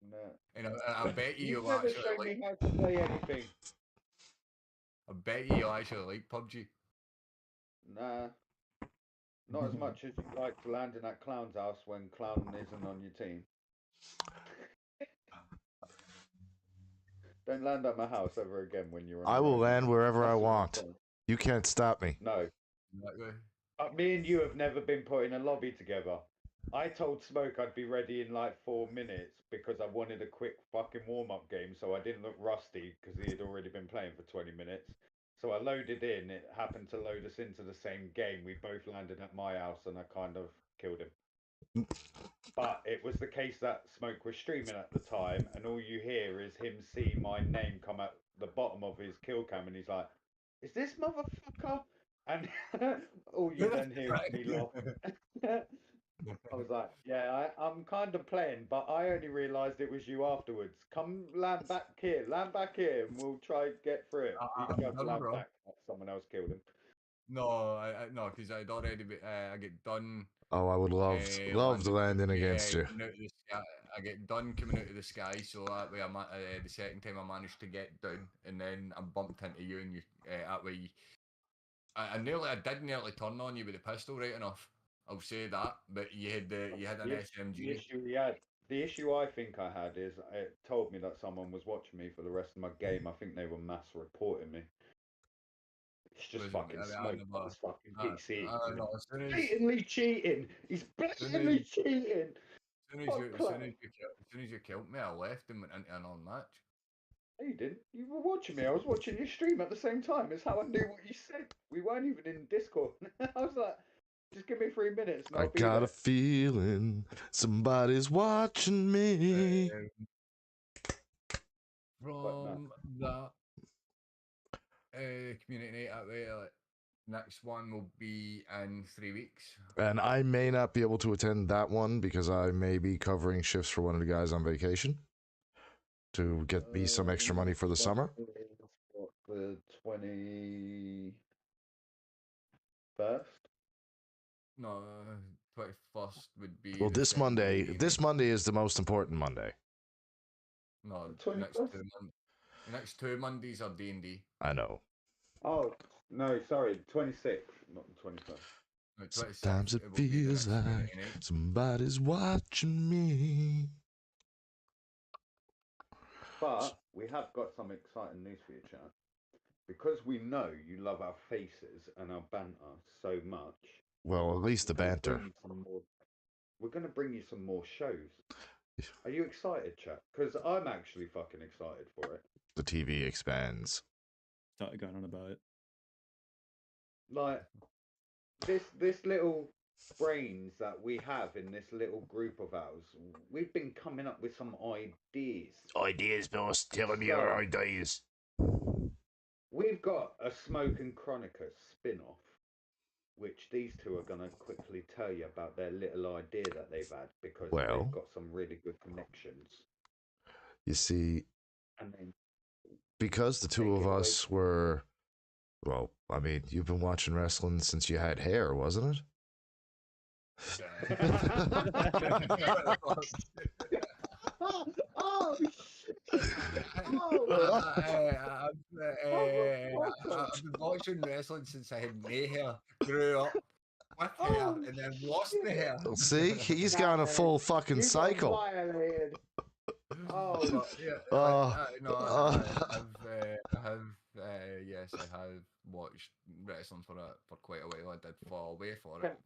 No. And I bet you'll never actually show me how to play anything. I bet you'll actually like PUBG. Nah. Not as much as you like to land in that clown's house when Clown isn't on your team. Don't land at my house ever again when you're on. I will land wherever I want. You can't stop me. No. But me and you have never been put in a lobby together. I told Smoke I'd be ready in like 4 minutes because I wanted a quick fucking warm-up game so I didn't look rusty because he had already been playing for 20 minutes. So I loaded in. It happened to load us into the same game. We both landed at my house, and I kind of killed him. But it was the case that Smoke was streaming at the time, and all you hear is him see my name come at the bottom of his kill cam, and he's like, "Is this motherfucker?" And all you then hear is me laugh. I was like, "Yeah, I'm kind of playing, but I only realised it was you afterwards. Come land back here, and we'll try and get through it." He tried to land back, someone else killed him. No, no, because I'd already I get done. Oh, I would love landing against you. I get done coming out of the sky, so that way the second time I managed to get down, and then I bumped into you, and you that way. I did nearly turn on you with the pistol, right enough. I'll say that, but you had an SMG. The issue I think I had is it told me that someone was watching me for the rest of my game. I think they were mass reporting me. It's just fucking Smoke. It's fucking PC. Blatantly cheating. He's blatantly cheating. As soon as you killed me, I left and went into another match. No, you didn't. You were watching me. I was watching your stream at the same time. It's how I knew what you said. We weren't even in Discord. I was like, just give me 3 minutes. And I got a feeling somebody's watching me. From that community night, next one will be in 3 weeks. And I may not be able to attend that one because I may be covering shifts for one of the guys on vacation to get me some extra money for the summer. The 21st? No, 21st would be. Well, this Monday is the most important Monday. No, the next two Mondays are D&D. I know. Oh, no, sorry, 26th, not the 21st. No, sometimes it feels like somebody's watching me. But we have got some exciting news for you, chat. Because we know you love our faces and our banter so much. Well, at least the banter. We're going to bring you some more shows. Are you excited, chat? Because I'm actually fucking excited for it. The TV expands. Started going on about it. Like, this little brains that we have in this little group of ours, we've been coming up with some ideas. Ideas, boss. Tell them your ideas. We've got a Smoke and Chronica spin-off, which these two are going to quickly tell you about their little idea that they've had, because they've got some really good connections. You see, and then because the two of us were, well, I mean, you've been watching wrestling since you had hair, wasn't it? Oh, I've been watching wrestling since I had no hair, grew up with hair, and then lost the hair. See, he's got a full fucking cycle. Oh, yes, I have watched wrestling for quite a while. I did fall away from it.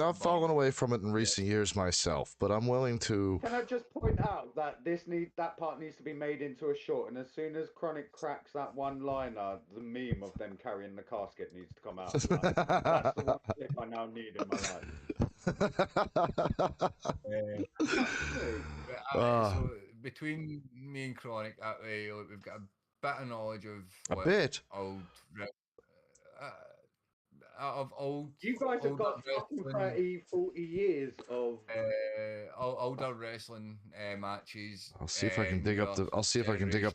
I've fallen away from it in recent years myself, but I'm willing to. Can I just point out that that part needs to be made into a short, and as soon as Chronic cracks that one liner, the meme of them carrying the casket needs to come out. That's the one clip I now need in my life. So between me and Chronic, we've got a bit of knowledge of old. You guys have got 30, 40 years of older wrestling matches. I'll see if I can dig up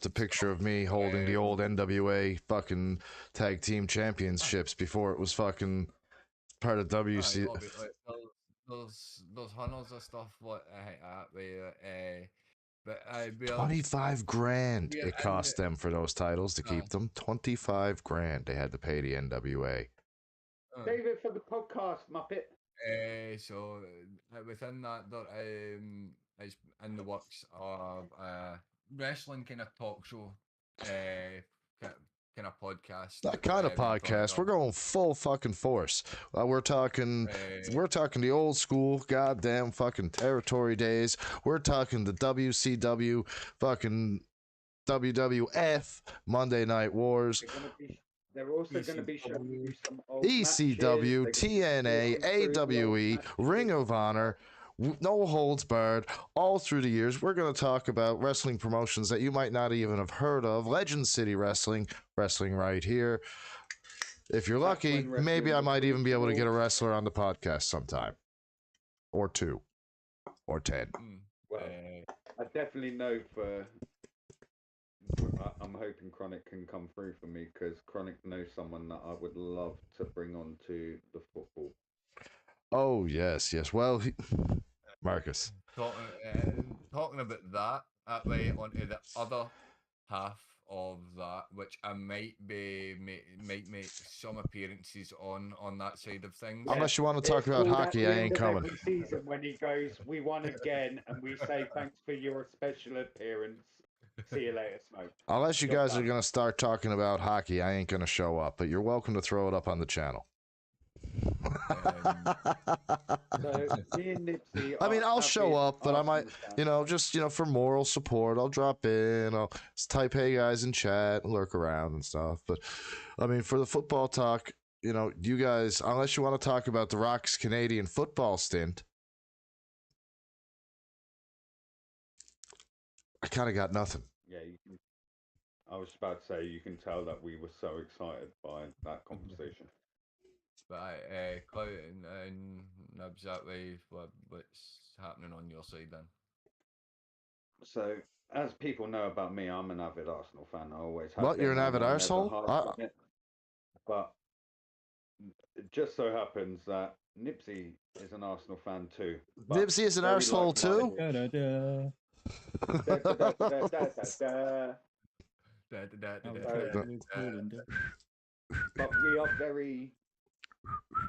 the picture of me holding the old NWA fucking tag team championships before it was fucking part of WC. There's hundreds of stuff but 25 grand it cost them for those titles to keep them. 25 grand they had to pay the NWA. Save it for the podcast, Muppet. So within that, there is in the works of wrestling kind of talk show, kind of podcast. That kind of podcast. We're going full fucking force. We're talking the old school goddamn fucking territory days. We're talking the WCW fucking WWF Monday Night Wars. They're also going to be showing you some old ECW, matches. TNA, AWE, Ring of Honor, no holds barred, all through the years. We're going to talk about wrestling promotions that you might not even have heard of. Legend City Wrestling, wrestling right here. If you're lucky, maybe I might even be able to get a wrestler on the podcast sometime. Or 2. Or 10. Well, I definitely know I'm hoping Chronic can come through for me, because Chronic knows someone that I would love to bring on to the football. Oh, yes. Well, Marcus. Talking about that way onto the other half of that, which I might make some appearances on that side of things. Unless you want to talk about hockey, I ain't coming. Every season when he goes, we won again, and we say thanks for your special appearance. See you later, Smoke. Unless you guys are going to start talking about hockey, I ain't going to show up, but you're welcome to throw it up on the channel. So, me and Knibbsy I'll show up, but I might, just, for moral support, I'll drop in, I'll type, hey guys, in chat, lurk around and stuff. But, for the football talk, you guys, unless you want to talk about The Rock's Canadian football stint, I kind of got nothing. Yeah, I was about to say, you can tell that we were so excited by that conversation. But Clout and Nibs, that way, what's happening on your side then? So, as people know about me, I'm an avid Arsenal fan. I always have. What, you're an avid arsehole? But it just so happens that Knibbsy is an Arsenal fan too. Nibsy is an arsehole too? But we are very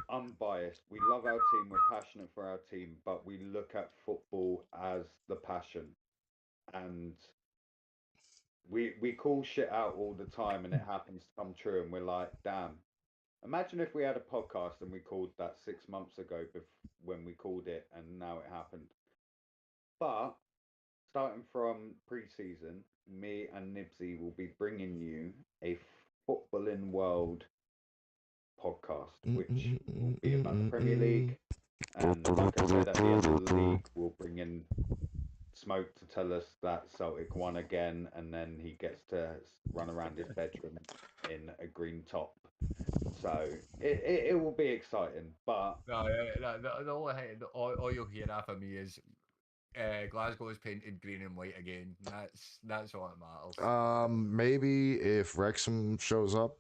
unbiased. We love our team. We're passionate for our team, but we look at football as the passion, and we call shit out all the time, and it happens to come true. And we're like, damn. Imagine if we had a podcast and we called that 6 months ago when we called it, and now it happened. But starting from pre-season, me and Knibbsy will be bringing you a footballing world podcast, which will be about the Premier League. And like I said, at the end of the league, we'll bring in Smoke to tell us that Celtic won again, and then he gets to run around his bedroom in a green top. So it will be exciting, but all you'll hear after me is Glasgow is painted green and white again. That's all that matters. Maybe if Wrexham shows up,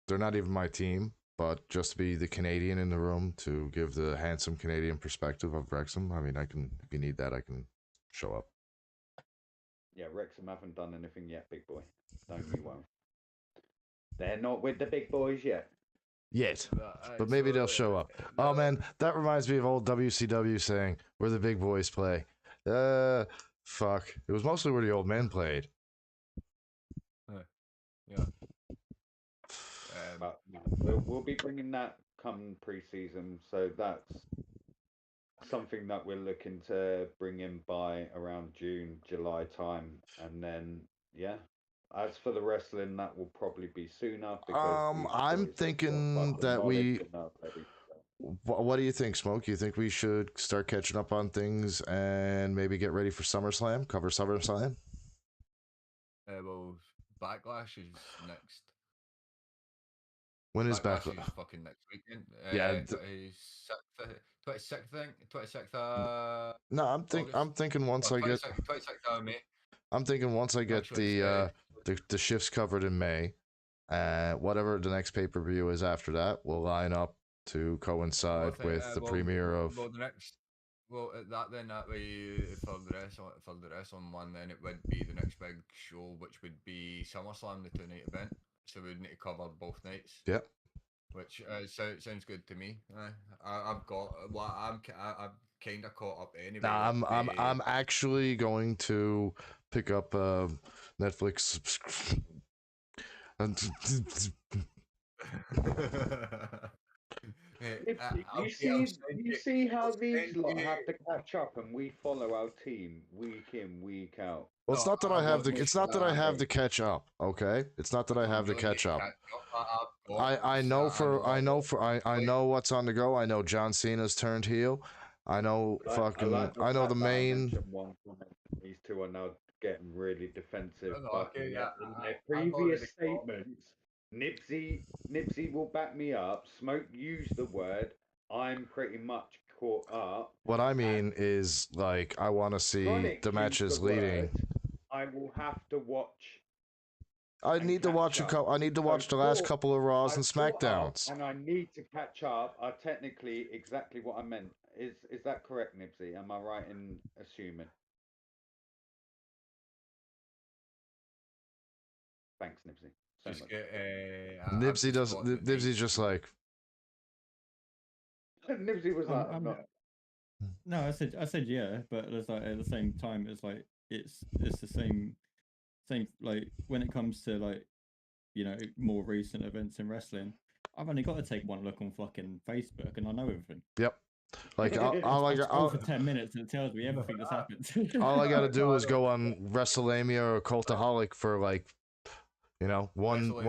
they're not even my team, but just to be the Canadian in the room to give the handsome Canadian perspective of Wrexham. If you need that, I can show up. Yeah, Wrexham haven't done anything yet, big boy. Don't you worry. They're not with the big boys yet. But maybe they'll show up. Oh man, that reminds me of old WCW saying, where the big boys play. Fuck. It was mostly where the old men played. Yeah. But we'll be bringing that come pre-season, so that's something that we're looking to bring in by around June, July time, and then as for the wrestling, that will probably be sooner. I'm thinking that What do you think, Smoke? You think we should start catching up on things and maybe get ready for SummerSlam? Cover SummerSlam? Well, Backlash is next. When is Backlash? Is fucking next weekend. 26th. No, I'm thinking once I get. 26th of May. I'm thinking once I get the shifts covered in May, whatever the next pay-per-view is after that, we'll line up to coincide with the premiere of. That way for the wrestling one, then it would be the next big show, which would be SummerSlam, the 2-night event. So we'd need to cover both nights. Yep. Which sounds good to me. I'm kind of caught up anyway. I'm actually going to pick up Netflix. You see how these lot have to catch up, and we follow our team week in, week out. Well, it's not that I have the catch up. Okay, it's not that I have to catch up. I know what's on the go. I know John Cena's turned heel. I know I know the main. One comment. These two are now getting really defensive. Okay, yeah. In their previous statements, Knibbsy will back me up. Smoke used the word. I'm pretty much caught up. What I mean is, like, I want to see the matches leading. I will have to watch. I need to watch the last couple of Raws and SmackDowns. And I need to catch up. Are technically exactly what I meant. Is that correct, Knibbsy? Am I right in assuming? Thanks, Knibbsy. Knibbsy's just like. Knibbsy was like, I'm not. No, I said yeah, but it's like at the same time, it's like it's the same like when it comes to like more recent events in wrestling. I've only got to take one look on fucking Facebook and I know everything. Yep. Like I'll for 10 minutes and it tells me everything that's happened. All I gotta do is go on WrestleMania or Cultaholic for like, one. No,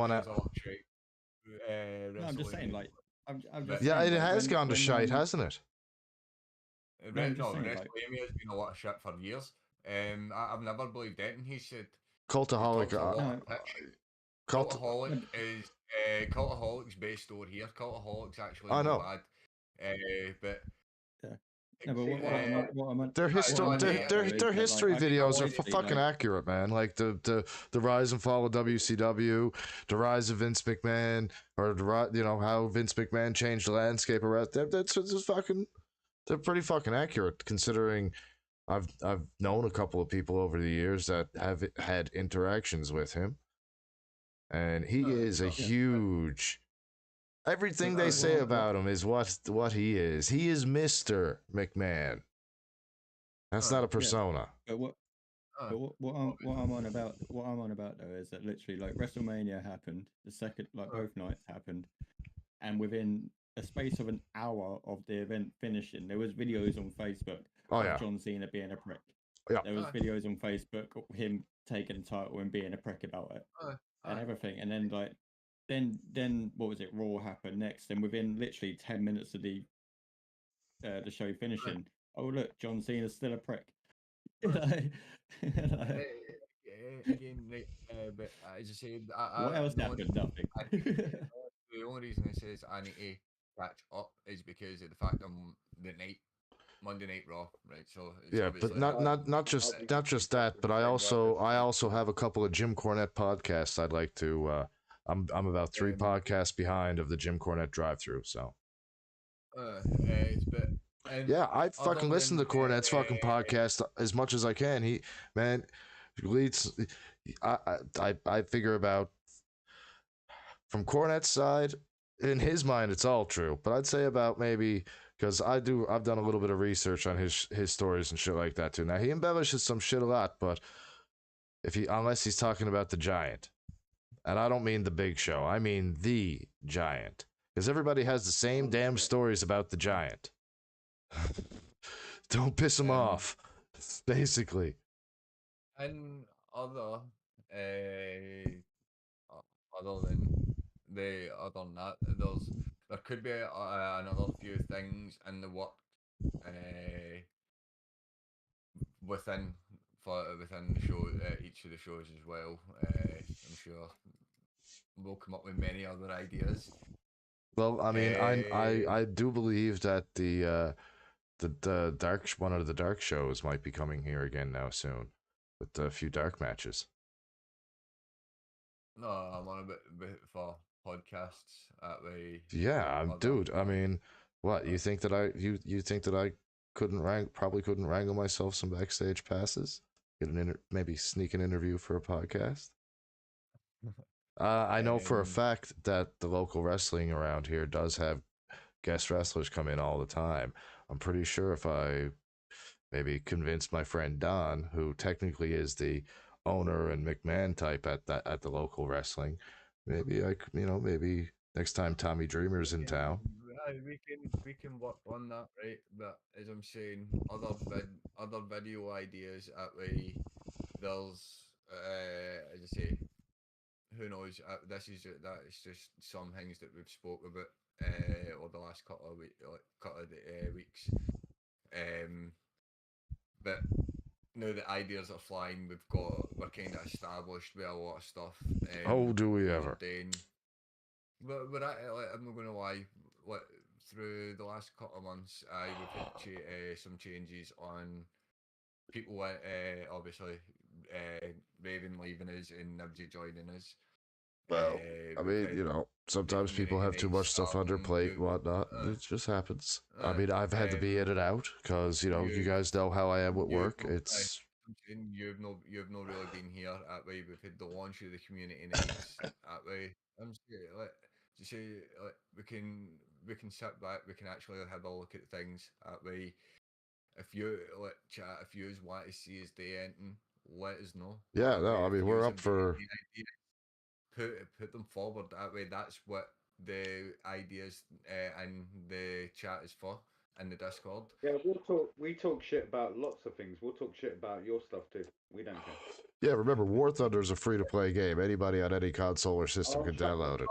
I'm just saying, like, it has gone to shite, hasn't it? WrestleMania has been a lot of shit for years. I've never believed anything he said. Cultaholic. Cultaholic is Cultaholic's based over here. Cultaholic's actually bad. But no, but their history videos are fucking accurate, man. Like the rise and fall of WCW, the rise of Vince McMahon, or how Vince McMahon changed the landscape around. That's fucking. They're pretty fucking accurate, considering I've known a couple of people over the years that have had interactions with him, and he is a huge. Everything they say about him is what he is. He is Mr. McMahon. That's not a persona. Yeah. What I'm on about though is that literally like WrestleMania happened, the second both nights happened, and within a space of an hour of the event finishing, there was videos on Facebook of John Cena being a prick. Yeah. There was videos on Facebook of him taking the title and being a prick about it and everything. And then then what was it? Raw happened next, and within literally 10 minutes of the show finishing, oh look, John Cena's still a prick. Again, but as I said, what else happened? Nothing. The only reason I says I need to catch up is because of the fact I'm Monday Night Raw, right? So but not just that, but I also have a couple of Jim Cornette podcasts I'd like to. I'm about 3 podcasts behind of the Jim Cornette drive-through, so. I fucking listen to Cornette's fucking podcast as much as I can. He leads. I figure about from Cornette's side, in his mind, it's all true. But I'd say about maybe because I've done a little bit of research on his stories and shit like that too. Now he embellishes some shit a lot, but unless he's talking about the Giant. And I don't mean the Big Show. I mean the Giant. Because everybody has the same damn stories about the Giant. Don't piss him off, basically. And other than that, there could be another few things in the work within the show, each of the shows as well. I'm sure we'll come up with many other ideas. Well, I mean, I do believe that the dark one of the dark shows might be coming here again now soon, with a few dark matches. No, I'm on a bit for podcasts that way. Yeah, dude. I mean, what you think that I probably couldn't wrangle myself some backstage passes, get maybe sneak an interview for a podcast. I know for a fact that the local wrestling around here does have guest wrestlers come in all the time. I'm pretty sure if I maybe convinced my friend Don, who technically is the owner and McMahon type at the local wrestling, maybe maybe next time Tommy Dreamer's in town. We can work on that, right? But as I'm saying, other video ideas that way. There's as I say, who knows? This is that is just some things that we've spoke about over the last couple of weeks. But now the ideas are flying. We're kind of established with a lot of stuff. Oh, do we ever? But I'm not going to lie. Through the last couple of months, we've had some changes on people. Obviously, Raven leaving us and Nibsy joining us. Well, I mean, sometimes people have too much stuff on their plate and whatnot. It just happens. I mean, I've had to be in and out because, you guys know how I am with work. You've not really been here that way. We've had the launch of the community nights that way. I'm just say we can sit back. We can actually have a look at things that way. If you chat, if you want to see us do anything, let us know. Yeah, no, I mean we're up for. Put them forward that way. That's what the ideas and the chat is for, and the Discord. Yeah, we talk shit about lots of things. We'll talk shit about your stuff too. We don't care. Yeah, remember, War Thunder is a free-to-play game. Anybody on any console or system can download it.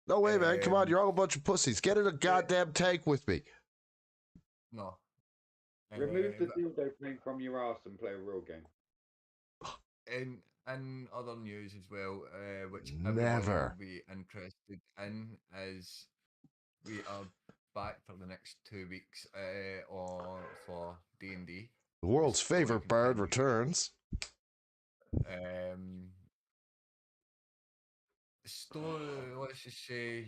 No way, man. Come on, you're all a bunch of pussies. Get in a goddamn tank with me. No. Remove the dildo thing from your ass and play a real game. And other news as well, which never will be interested in, is we are back for the next 2 weeks for D&D. The world's favorite bard returns. Let's just say,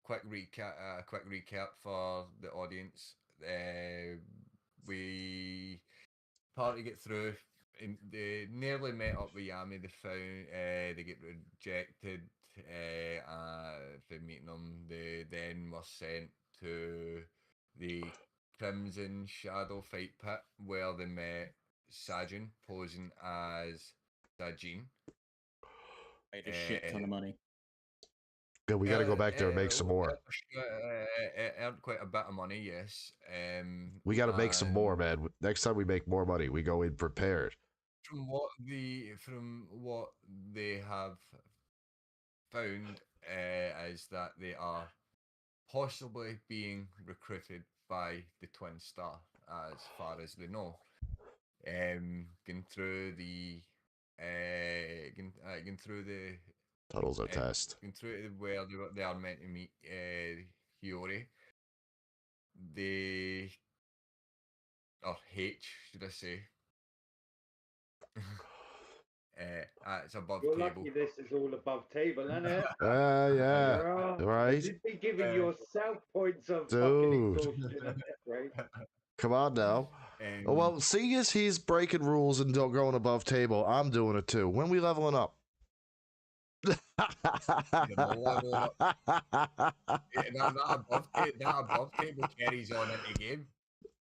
quick recap for the audience. We partly get through. They nearly met up with Yami. They found they get rejected for meeting them. They then were sent to the Crimson Shadow Fight Pit where they met Sajin posing as Sajin. Made a shit ton of money. Yeah, we got to go back there and make some more. Earned quite a bit of money, yes. We got to make some more, man. Next time we make more money, we go in prepared. From what they have found is that they are possibly being recruited by the Twin Star, as far as they know. Going through the tunnels are test. Going through where they are meant to meet Hiyori. Or H, should I say? It's above You're table. Lucky this is all above table, isn't it? Yeah. Right. You'd be giving yourself points of dude. Fucking exhaustion, right? Come on now. Well, seeing as he's breaking rules and going above table, I'm doing it too. When we leveling up? That above table carries on into game.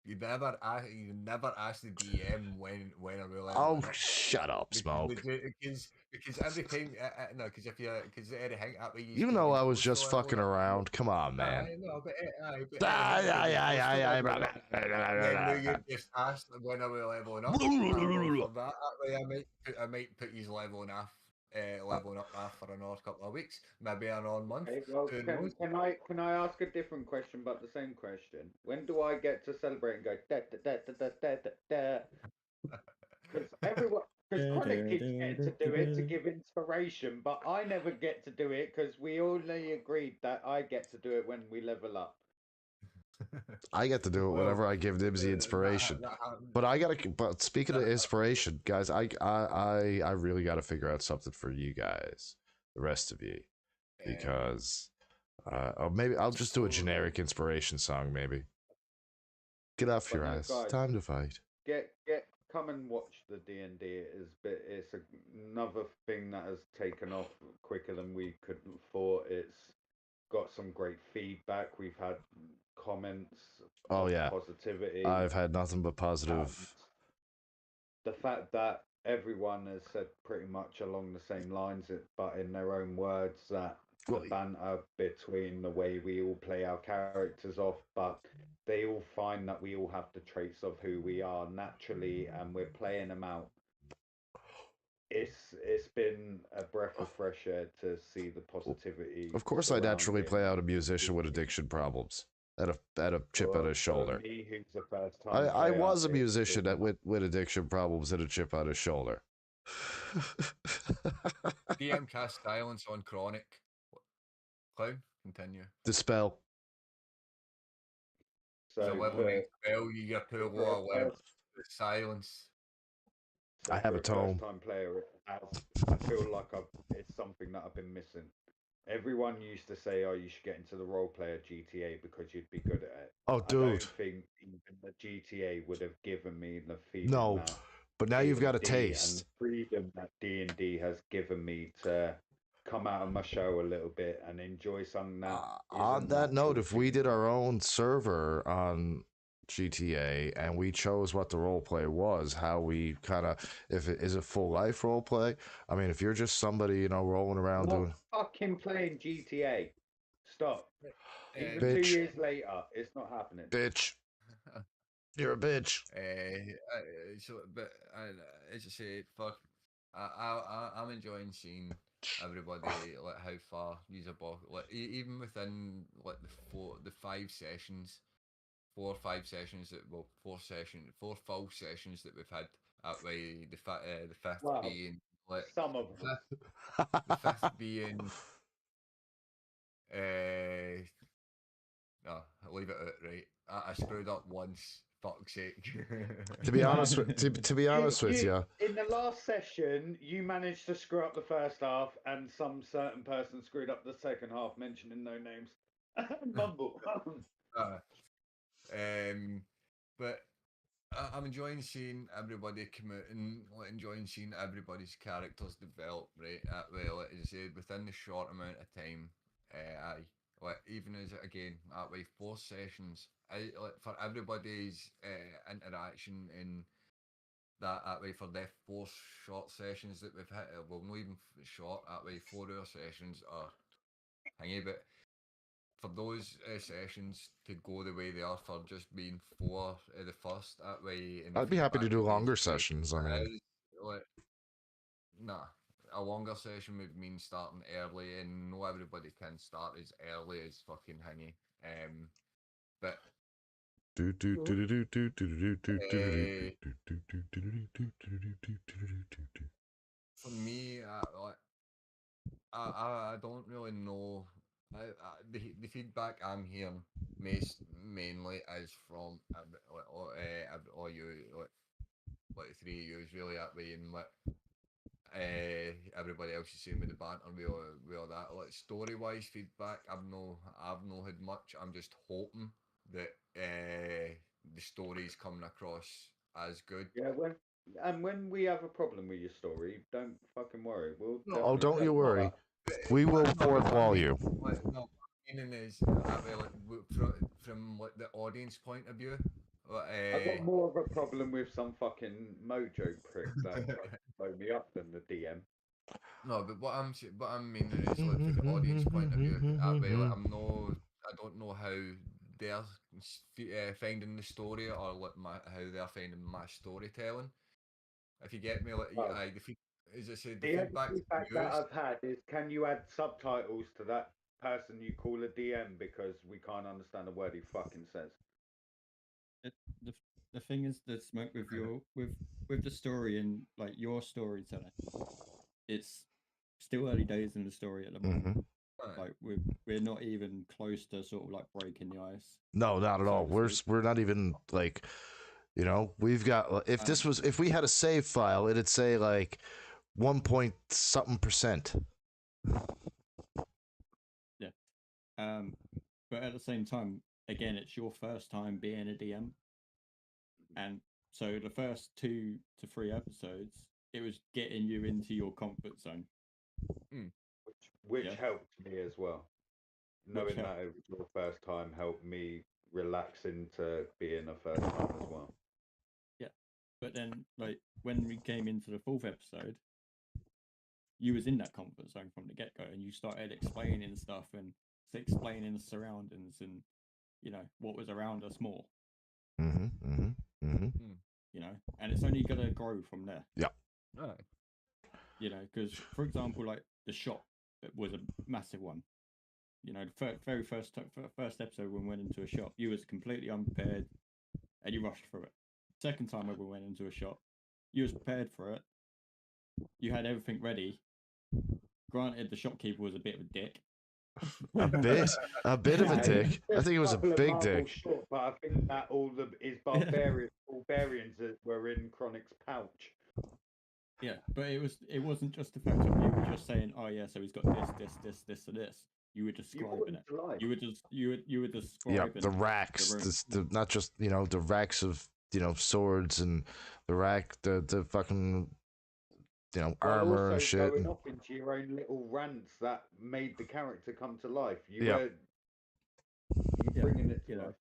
You never ask the DM when are we leveling Oh, up. shut up, Smoke. Because every time, because anything that way you know I was just fucking around. Come on, man. I know, but then you just asked when are we leveling up. For that way, I might put you leveling up for another couple of weeks, maybe another month. Okay, well, can I ask a different question, but the same question? When do I get to celebrate and go da da da da da da da? Because Chronic keeps getting to do it to give inspiration, but I never get to do it because we only agreed that I get to do it when we level up. I get to do it whenever I give Knibbsy inspiration. But speaking of inspiration, guys, I really got to figure out something for you guys, the rest of you, because or maybe I'll just do a generic inspiration song. Maybe get off your ass. Guys, time to fight. Come and watch the D&D. It's another thing that has taken off quicker than we could have thought. It's got some great feedback. We've had comments. Oh yeah, positivity. I've had nothing but positive. The fact that everyone has said pretty much along the same lines, but in their own words, that the banter between the way we all play our characters off, but they all find that we all have the traits of who we are naturally, and we're playing them out it's been a breath of fresh air to see the positivity. Of course, I naturally play out a musician with addiction problems. At a chip on his shoulder. Me, who's the first time I was a musician with addiction problems and a chip on his shoulder. DM cast silence on Chronic. Clown, continue. Dispel. So a level 9 spell, you get to lower level. Silence. So I have a tome. First time player, I feel like it's something that I've been missing. Everyone used to say, "Oh, you should get into the role player GTA because you'd be good at it." Oh, dude! I don't think even the GTA would have given me the feeling. No, but now you've got a taste. And freedom that D&D has given me to come out of my shell a little bit and enjoy something that. On that note, if we did our own server on GTA and we chose what the role play was, how we kind of, if it is a full life role play. I mean, if you're just somebody, rolling around doing fucking playing GTA, stop. Even bitch. 2 years later, it's not happening. Bitch, you're a bitch. But as I say, fuck. I'm enjoying seeing everybody like how far these are like even within like the 4 or 5 sessions. 4 or 5 sessions four full sessions that we've had. That way, the fifth being like some of them. The fifth being no, I'll leave it out. Right, I screwed up once. Fuck's sake. To be honest, to be honest with you, in the last session, you managed to screw up the first half, and some certain person screwed up the second half, mentioning no names. Mumble. But I'm enjoying seeing everybody come out and enjoying seeing everybody's characters develop. Right, well, as I said, within the short amount of time, even as again that way 4 sessions, for everybody's interaction in that way for the 4 short sessions that we've hit. Well, not even short. That way 4-hour sessions are hangy, but for those sessions to go the way they are for just being 4 the first, that way. I'd be happy to do longer sessions. I mean, a longer session would mean starting early, and not everybody can start as early as fucking Hingy. But for me, I don't really know. The feedback I'm hearing mainly is from all you like 3 of you really that way, and what everybody else is saying with the banter with all that. Like story wise feedback, I've no had much. I'm just hoping that the story's coming across as good. Yeah, when we have a problem with your story, don't fucking worry. Don't you worry. We will fourth wall you. No, meaning is from like the audience point of view. I've got more of a problem with some fucking mojo prick that blow me up than the DM. No, but what I'm meaning is like from the audience point of view. That way, like, I don't know how they're finding the story or like how they're finding my storytelling. If you get me, like as I said, the feedback that I've had is, can you add subtitles to that person you call a DM because we can't understand a word he fucking says. The thing is, the smoke with with the story and like your storytelling, it's still early days in the story at the moment. Like we're not even close to sort of like breaking the ice. No, not at all. We're not even like, we've got, if we had a save file, it'd say like 1.something%. Yeah. But at the same time, again, it's your first time being a DM. And so the first 2 to 3 episodes, it was getting you into your comfort zone. Which helped me as well. Knowing that it was your first time helped me relax into being a first time as well. Yeah. But then, like, when we came into the 4th episode, you was in that comfort zone from the get-go, and you started explaining stuff and explaining the surroundings and, what was around us more. Mm-hmm. And it's only going to grow from there. Yeah. Right. You know, because for example, like the shop was a massive one. You know, the very first episode when we went into a shop, you was completely unprepared and you rushed through it. Second time when we went into a shop, you was prepared for it. You had everything ready. Granted, the shopkeeper was a bit of a dick. A bit of a dick. I think it was a big dick. Short, but I think that his barbarians that were in Chronic's pouch. Yeah, but it wasn't just the fact of you were just saying, oh yeah, so he's got this, and this. You were describing it. You were describing. Yeah, the racks, not just the racks of swords and the fucking armor and shit. Going off into your own little rants that made the character come to life. You bringing it to life.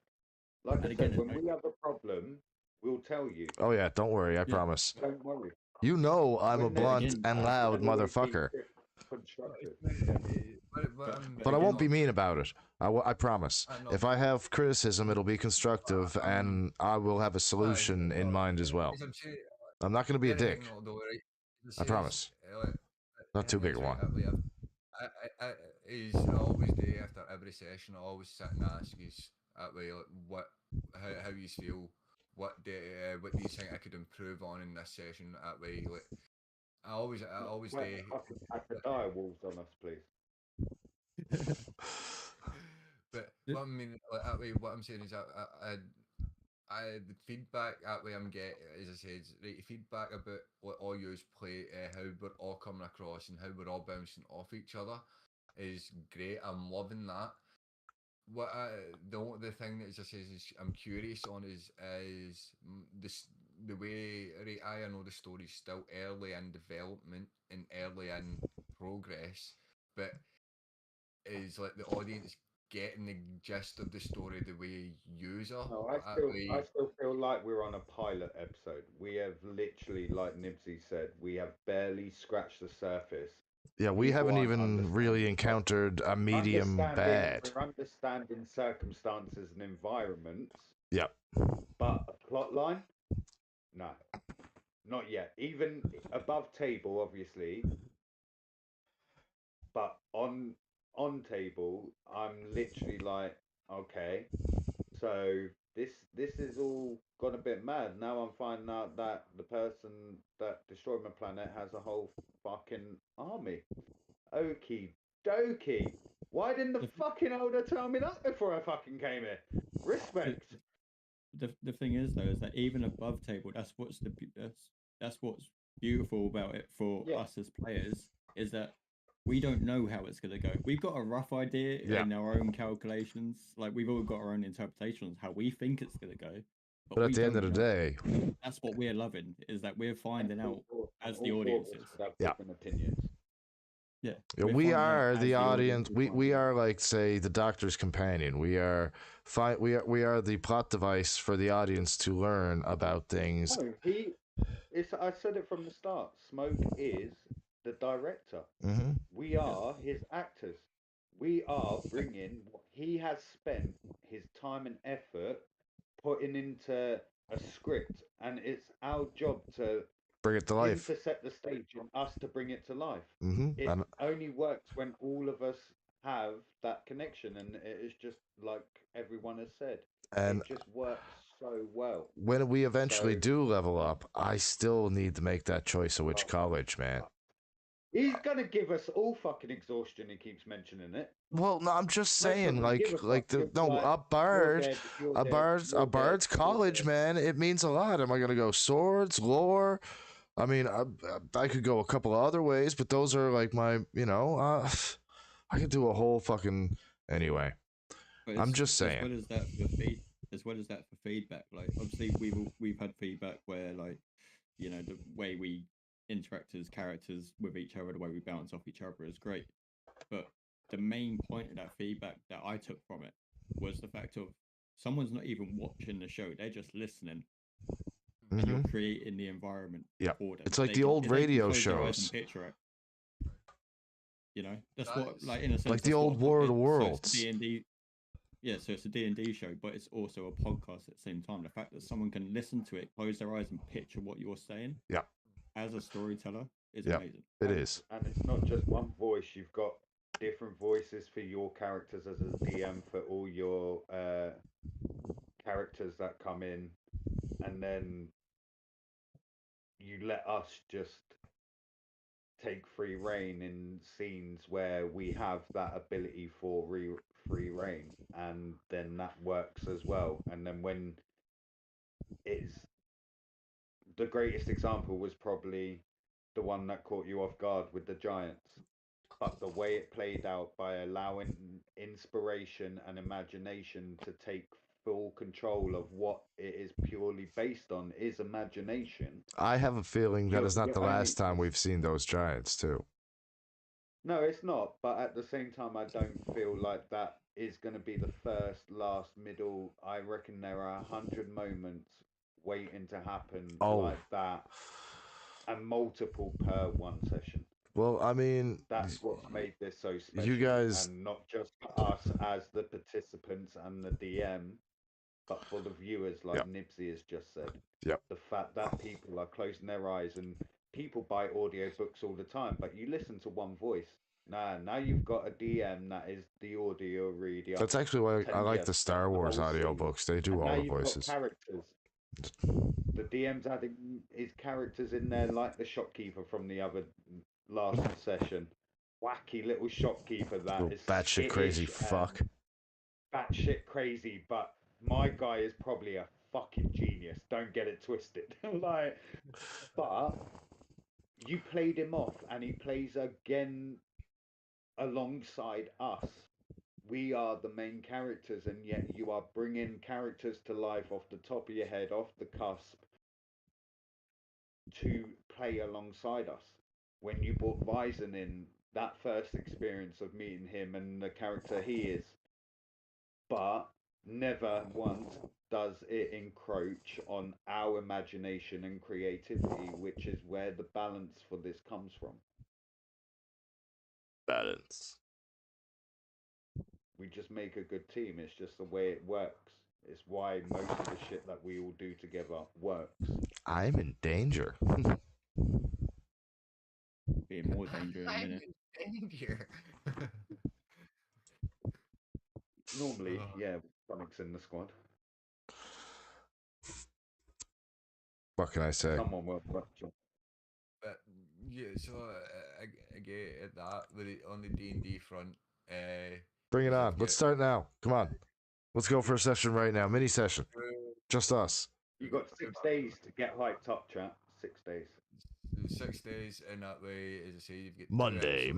Like I said, when we have a problem, we'll tell you. Oh yeah, don't worry, I promise. Don't worry. You know I'm a blunt and loud motherfucker. But I won't be mean about it. I promise. If I have criticism, it'll be constructive, and I will have a solution in mind as well. I'm not going to be a dick. I promise. Not too big a one. I always do after every session. I always sit and ask you that way, like, how you feel. What do you think I could improve on in this session? That way, like, I always do. At the dire wolves on us, please. But what I mean, like, that way, what I'm saying is, the feedback that way I'm getting, as I said, right, feedback about what all yours play, how we're all coming across and how we're all bouncing off each other is great. I'm loving that. What the thing that, as I said, is I'm curious on is this the way, right? I know the story's still early in development and early in progress, but is like the audience getting the gist of the story the way you are? No, I still feel like we're on a pilot episode. We have literally, like Knibbsy said, we have barely scratched the surface. Yeah, we haven't even really encountered a medium bad. We're understanding circumstances and environments. Yep. But a plot line? No. Not yet. Even above table, obviously. But on table, I'm literally like, okay, so this is all gone a bit mad. Now I'm finding out that the person that destroyed my planet has a whole fucking army. Okie dokie. Why didn't the fucking older tell me that before I fucking came here? Respect. The thing is though, is that even above table, that's what's beautiful about it for us as players, is that we don't know how it's going to go. We've got a rough idea in our own calculations. Like, we've all got our own interpretations how we think it's going to go. But at the end of the day, that's what we're loving, is that we're finding out as the audiences. Yeah. Opinions. Yeah. We are the audience. We are, like, say, the Doctor's companion. We are the plot device for the audience to learn about things. No, I said it from the start. Smoke is the director. Mm-hmm. We are his actors. We are bringing what he has spent his time and effort putting into a script, and it's our job to bring it to life, to set the stage, and us to bring it to life. Mm-hmm. It only works when all of us have that connection, and it is just like everyone has said, and it just works so well. When we eventually do level up, I still need to make that choice of which college, man. He's gonna give us all fucking exhaustion. He keeps mentioning it. Well, no, I'm just saying, a bard's college, man. It means a lot. Am I gonna go swords, lore? I mean, I could go a couple of other ways, but those are like my, I could do a whole fucking anyway. I'm just saying. As well as that for feedback, like obviously we've had feedback where, like, the way we interact as characters with each other, the way we bounce off each other is great. But the main point of that feedback that I took from it was the fact of someone's not even watching the show, they're just listening. And you're creating the environment for them. It's like the old radio shows. That's what, like, in a sense, like the old War of the Worlds. So D&D. Yeah, so it's a D&D show, but it's also a podcast at the same time. The fact that someone can listen to it, close their eyes, and picture what you're saying. Yeah. as a storyteller is Yep. amazing. It is. And it's not just one voice. You've got different voices for your characters as a DM for all your characters that come in, and then you let us just take free reign in scenes where we have that ability for free reign, and then that works as well. And then when it's the greatest example was probably the one that caught you off guard with the Giants. But the way it played out by allowing inspiration and imagination to take full control of what it is purely based on is imagination. I have a feeling that is not the last time we've seen those Giants, too. No, it's not. But at the same time, I don't feel like that is going to be the first, last, middle. I reckon there are 100 moments waiting to happen like that, and multiple per one session. Well, I mean, that's what's made this so special. You guys, and not just for us as the participants and the DM, but for the viewers, like Knibbsy has just said. The fact that people are closing their eyes, and people buy audiobooks all the time, but you listen to one voice. Now you've got a DM that is the audio reader. That's actually why I like the Star Wars audiobooks. They do all the voices. Characters. The DM's adding his characters in there, like the shopkeeper from the other last session. Wacky little shopkeeper that is batshit crazy fuck. Batshit crazy, but my guy is probably a fucking genius. Don't get it twisted. But you played him off, and he plays again alongside us. We are the main characters, and yet you are bringing characters to life off the top of your head, off the cusp, to play alongside us. When you brought Bison in, that first experience of meeting him and the character he is, but never once does it encroach on our imagination and creativity, which is where the balance for this comes from. Balance. We just make a good team. It's just the way it works. It's why most of the shit that we all do together works. I'm in danger. Be more danger in a minute. Danger. Normally, yeah, Sonic's in the squad. What can I say? Someone will watch it. But yeah, so I get at that on the D&D front. Bring it on. Let's start now. Come on. Let's go for a session right now. Mini session. Just us. You got 6 days to get hyped up, chat. 6 days. 6 days, and that way, as I say, you've got Monday.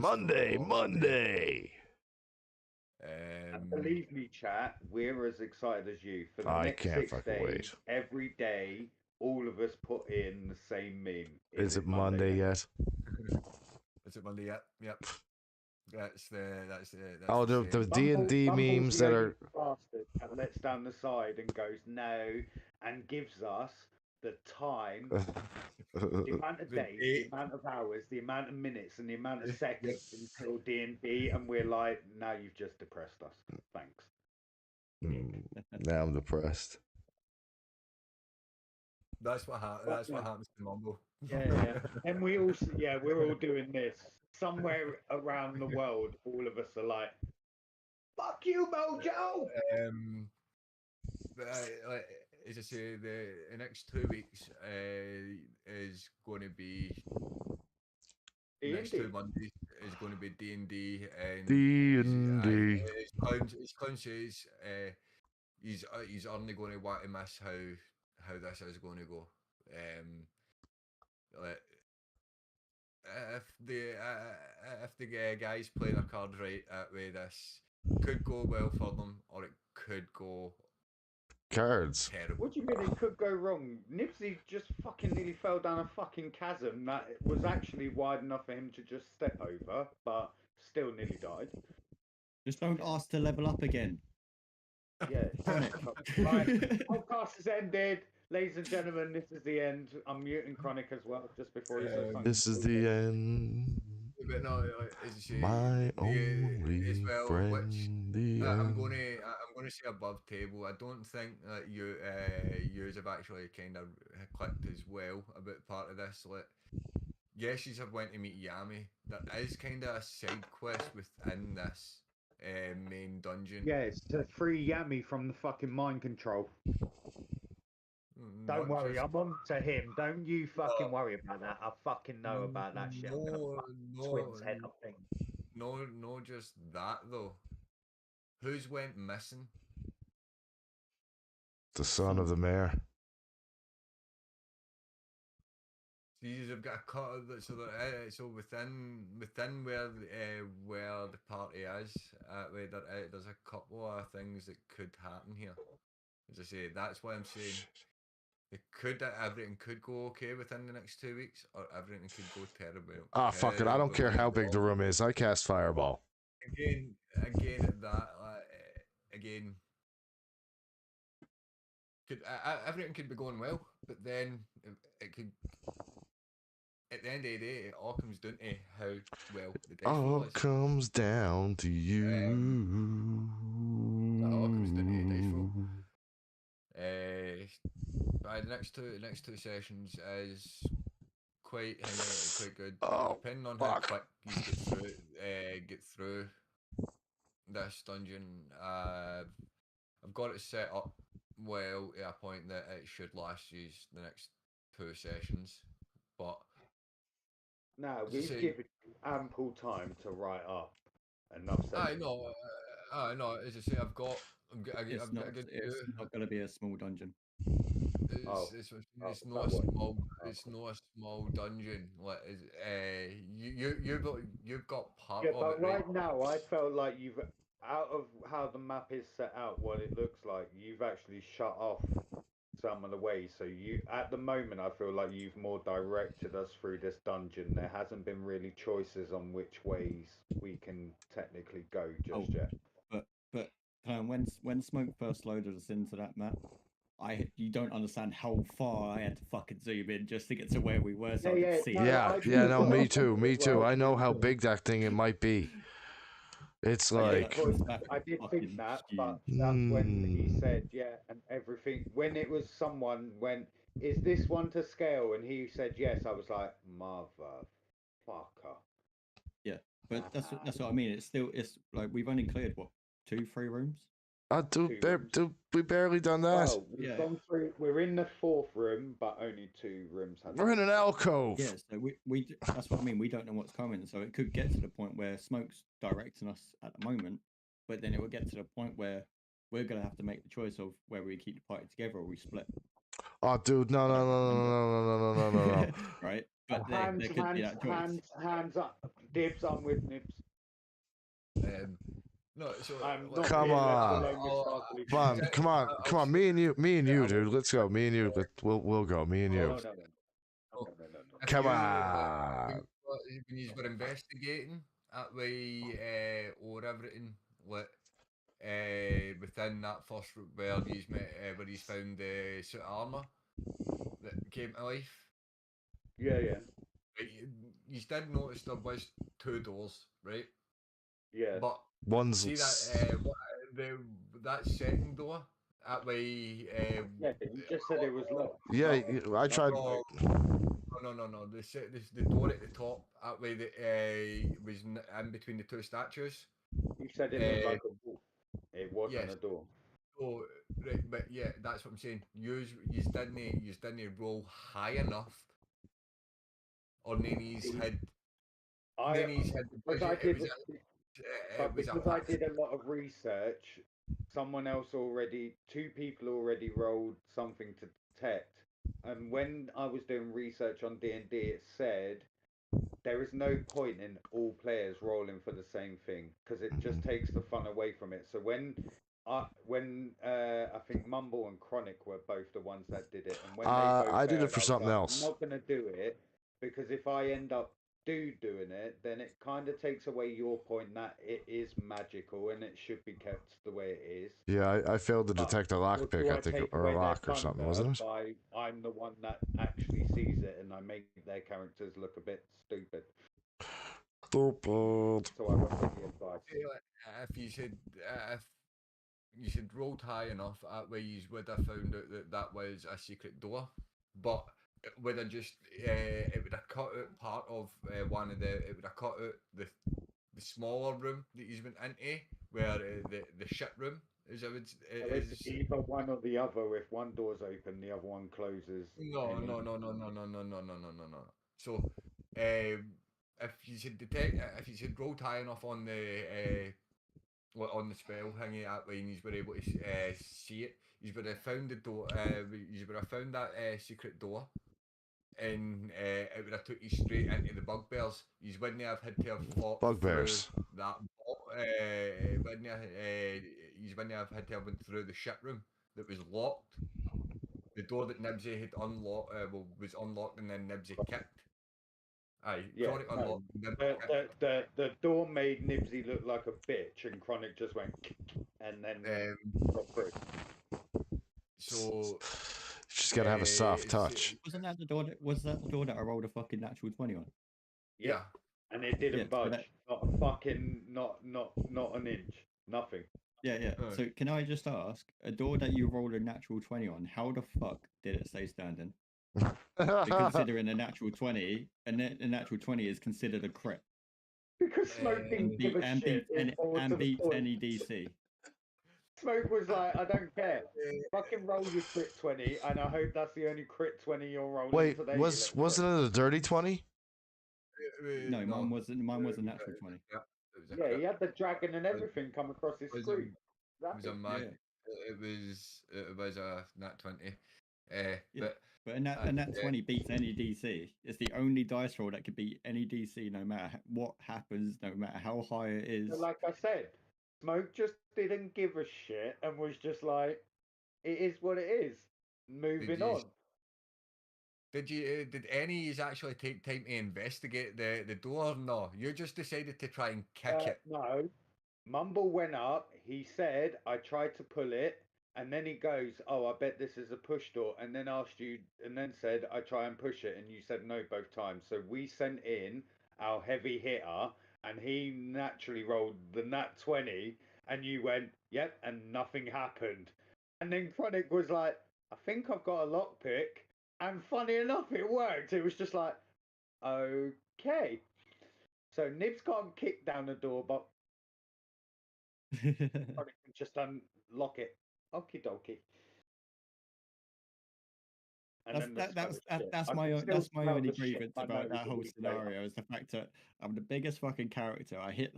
And believe me, chat, we're as excited as you. For the next 6 days, every day, all of us put in the same meme. Is it Monday yet? Is it Monday yet? Yep. That's the D&D memes that are bastard that lets down the side and goes no, and gives us the time, the amount of days, the amount of hours, the amount of minutes, and the amount of seconds until D&D, and we're like, now you've just depressed us. Thanks. Now I'm depressed. That's what happens to Mumbo. Yeah. And we're all doing this. Somewhere around the world, all of us are like, fuck you, Mojo! But as I say, the next 2 weeks is going to be D&D. Next 2 Mondays is going to be D&D, and D&D. As Clown says, he's only going to want to miss how this is going to go. If the guys play their cards right, that way this could go well for them, or it could go cards. terrible. What do you mean it could go wrong? Knibbsy just fucking nearly fell down a fucking chasm that was actually wide enough for him to just step over, but still nearly died. Just don't ask to level up again. Yeah. Right, podcast has ended. Ladies and gentlemen, this is the end. I'm muting Chronic as well, just before he says something. This is the end. But no, as you say, my only as well, friend. I'm going to say above table. I don't think that yours have actually kind of clicked as well about part of this. yes, you have went to meet Yami. There is kind of a side quest within this main dungeon. Yeah, it's to free Yami from the fucking mind control. Don't worry, I'm on to him. Don't you fucking worry about that. I fucking know about that shit. I'm gonna twins head up thing. No, just that though. Who's went missing? The son of the mayor. These have got a cut of that, so within where the party is, there's a couple of things that could happen here. As I say, that's why I'm saying everything could go okay within the next 2 weeks, or everything could go terribly. Ah, fuck it. I don't care how big the room is. I cast fireball. Again, everything could be going well, but then it could. At the end of the day, it all comes down to how well the dice roll All is. comes down to you. It all comes down to the dice roll. The next two sessions is quite good. Depending on how quick you get through this dungeon, I've got it set up well at a point that it should last you the next 2 sessions, but. No, we've given you ample time to write up. Enough said. I know. As I say, I've got a good. It's not going to be a small dungeon. It's not a small. It's not a small dungeon. Like, you've got part of but it. Right now, I felt like you've, out of how the map is set out, what it looks like, you've actually shut off some of the ways. So at the moment, I feel like you've more directed us through this dungeon. There hasn't been really choices on which ways we can technically go just yet. But when Smoke first loaded us into that map, you don't understand how far I had to fucking zoom in just to get to where we were, so I could see. No, me too. I know how big that thing it might be. It's like I did think that, but that's when he said, yeah, and everything. When it was someone went, is this one to scale? And he said yes. I was like, motherfucker. Yeah, but that's what I mean. It's like we've only cleared what 2-3 rooms. We barely done that. Oh, we've gone through. We're in the 4th room, but only 2 rooms. We're in an alcove. Yeah, so we that's what I mean. We don't know what's coming, so it could get to the point where Smoke's directing us at the moment, but then it will get to the point where we're gonna have to make the choice of whether we keep the party together or we split. Oh, dude, no. Right, but there could be that choice. Hands up, dibs. I'm with Nibs. No, so come on. Me and you, dude. Let's go. Me and you. We'll go. Me and you. No. Come on. When you were investigating that way, or everything, within that first where he's found the suit of armor that came to life. Yeah. You did notice there was 2 doors, right? Yeah. But one's see that second door that way. Yeah, you just said it was locked. Yeah, I tried. No. The door at the top that way that was in between the 2 statues. You said it looked like a wall. It wasn't a door. Oh, right, but yeah, that's what I'm saying. You didn't roll high enough on Nanny's head. Because I did a lot of research, two people already rolled something to detect, and when I was doing research on D&D, it said there is no point in all players rolling for the same thing because it just takes the fun away from it. So when I think Mumble and Chronic were both the ones that did it, and when I did it for something else. I'm not gonna do it because if I end up doing it, then it kind of takes away your point that it is magical and it should be kept the way it is. Yeah, I failed to detect a lockpick, I think, or a lock or something, wasn't it? I'm the one that actually sees it, and I make their characters look a bit stupid. So I went with the advice. If you should rolled high enough, that way you would have found out that was a secret door. But would have just it would have cut out part of one of the. It would have cut out the smaller room that he's went into, where the ship room is. I would. It's either one or the other. If one door's open, the other one closes. No. So, if you should detect, if you should roll high enough on the spell thingy that way, and you were able to see it, you would have found the door. You would have found that secret door, and it would have took you straight into the bugbears. You wouldn't have had to have fought Bugbears. through that. You wouldn't have had to have went through the ship room that was locked. The door that Knibbsy had unlocked, was unlocked, and then Knibbsy kicked. Aye, Yeah, Chronic unlocked. The door made Knibbsy look like a bitch, and Chronic just went and then got through. So she's gotta have a soft touch. Wasn't that the door? Was that the door that I rolled a fucking natural 20 on? Yeah, and it didn't budge. Not a fucking, not an inch. Nothing. Yeah. So can I just ask, a door that you rolled a natural 20 on, how the fuck did it stay standing? Considering a natural 20, a natural 20 is considered a crit. Because Smoke didn't give a shit. And beats any DC. Smoke was like, I don't care. Fucking roll your crit 20, and I hope that's the only crit 20 you're rolling. Wait, today. wasn't it a dirty 20? No, mine was a natural 20. Yeah, he had the dragon and everything come across his screen. It was a mag. It was a nat 20. But a nat 20 beats any DC. It's the only dice roll that could beat any DC, no matter what happens, no matter how high it is. So like I said, Smoke just didn't give a shit and was just like, it is what it is. Moving on. Did any of you actually take time to investigate the door? No, you just decided to try and kick it. No, Mumble went up. He said, I tried to pull it. And then he goes, oh, I bet this is a push door. And then asked you, and then said, I try and push it. And you said no both times. So we sent in our heavy hitter, and he naturally rolled the nat 20. And you went, yep, and nothing happened. And then Chronic was like, I think I've got a lockpick. And funny enough, it worked. It was just like, okay. So Nibs can't kick down the door, but Chronic can just unlock it. Okie dokie. That's my only grievance about that whole scenario is the fact that I'm the biggest fucking character. I hit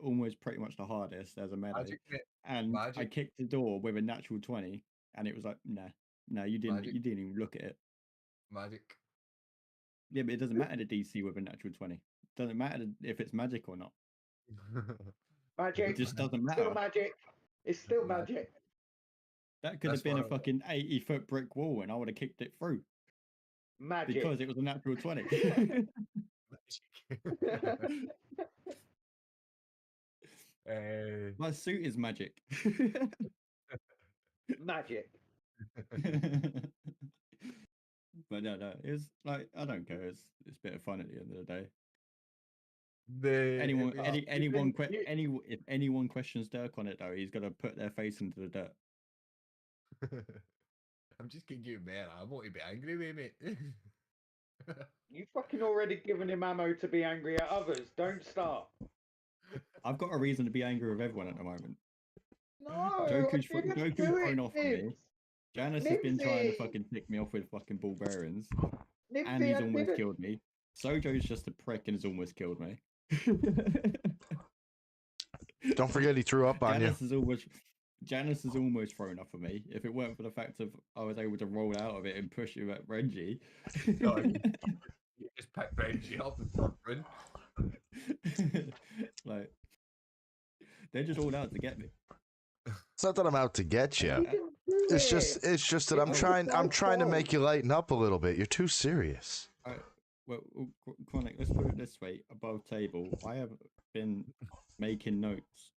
almost pretty much the hardest as a medic, and I kicked the door with a natural 20, and it was like, no, you didn't even look at it. Magic. Yeah, but it doesn't matter the DC with a natural 20. It doesn't matter if it's magic or not. Magic. It just doesn't matter. Still magic. It's still magic. That could have been a fucking 80-foot brick wall, and I would have kicked it through. Magic. Because it was a natural 20. My suit is magic. Magic. But no, it's like, I don't care. It's a bit of fun at the end of the day. If anyone questions Dirk on it though, he's gonna put their face into the dirt. I'm just getting you, man. I want to be angry with me. You fucking already given him ammo to be angry at others. Don't start. I've got a reason to be angry with everyone at the moment. No, Joku's thrown off on me. Janice has been trying to fucking pick me off with fucking ball bearings, and he's almost killed me. Sojo's just a prick and has almost killed me. Don't forget he threw up on you. Janice has almost thrown up for me. If it weren't for the fact of I was able to roll out of it and push him at Renji. No, you just picked Renji up and run. Like, they're just all out to get me. It's not that I'm out to get you. It's just that I'm trying to make you lighten up a little bit. You're too serious. Well, Chronic, let's put it this way: above table, I have been making notes,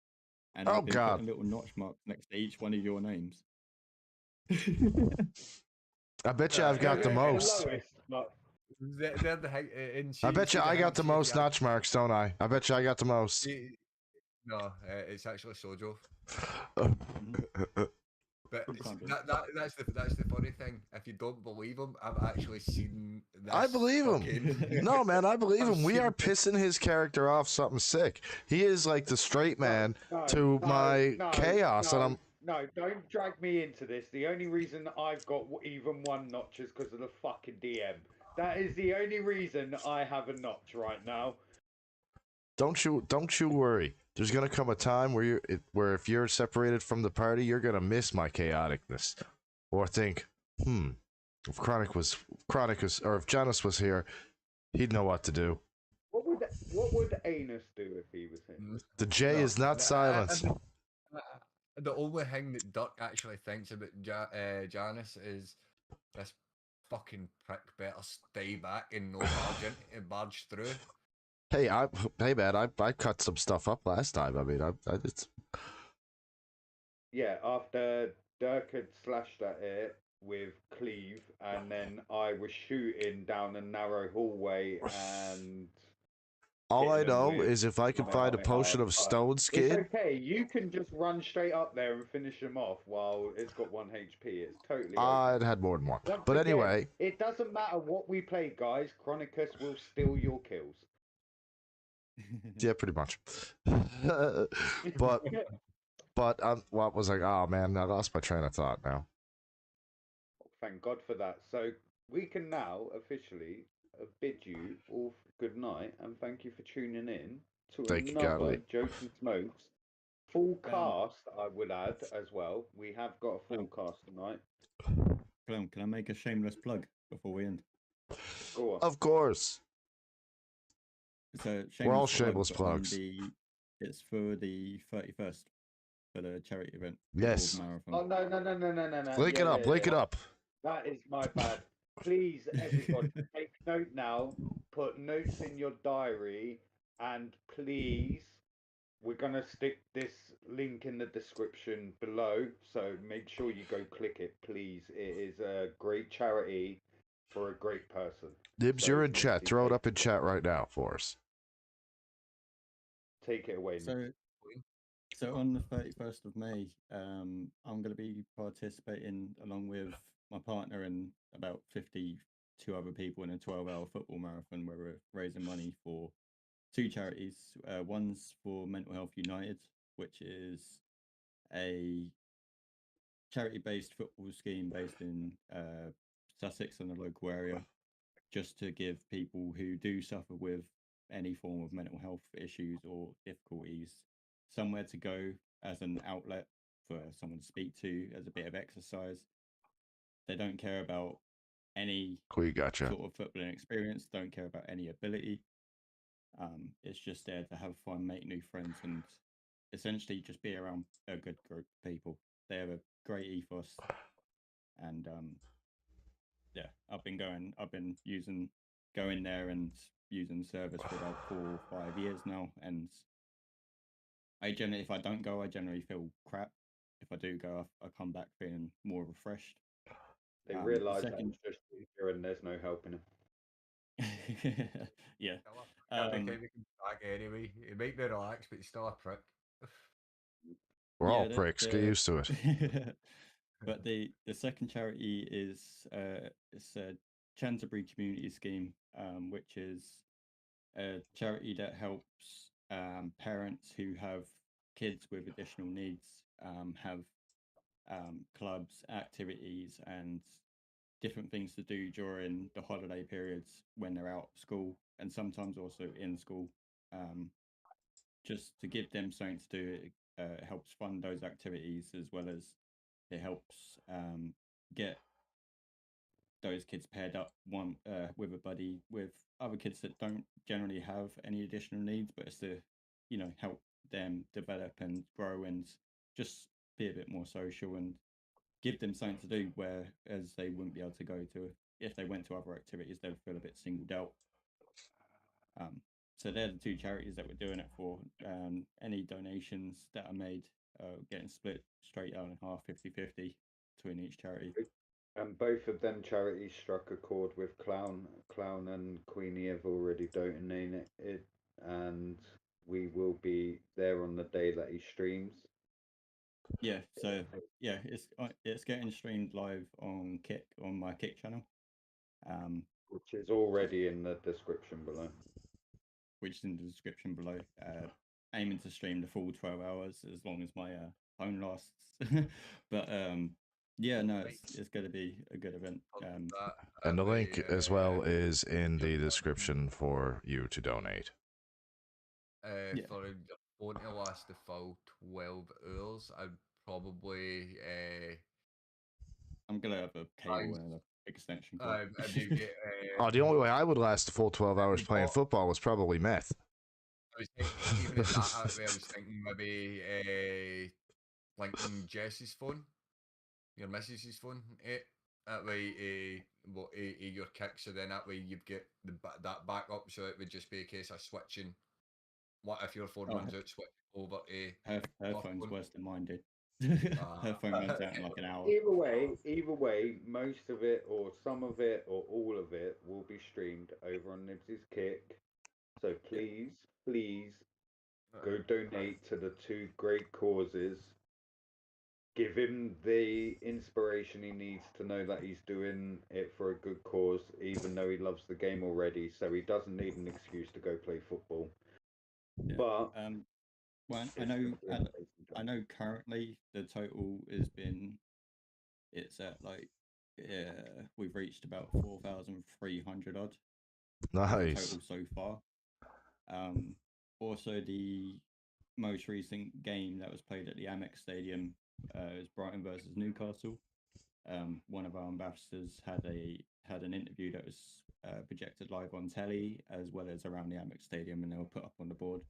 and I've been putting little notch marks next to each one of your names. I bet you I've got the most. I bet you I got the most notch marks, don't I? I bet you I got the most. No, it's actually Sojo. But that's the funny thing. If you don't believe him, I've actually seen this. I believe him. No, man, I believe him. We are pissing his character off something sick. He is like the straight man to my chaos, and I'm. No, don't drag me into this. The only reason I've got even one notch is because of the fucking DM. That is the only reason I have a notch right now. Don't you worry. There's gonna come a time where where if you're separated from the party, you're gonna miss my chaoticness, or think, if Chronicus, or if Janus was here, he'd know what to do. What would Anus do if he was here? The J is not silence. The only thing that Duck actually thinks about Janus is this fucking prick better stay back and no barge through. Hey, man, I cut some stuff up last time. I mean, it's. Yeah, after Dirk had slashed at it with Cleave, and then I was shooting down a narrow hallway, and all I know is if I can find a potion of stone skin. It's okay, you can just run straight up there and finish him off while it's got 1 HP. It's totally okay. It had more than one. But anyway. It doesn't matter what we play, guys. Chronicus will steal your kills. Yeah, pretty much. but what was like? Oh man, I lost my train of thought now. Thank God for that. So we can now officially bid you all good night and thank you for tuning in to another Jokes and Smokes full cast. I would add as well. We have got a full cast tonight. Can I make a shameless plug before we end? Go on. Of course. So we're all shameless plugs. It's for the 31st for the charity event. Yes. Oh no! Link it up. That is my bad. Please, everybody, take note now. Put notes in your diary, and please, we're gonna stick this link in the description below. So make sure you go click it, please. It is a great charity for a great person. Knibbs, you're in chat. Throw it up in chat right now for us. Take it away. So on the 31st of May, I'm going to be participating along with my partner and about 52 other people in a 12-hour football marathon where we're raising money for 2 charities. One's for Mental Health United, which is a charity-based football scheme based in Sussex and the local area, just to give people who do suffer with any form of mental health issues or difficulties somewhere to go as an outlet for someone to speak to, as a bit of exercise. They don't care about any sort of footballing experience, don't care about any ability. It's just there to have fun, make new friends, and essentially just be around a good group of people. They have a great ethos, and yeah, I've been going there and using service for about 4 or 5 years now, and if I don't go, I generally feel crap. If I do go, I come back feeling more refreshed. They realise that it's just here and there's no helping him. Yeah. Anyway, it might be relaxed, but he's still a prick. We're all pricks. Get used to it. But the second charity is it's a Chanterbury Community Scheme, which is a charity that helps parents who have kids with additional needs have clubs, activities, and different things to do during the holiday periods when they're out of school, and sometimes also in school, just to give them something to do. It helps fund those activities, as well as it helps get those kids paired up with a buddy with other kids that don't generally have any additional needs, but it's to help them develop and grow and just be a bit more social and give them something to do, whereas they wouldn't be able to go to if they went to other activities. They'd feel a bit singled out. So they're the 2 charities that we're doing it for. Any donations that are made getting split straight out in half, 50-50 between each charity. And both of them charities struck a chord with Clown. Clown and Queenie have already donated it, and we will be there on the day that he streams. Yeah, so yeah, it's getting streamed live on my Kick channel, which is already in the description below. Which is in the description below. Aiming to stream the full 12 hours as long as my phone lasts. But yeah, no, it's going to be a good event. And the link as well is in the description for you to donate. For your phone to last the full 12 hours, I'd probably. I'm going to have a cable and an extension cord. The only way I would last the full 12 hours playing football was probably meth. I was thinking, even at that, I was thinking maybe linking Jess's phone, your missus's phone, that way, your kick, so then that way you'd get that back up, so it would just be a case of switching. What if your phone runs out, switch over to her phone's worse than mine did. Her phone runs out in like an hour. Either way, most of it, or some of it, or all of it will be streamed over on Knibbsy's Kick. So please go donate to the two great causes. Give him the inspiration he needs to know that he's doing it for a good cause, even though he loves the game already. So he doesn't need an excuse to go play football. Yeah. But well, I know currently the total it's at like we've reached about 4,300 odd. Nice. Total so far. Also the most recent game that was played at the Amex Stadium is Brighton versus Newcastle. One of our ambassadors had an interview that was projected live on telly as well as around the Amex Stadium, and they were put up on the board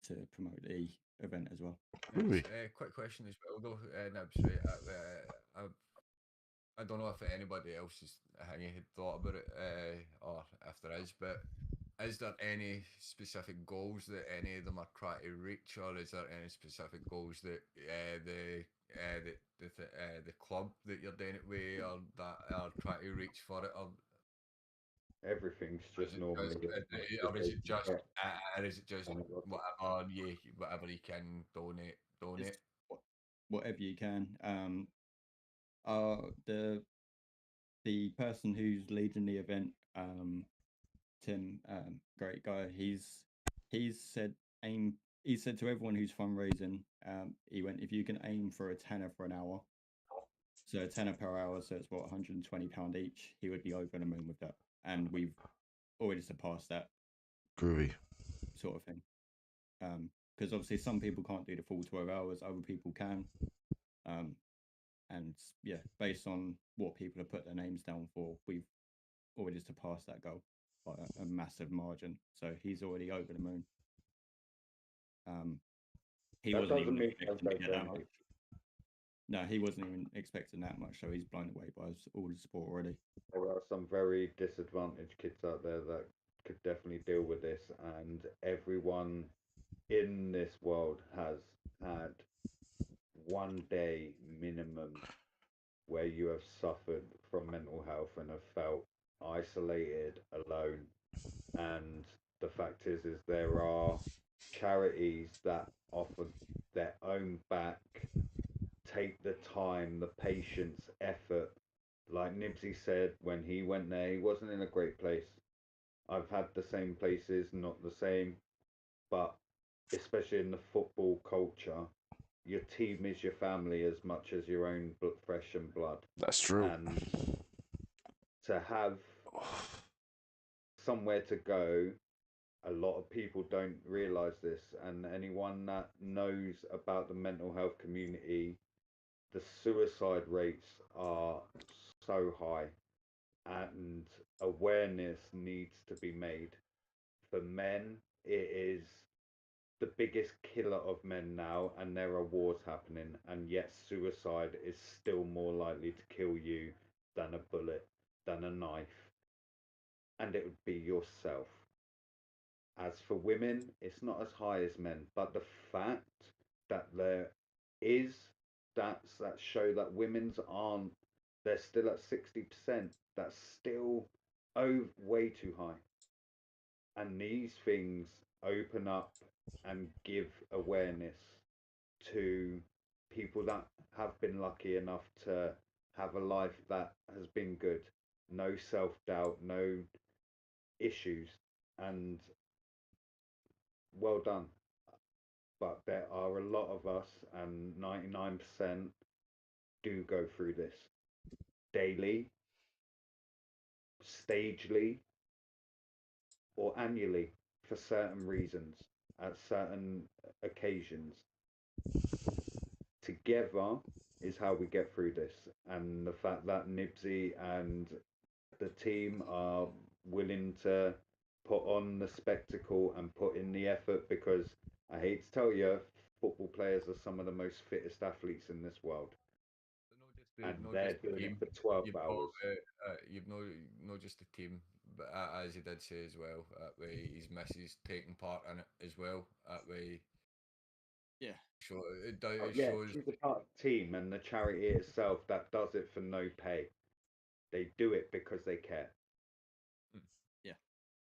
to promote the event as well. Quick question as well, though, Knibbsy. I don't know if anybody else has thought about it, or if there is, but is there any specific goals that any of them are trying to reach, or is there any specific goals that the club that you're doing it with, or that are trying to reach for it, or everything's just normal? Or is it just whatever you can donate? Whatever you can. The person who's leading the event, Tim, great guy. He's said to everyone who's fundraising, he went, if you can aim for a tenner for an hour, so a tenner per hour, so it's what, £120 each, he would be over the moon with that, and we've already surpassed that. Groovy. Sort of thing. Because obviously some people can't do the full 12 hours, other people can. And yeah, based on what people have put their names down for, we've already surpassed that goal by a massive margin. So he's already over the moon. He wasn't even expecting to get that much. No, he wasn't even expecting that much, so he's blown away by all the support already. There are some very disadvantaged kids out there that could definitely deal with this, and everyone in this world has had one day minimum where you have suffered from mental health and have felt isolated, alone. And the fact is there are charities that offer their own back, take the time, the patience, effort. Like Knibbsy said, when he went there, he wasn't in a great place. I've had the same places, not the same, but especially in the football culture, your team is your family as much as your own flesh and blood. That's true. And to have somewhere to go, a lot of people don't realize this, and anyone that knows about the mental health community, the suicide rates are so high, and awareness needs to be made. For men, it is the biggest killer of men now, and there are wars happening, and yet suicide is still more likely to kill you than a bullet, than a knife, and it would be yourself. As for women, it's not as high as men, but the fact that there is stats that show that women's aren't, they're still at 60%, that's still way too high. And these things open up and give awareness to people that have been lucky enough to have a life that has been good, no self-doubt, no issues, and well done. But there are a lot of us, and 99% do go through this daily, stagely, or annually for certain reasons at certain occasions. Together is how we get through this, and the fact that Knibbsy and the team are willing to put on the spectacle and put in the effort, because I hate to tell you, football players are some of the most fittest athletes in this world. And they're doing it for 12 hours. You've not just the team, but as he did say as well, that way his missus taking part in it as well. That way, yeah. So it shows. She's a part of the team, and the charity itself that does it for no pay. They do it because they care. Yeah,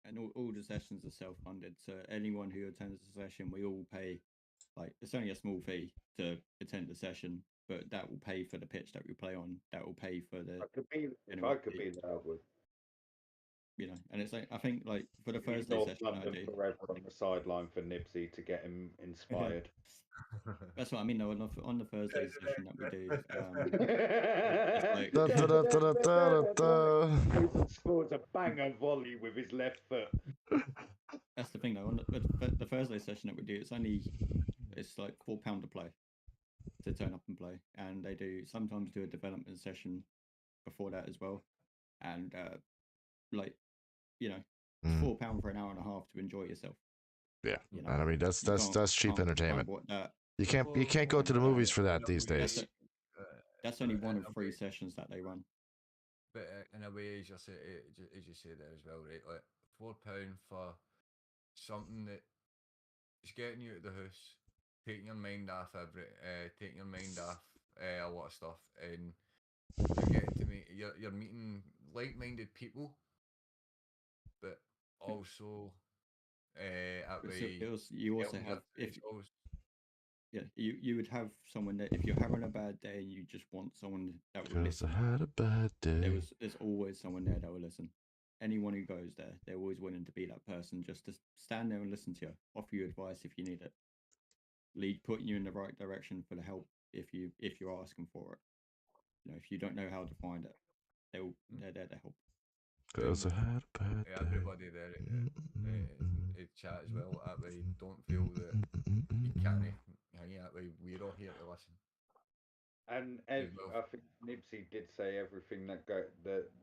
and all the sessions are self-funded. So anyone who attends the session, we all pay. Like, it's only a small fee to attend the session, but that will pay for the pitch that we play on. That will pay for the. If I could be there, I would. You know, and it's like, I think, like, for the Thursday session, London I do forever on the sideline for Knibbsy to get him inspired. That's what I mean. Though on the Thursday session that we do, Jason scores a banger volley with his left foot. That's the thing, though. On the Thursday session that we do, it's like £4 to play, to turn up and play, and they sometimes do a development session before that as well, and like, you know, it's £4 for an hour and a half to enjoy yourself. Yeah, you know? And I mean that's cheap entertainment. You can't go to the movies for that these days. That's only one of 3 sessions that they run. But in a way, as you say there as well, right? Like £4 for something that is getting you out of the house, taking your mind off taking your mind off a lot of stuff, and you're getting to meet, you're meeting like-minded people, but also you also have you would have someone that, if you're having a bad day and you just want someone that will listen. I had a bad day. There's always someone there that will listen. Anyone who goes there, they're always willing to be that person, just to stand there and listen to you, offer you advice if you need it, putting you in the right direction for the help if you're asking for it. You know, if you don't know how to find it, they're there to help. Because I had a bad day. Everybody there in chat as well. That way, don't feel that you can't hang out. We're all here to listen. And I think Knibbsy did say everything that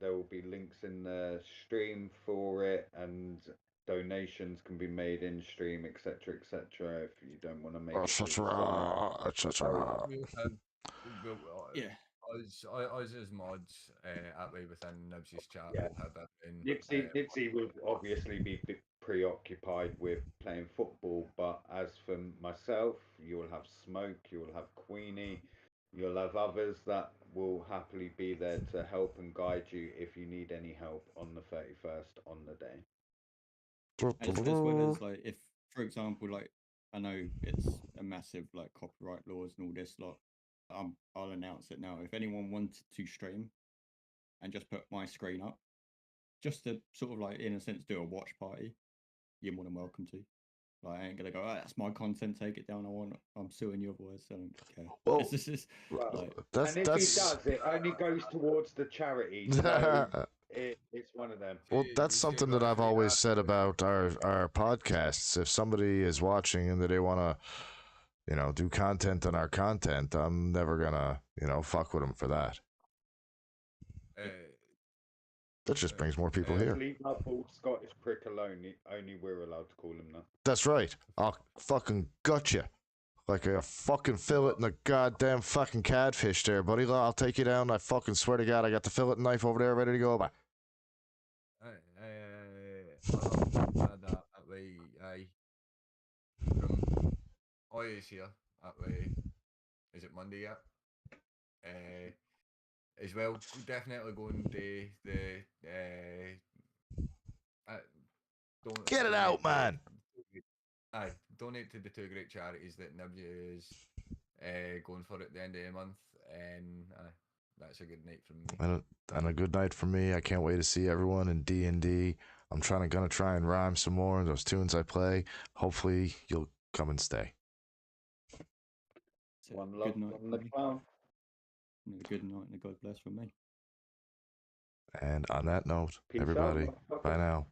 there will be links in the stream for it, and donations can be made in stream, etc., etc. If you don't want to make yeah. Us as mods, that way within Knibbsy's chat, yeah. We'll have it in. Nibsy will obviously be preoccupied with playing football, but as for myself, you will have Smoke, you will have Queenie, you'll have others that will happily be there to help and guide you if you need any help on the 31st on the day. As well as, like, if, for example, like, I know it's a massive, like, copyright laws and all this lot. I'll announce it now. If anyone wanted to stream and just put my screen up, just to sort of, like, in a sense, do a watch party, you're more than welcome to. Like, I ain't gonna go, oh, that's my content, take it down. I'm suing your voice. I don't care. Well, it's just, and if he does, it only goes towards the charity. So it's one of them. Well, that's something that I've always said about our podcasts. If somebody is watching and they want to, you know, do content on our content, I'm never gonna, you know, fuck with them for that. That just brings more people here. Leave that old Scottish prick alone. Only we're allowed to call him that. That's right. I'll fucking gut you. Like a fucking fillet and a goddamn fucking catfish there, buddy. I'll take you down. I fucking swear to God, I got the fillet knife over there ready to go. Bye. That way, from always here. That way, is it Monday yet? As well, definitely going to the get it out, man. Aye, donate to the 2 great charities that Knibbsy is going for it at the end of the month, and that's a good night from me. And a good night for me. I can't wait to see everyone in D&D. I'm gonna try and rhyme some more in those tunes I play. Hopefully you'll come and stay. One love from the clown. And a good night and a God bless from me. And on that note, Peace everybody, out, bye now.